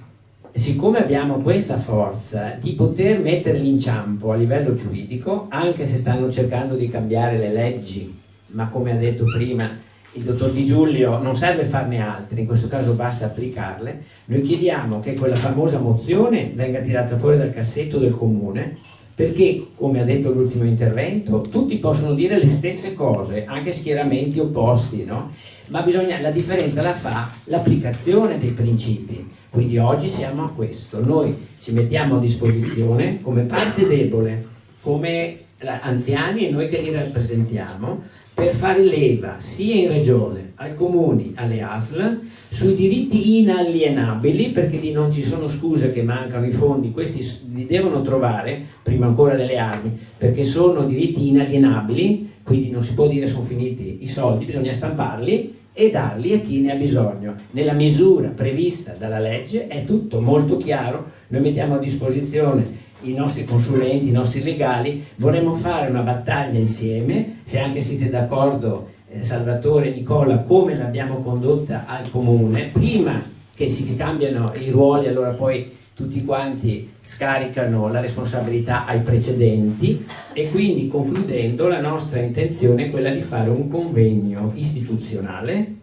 siccome abbiamo questa forza di poter mettere l'inciampo a livello giuridico, anche se stanno cercando di cambiare le leggi, ma come ha detto prima il dottor Di Giulio, non serve farne altre, in questo caso basta applicarle, noi chiediamo che quella famosa mozione venga tirata fuori dal cassetto del comune, perché, come ha detto l'ultimo intervento, tutti possono dire le stesse cose, anche schieramenti opposti, no? Ma la differenza la fa l'applicazione dei principi. Quindi oggi siamo a questo, noi ci mettiamo a disposizione come parte debole, come anziani e noi che li rappresentiamo, per fare leva sia in regione, ai comuni, alle ASL, sui diritti inalienabili, perché lì non ci sono scuse che mancano i fondi, questi li devono trovare prima ancora delle armi, perché sono diritti inalienabili, quindi non si può dire sono finiti i soldi, bisogna stamparli e darli a chi ne ha bisogno. Nella misura prevista dalla legge è tutto molto chiaro, noi mettiamo a disposizione i nostri consulenti, i nostri legali, vorremmo fare una battaglia insieme, se anche siete d'accordo Salvatore e Nicola, come l'abbiamo condotta al comune, prima che si cambiano i ruoli, allora poi tutti quanti scaricano la responsabilità ai precedenti, e quindi concludendo la nostra intenzione è quella di fare un convegno istituzionale,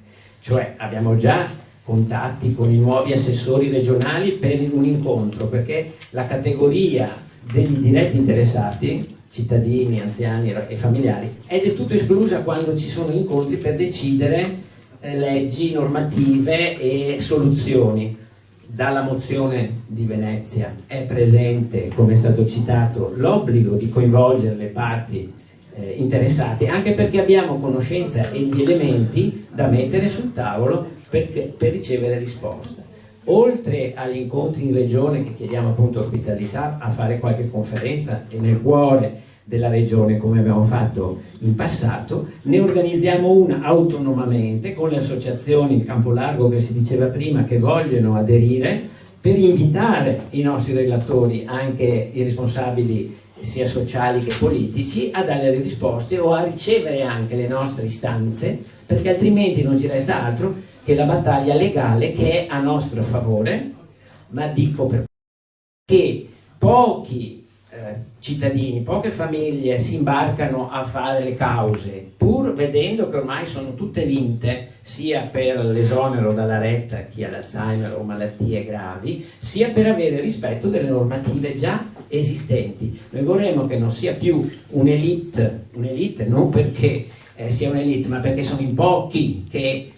cioè abbiamo già contatti con i nuovi assessori regionali per un incontro, perché la categoria degli diretti interessati, cittadini, anziani e familiari, è del tutto esclusa quando ci sono incontri per decidere leggi, normative e soluzioni. Dalla mozione di Venezia è presente, come è stato citato, l'obbligo di coinvolgere le parti interessate, anche perché abbiamo conoscenza e gli elementi da mettere sul tavolo per ricevere risposte. Oltre agli incontri in regione, che chiediamo appunto ospitalità a fare qualche conferenza e nel cuore della regione come abbiamo fatto in passato, ne organizziamo una autonomamente con le associazioni di Campolargo che si diceva prima che vogliono aderire, per invitare i nostri relatori, anche i responsabili sia sociali che politici, a dare le risposte o a ricevere anche le nostre istanze, perché altrimenti non ci resta altro che la battaglia legale, che è a nostro favore, ma dico che pochi cittadini, poche famiglie si imbarcano a fare le cause, pur vedendo che ormai sono tutte vinte, sia per l'esonero dalla retta, chi ha l'Alzheimer o malattie gravi, sia per avere rispetto delle normative già esistenti. Noi vorremmo che non sia più un'elite non perché sia un'elite, ma perché sono in pochi che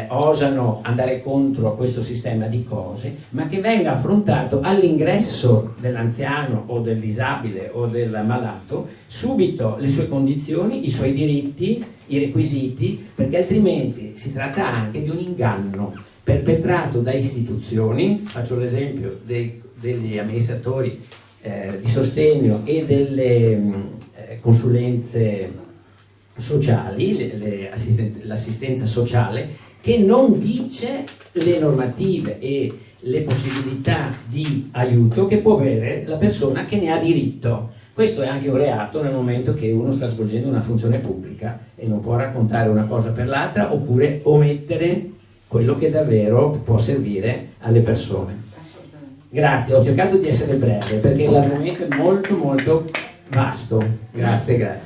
osano andare contro a questo sistema di cose, ma che venga affrontato all'ingresso dell'anziano o del disabile o del malato subito le sue condizioni, i suoi diritti, i requisiti, perché altrimenti si tratta anche di un inganno perpetrato da istituzioni. Faccio l'esempio degli amministratori di sostegno e delle consulenze sociali, l'assistenza sociale, che non dice le normative e le possibilità di aiuto che può avere la persona che ne ha diritto. Questo è anche un reato nel momento che uno sta svolgendo una funzione pubblica e non può raccontare una cosa per l'altra oppure omettere quello che davvero può servire alle persone. Grazie, ho cercato di essere breve perché l'argomento è molto molto vasto. Grazie.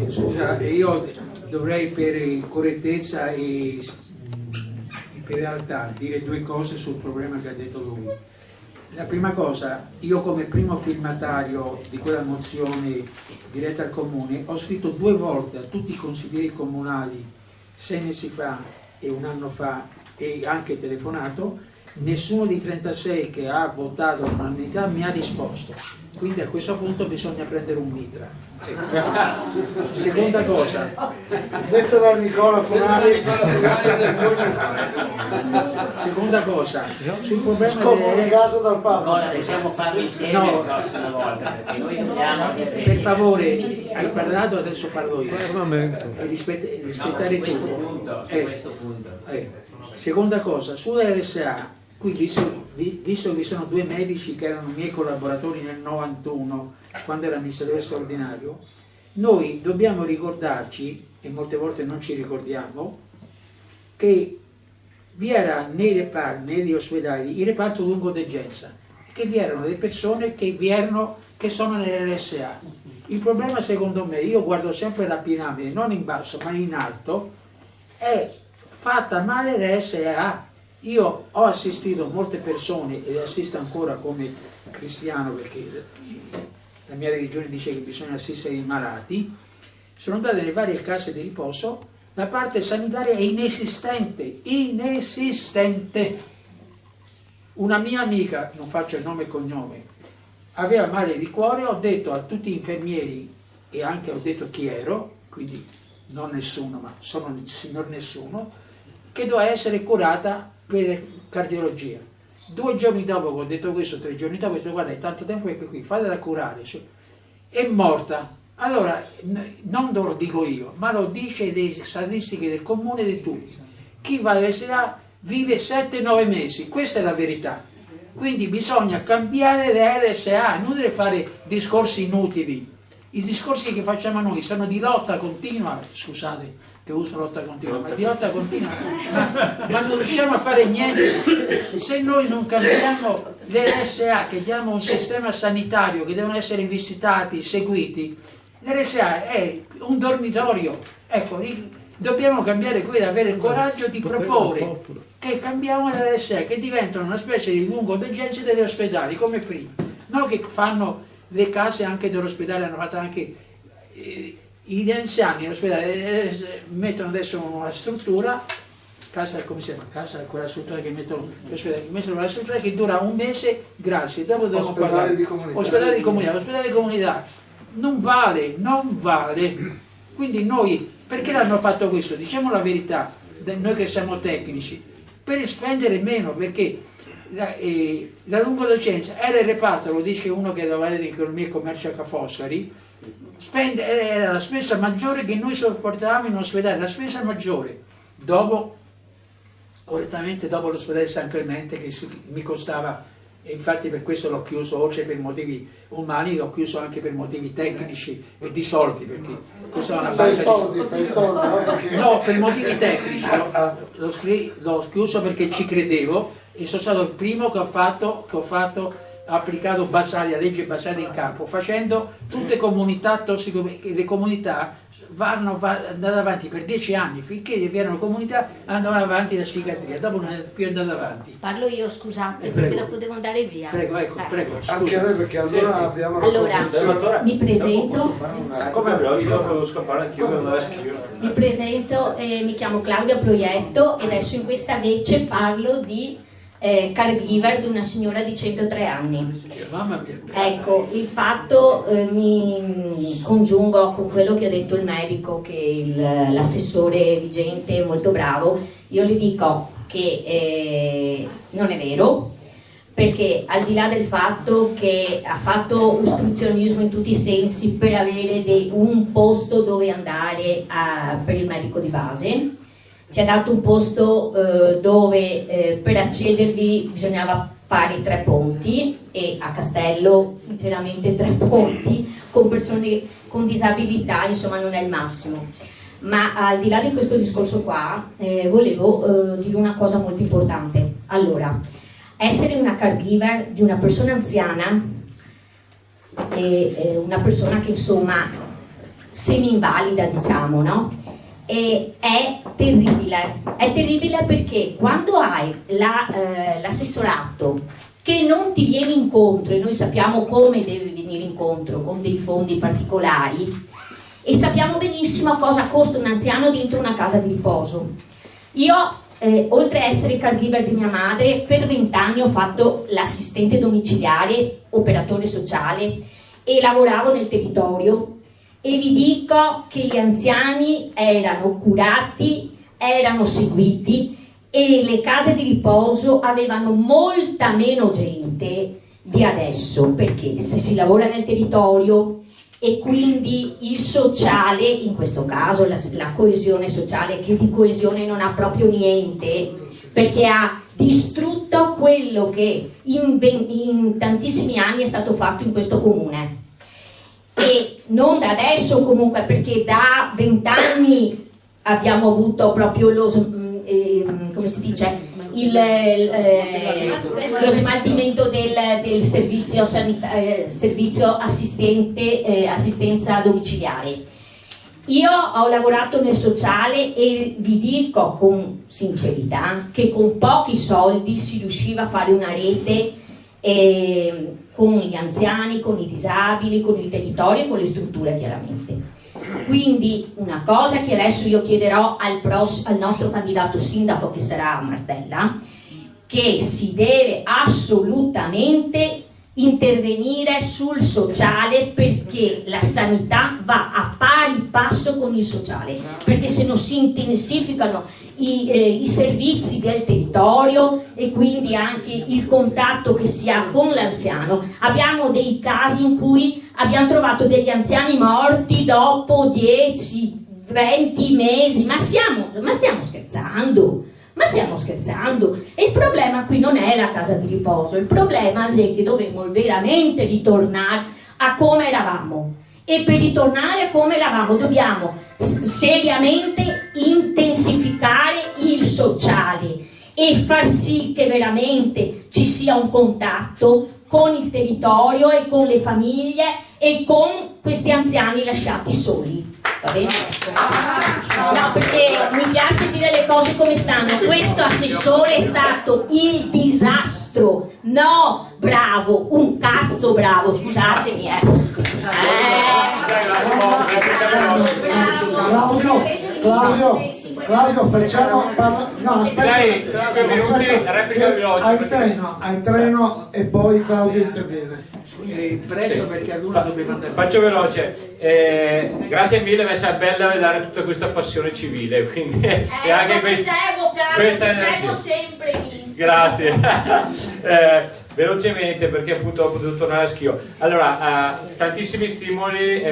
Scusa, io dovrei per correttezza e per realtà dire due cose sul problema che ha detto lui. La prima cosa, io come primo firmatario di quella mozione diretta al comune ho scritto 2 volte a tutti i consiglieri comunali 6 mesi fa e un anno fa, e anche telefonato. Nessuno dei 36 che ha votato all'unanimità mi ha risposto, quindi a questo punto bisogna prendere un mitra. Seconda cosa, detto da Nicola Fonari, seconda cosa, sul problema scomunicato dal Papa. Nicola, possiamo farlo insieme la prossima volta, perché noi siamo... Per favore, hai parlato, adesso parlo io. Rispettare tutto. Questo punto. Seconda cosa, sulla RSA, qui visto che vi sono 2 medici che erano miei collaboratori nel 91, quando era amministratore straordinario, noi dobbiamo ricordarci, e molte volte non ci ricordiamo, che vi era negli ospedali il reparto lungodegenza, che vi erano le persone che sono nell'RSA. Il problema, secondo me, io guardo sempre la piramide, non in basso ma in alto, è fatta male l'RSA. Io ho assistito molte persone, e assisto ancora come cristiano, perché la mia religione dice che bisogna assistere i malati. Sono andato nelle varie case di riposo, la parte sanitaria è inesistente. Una mia amica, non faccio il nome e cognome, aveva male di cuore, ho detto a tutti gli infermieri, e anche ho detto chi ero, quindi non nessuno, ma sono il signor nessuno, che doveva essere curata per cardiologia. 2 giorni dopo che ho detto questo, 3 giorni dopo, ho detto guarda, è tanto tempo che qui, fatela curare, è morta. Allora, non lo dico io, ma lo dice le statistiche del comune di tutti. Chi va all'RSA vive 7-9 mesi, questa è la verità. Quindi bisogna cambiare le RSA, inutile fare discorsi inutili. I discorsi che facciamo noi sono di lotta continua, scusate che uso lotta continua, ma di lotta continua, ma non riusciamo a fare niente. Se noi non cambiamo le RSA, che diamo un sistema sanitario che devono essere visitati, seguiti, l'RSA è un dormitorio. Ecco, dobbiamo cambiare quello, avere il coraggio di proporre che cambiamo le RSA, che diventano una specie di lungodegenze degli ospedali, come prima. Non che fanno le case anche dell'ospedale, hanno fatto anche gli anziani all'ospedale, mettono adesso una struttura, casa, come si chiama? Casa, quella struttura che mettono l'ospedale, mettono una struttura che dura un mese, grazie, dopo dobbiamo pagare. Ospedale di comunità. Non vale. Quindi noi, perché l'hanno fatto questo? Diciamo la verità, noi che siamo tecnici, per spendere meno, perché la lungodocenza era il reparto, lo dice uno che lavora in economia e commercio a Ca' Foscari, era la spesa maggiore che noi sopportavamo in ospedale, la spesa maggiore, correttamente dopo l'ospedale San Clemente, che mi costava, e infatti per questo l'ho chiuso, oltre per motivi umani, l'ho chiuso anche per motivi tecnici e di soldi, perché costava una banca di soldi. No, per motivi tecnici, l'ho chiuso perché ci credevo, e sono stato il primo che ho applicato Basaglia, legge Basaglia in campo, facendo tutte comunità tossiche, le comunità andate avanti per 10 anni, finché vi erano comunità andavano avanti la psichiatria, dopo non è più andata avanti. Parlo io, scusate, perché dopo devo andare via. Prego, scusa. Anche noi, perché allora abbiamo Allora, mi presento. Come oggi dopo devo scappare anch'io, Mi presento, mi chiamo Claudia Proietto e adesso in questa vece parlo di caregiver di una signora di 103 anni. Ecco, il fatto mi congiungo con quello che ha detto il medico, che l'assessore vigente è molto bravo. Io le dico che non è vero, perché al di là del fatto che ha fatto ostruzionismo in tutti i sensi per avere un posto dove andare per il medico di base, ci ha dato un posto dove per accedervi bisognava fare 3 ponti, e a Castello sinceramente 3 ponti con persone con disabilità insomma non è il massimo. Ma al di là di questo discorso qua volevo dire una cosa molto importante. Allora, essere una caregiver di una persona anziana e una persona che insomma semi-invalida, diciamo, no? E è terribile perché quando hai l'assessorato che non ti viene incontro, e noi sappiamo come deve venire incontro, con dei fondi particolari, e sappiamo benissimo cosa costa un anziano dentro una casa di riposo. Io, oltre a essere caregiver di mia madre, per 20 anni ho fatto l'assistente domiciliare, operatore sociale, e lavoravo nel territorio. E vi dico che gli anziani erano curati, erano seguiti, e le case di riposo avevano molta meno gente di adesso, perché se si lavora nel territorio e quindi il sociale, in questo caso la coesione sociale, che di coesione non ha proprio niente, perché ha distrutto quello che in tantissimi anni è stato fatto in questo comune. E non da adesso comunque, perché da 20 anni abbiamo avuto proprio lo come si dice, lo smaltimento del servizio assistenza domiciliare. Io ho lavorato nel sociale e vi dico con sincerità che con pochi soldi si riusciva a fare una rete con gli anziani, con i disabili, con il territorio e con le strutture chiaramente. Quindi una cosa che adesso io chiederò al nostro candidato sindaco, che sarà Martella, che si deve assolutamente intervenire sul sociale, perché la sanità va a pari passo con il sociale, perché se non si intensificano i servizi del territorio e quindi anche il contatto che si ha con l'anziano. Abbiamo dei casi in cui abbiamo trovato degli anziani morti dopo 10-20 mesi, ma stiamo scherzando? Ma stiamo scherzando? E il problema qui non è la casa di riposo, il problema è che dovremmo veramente ritornare a come eravamo. E per ritornare a come eravamo dobbiamo seriamente intensificare il sociale e far sì che veramente ci sia un contatto con il territorio e con le famiglie e con questi anziani lasciati soli. Va bene? No, perché mi piace dire le cose come stanno. Questo assessore è stato il disastro. No, bravo, un cazzo bravo, scusatemi, Claudio, facciamo no, aspetta. Hai treno e poi Claudio interviene. Presto, perché ad una dobbiamo andare. Faccio veloce. Grazie mille, mi è bella vedere tutta questa passione civile, quindi e anche questa servo sempre. Grazie. Velocemente, perché appunto ho potuto tornare a Schio. Allora, tantissimi stimoli,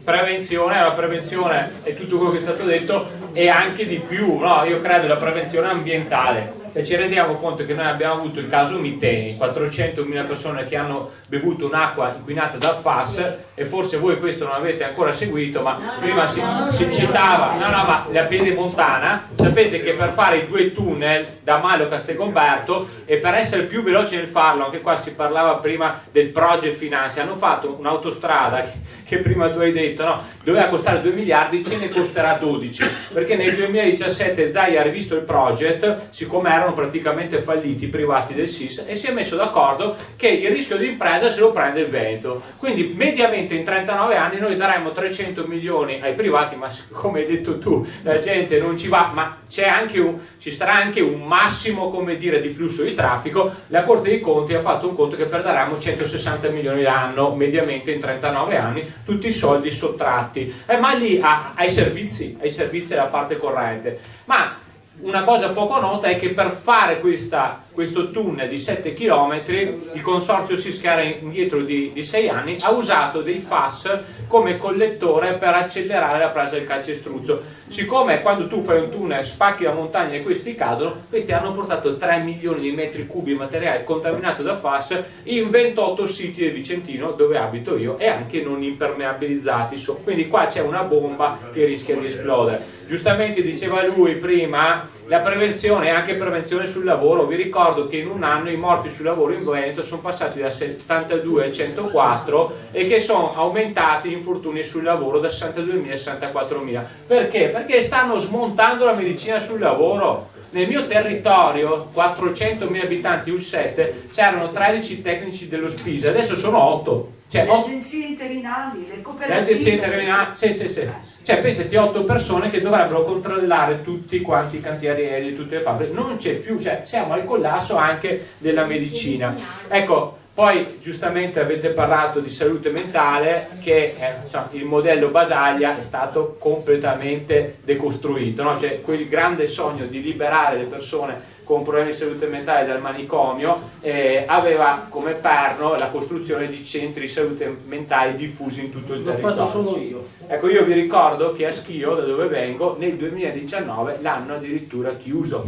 prevenzione, la prevenzione è tutto quello che è stato detto e anche di più, no? Io credo la prevenzione ambientale. E ci rendiamo conto che noi abbiamo avuto il caso Miteni, 400.000 persone che hanno bevuto un'acqua inquinata dal FAS, e forse voi questo non avete ancora seguito, ma prima si citava ma la Pedemontana. Sapete che per fare i 2 tunnel da Malo a Castelgomberto, e per essere più veloci nel farlo, anche qua si parlava prima del Project Finance, hanno fatto un'autostrada che prima tu hai detto, no, doveva costare 2 miliardi, ce ne costerà 12, perché nel 2017 Zaia ha rivisto il project, siccome erano praticamente falliti i privati del SIS, e si è messo d'accordo che il rischio di impresa se lo prende il Veneto. Quindi mediamente in 39 anni noi daremo 300 milioni ai privati, ma come hai detto tu, la gente non ci va, ma ci sarà anche un massimo, come dire, di flusso di traffico. La Corte dei Conti ha fatto un conto che perderemo 160 milioni l'anno mediamente in 39 anni, tutti i soldi sottratti, ma lì ai servizi della parte corrente. Ma una cosa poco nota è che per fare questo tunnel di 7 km il consorzio SIS, che era indietro di 6 anni, ha usato dei FAS come collettore per accelerare la presa del calcestruzzo. Siccome quando tu fai un tunnel spacchi la montagna e questi cadono, questi hanno portato 3 milioni di metri cubi di materiale contaminato da FAS in 28 siti del Vicentino, dove abito io, e anche non impermeabilizzati. Quindi qua c'è una bomba che rischia di esplodere. Giustamente diceva lui prima, la prevenzione e anche prevenzione sul lavoro. Vi ricordo che in un anno i morti sul lavoro in Veneto sono passati da 72 a 104 e che sono aumentati gli infortuni sul lavoro da 62.000 a 64.000. Perché? Perché stanno smontando la medicina sul lavoro. Nel mio territorio, 400.000 abitanti, U7, c'erano 13 tecnici dello Spisa, adesso sono 8. Cioè, le agenzie interinali, le cooperative. Le agenzie interinali, sì. Cioè, pensate, 8 persone che dovrebbero controllare tutti quanti i cantieri di tutte le fabbriche. Non c'è più, cioè siamo al collasso anche della medicina. Ecco, poi giustamente avete parlato di salute mentale, che il modello Basaglia è stato completamente decostruito, no? Cioè, quel grande sogno di liberare le persone con problemi di salute mentale dal manicomio aveva come perno la costruzione di centri di salute mentale diffusi in tutto il territorio. L'ho fatto solo io. Ecco, io vi ricordo che a Schio, da dove vengo, nel 2019 l'hanno addirittura chiuso.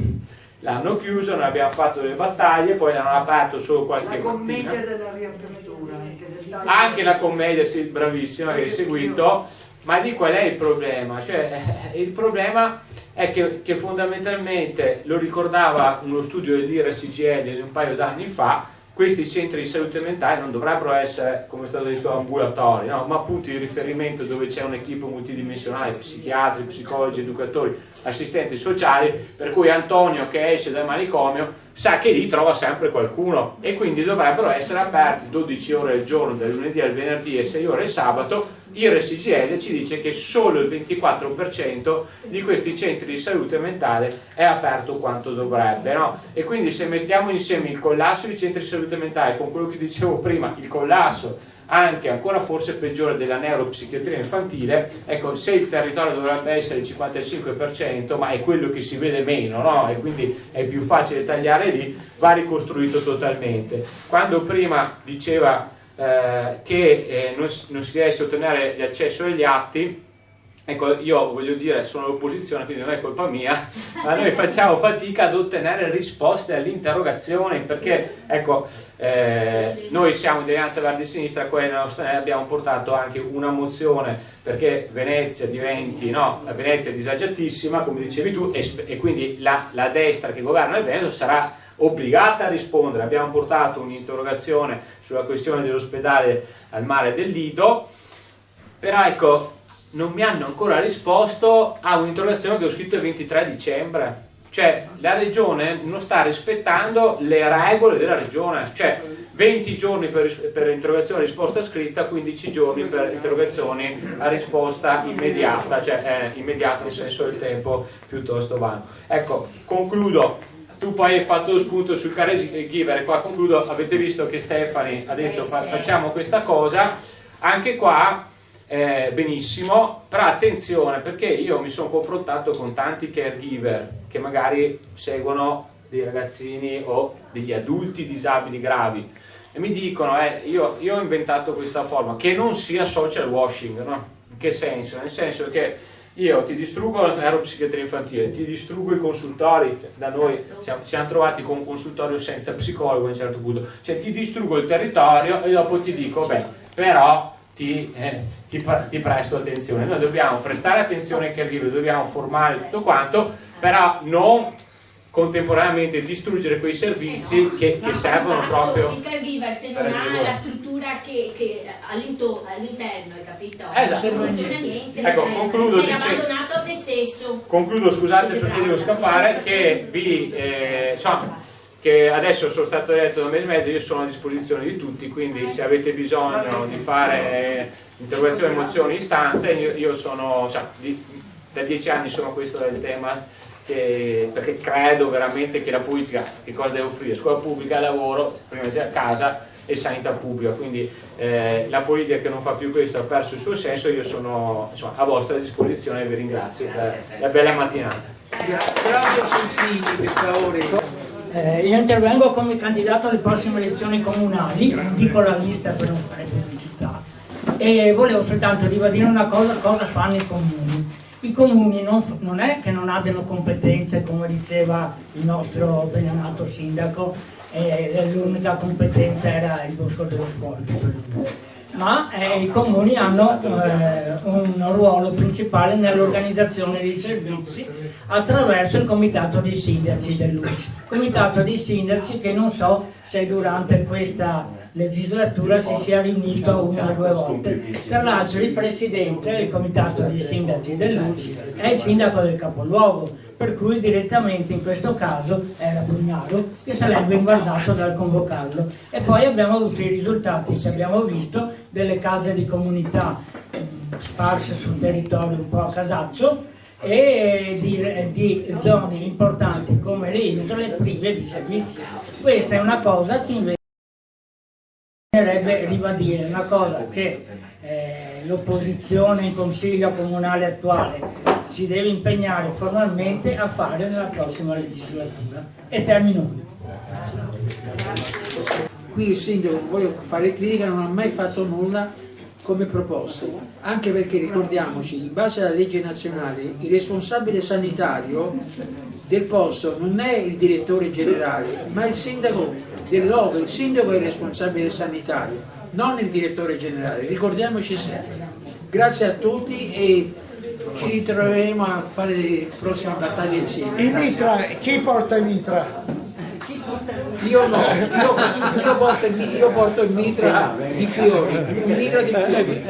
L'hanno chiuso, noi abbiamo fatto delle battaglie, poi l'hanno aperto solo qualche mattina. La commedia della riapertura. anche la commedia, sì, bravissima, che hai seguito, ma di qual è il problema? Cioè, il problema è che fondamentalmente, lo ricordava uno studio dell'IRA-CGIL di un paio d'anni fa, questi centri di salute mentale non dovrebbero essere, come è stato detto, ambulatori, no? Ma punti di riferimento dove c'è un'equipe multidimensionale, psichiatri, psicologi, educatori, assistenti sociali, per cui Antonio che esce dal manicomio sa che lì trova sempre qualcuno, e quindi dovrebbero essere aperti 12 ore al giorno, dal lunedì al venerdì, e 6 ore il sabato. Il RSCGL ci dice che solo il 24% di questi centri di salute mentale è aperto quanto dovrebbe, no? E quindi se mettiamo insieme il collasso dei centri di salute mentale con quello che dicevo prima, il collasso anche ancora forse peggiore della neuropsichiatria infantile, ecco, se il territorio dovrebbe essere il 55%, ma è quello che si vede meno, no? E quindi è più facile tagliare lì, va ricostruito totalmente. Quando prima diceva che non si riesce a ottenere l'accesso agli atti, ecco, io voglio dire, sono l'opposizione, quindi non è colpa mia, ma noi facciamo fatica ad ottenere risposte alle interrogazioni, perché ecco, noi siamo di Alleanza Verdi e Sinistra, qua abbiamo portato anche una mozione perché Venezia diventi, no, la Venezia è disagiatissima, come dicevi tu, e quindi la destra che governa il Veneto sarà obbligata a rispondere. Abbiamo portato un'interrogazione sulla questione dell'ospedale al mare del Lido, però ecco, non mi hanno ancora risposto a un'interrogazione che ho scritto il 23 dicembre. Cioè, la regione non sta rispettando le regole della regione, cioè 20 giorni per interrogazione a risposta scritta, 15 giorni per interrogazioni a risposta immediata, cioè immediata nel senso del tempo piuttosto vano. Ecco, concludo. Tu poi hai fatto lo spunto sul caregiver, e qua concludo. Avete visto che Stefani ha detto facciamo questa cosa, anche qua benissimo, però attenzione, perché io mi sono confrontato con tanti caregiver che magari seguono dei ragazzini o degli adulti disabili gravi e mi dicono io ho inventato questa forma che non sia social washing, no? In che senso? Nel senso che io ti distruggo la neuropsichiatria infantile, ti distruggo i consultori, da noi ci siamo trovati con un consultorio senza psicologo a un certo punto, cioè ti distruggo il territorio e dopo ti dico però ti presto attenzione. Noi dobbiamo prestare attenzione ai caregiver, dobbiamo formare tutto quanto, però non contemporaneamente distruggere quei servizi che servono proprio. Il caregiver, se non ha la struttura che all'interno, hai capito? Esatto. Non funziona niente. Ecco, concludo sei abbandonato a te stesso. Concludo, scusate perché devo scappare, che che adesso sono stato eletto da un mese e mezzo, io sono a disposizione di tutti, quindi se avete bisogno di fare interrogazioni, mozioni, istanze, io sono, da 10 anni sono questo del tema, perché credo veramente che la politica che cosa deve offrire? Scuola pubblica, lavoro, prima a casa, e sanità pubblica, quindi la politica che non fa più questo ha perso il suo senso. Io sono a vostra disposizione e vi ringrazio per la bella mattinata. Claudio Sensini, pescatore. Io intervengo come candidato alle prossime elezioni comunali, non dico la lista per non fare pubblicità, e volevo soltanto ribadire una cosa fanno i comuni. I comuni non è che non abbiano competenze, come diceva il nostro benamato sindaco, l'unica competenza era il bosco dello sport, ma i comuni hanno un ruolo principale nell'organizzazione dei servizi attraverso il comitato dei sindaci dell'UCI, comitato dei sindaci che non so se durante questa legislatura si sia riunito una o due volte. Tra l'altro il presidente del comitato dei sindaci dell'UCI è il sindaco del capoluogo, per cui direttamente in questo caso era Bugnaro che sarebbe inguardato dal convocarlo. E poi abbiamo avuto i risultati che abbiamo visto delle case di comunità sparse sul territorio un po' a casaccio e di zone importanti come le isole prive di servizi. Questa è una cosa che invece bisognerebbe ribadire, una cosa che l'opposizione in consiglio comunale attuale si deve impegnare formalmente a fare nella prossima legislatura. E termino qui. Qui il sindaco, voglio fare critica, non ha mai fatto nulla come proposte, anche perché ricordiamoci, in base alla legge nazionale, il responsabile sanitario del posto non è il direttore generale, ma il sindaco del luogo. Il sindaco è il responsabile sanitario, non il direttore generale, ricordiamoci sempre. Grazie a tutti e ci ritroveremo a fare le prossime battaglie insieme. Il mitra, chi porta il mitra? Io no, io porto il mitra di fiori, un mitra di fiori.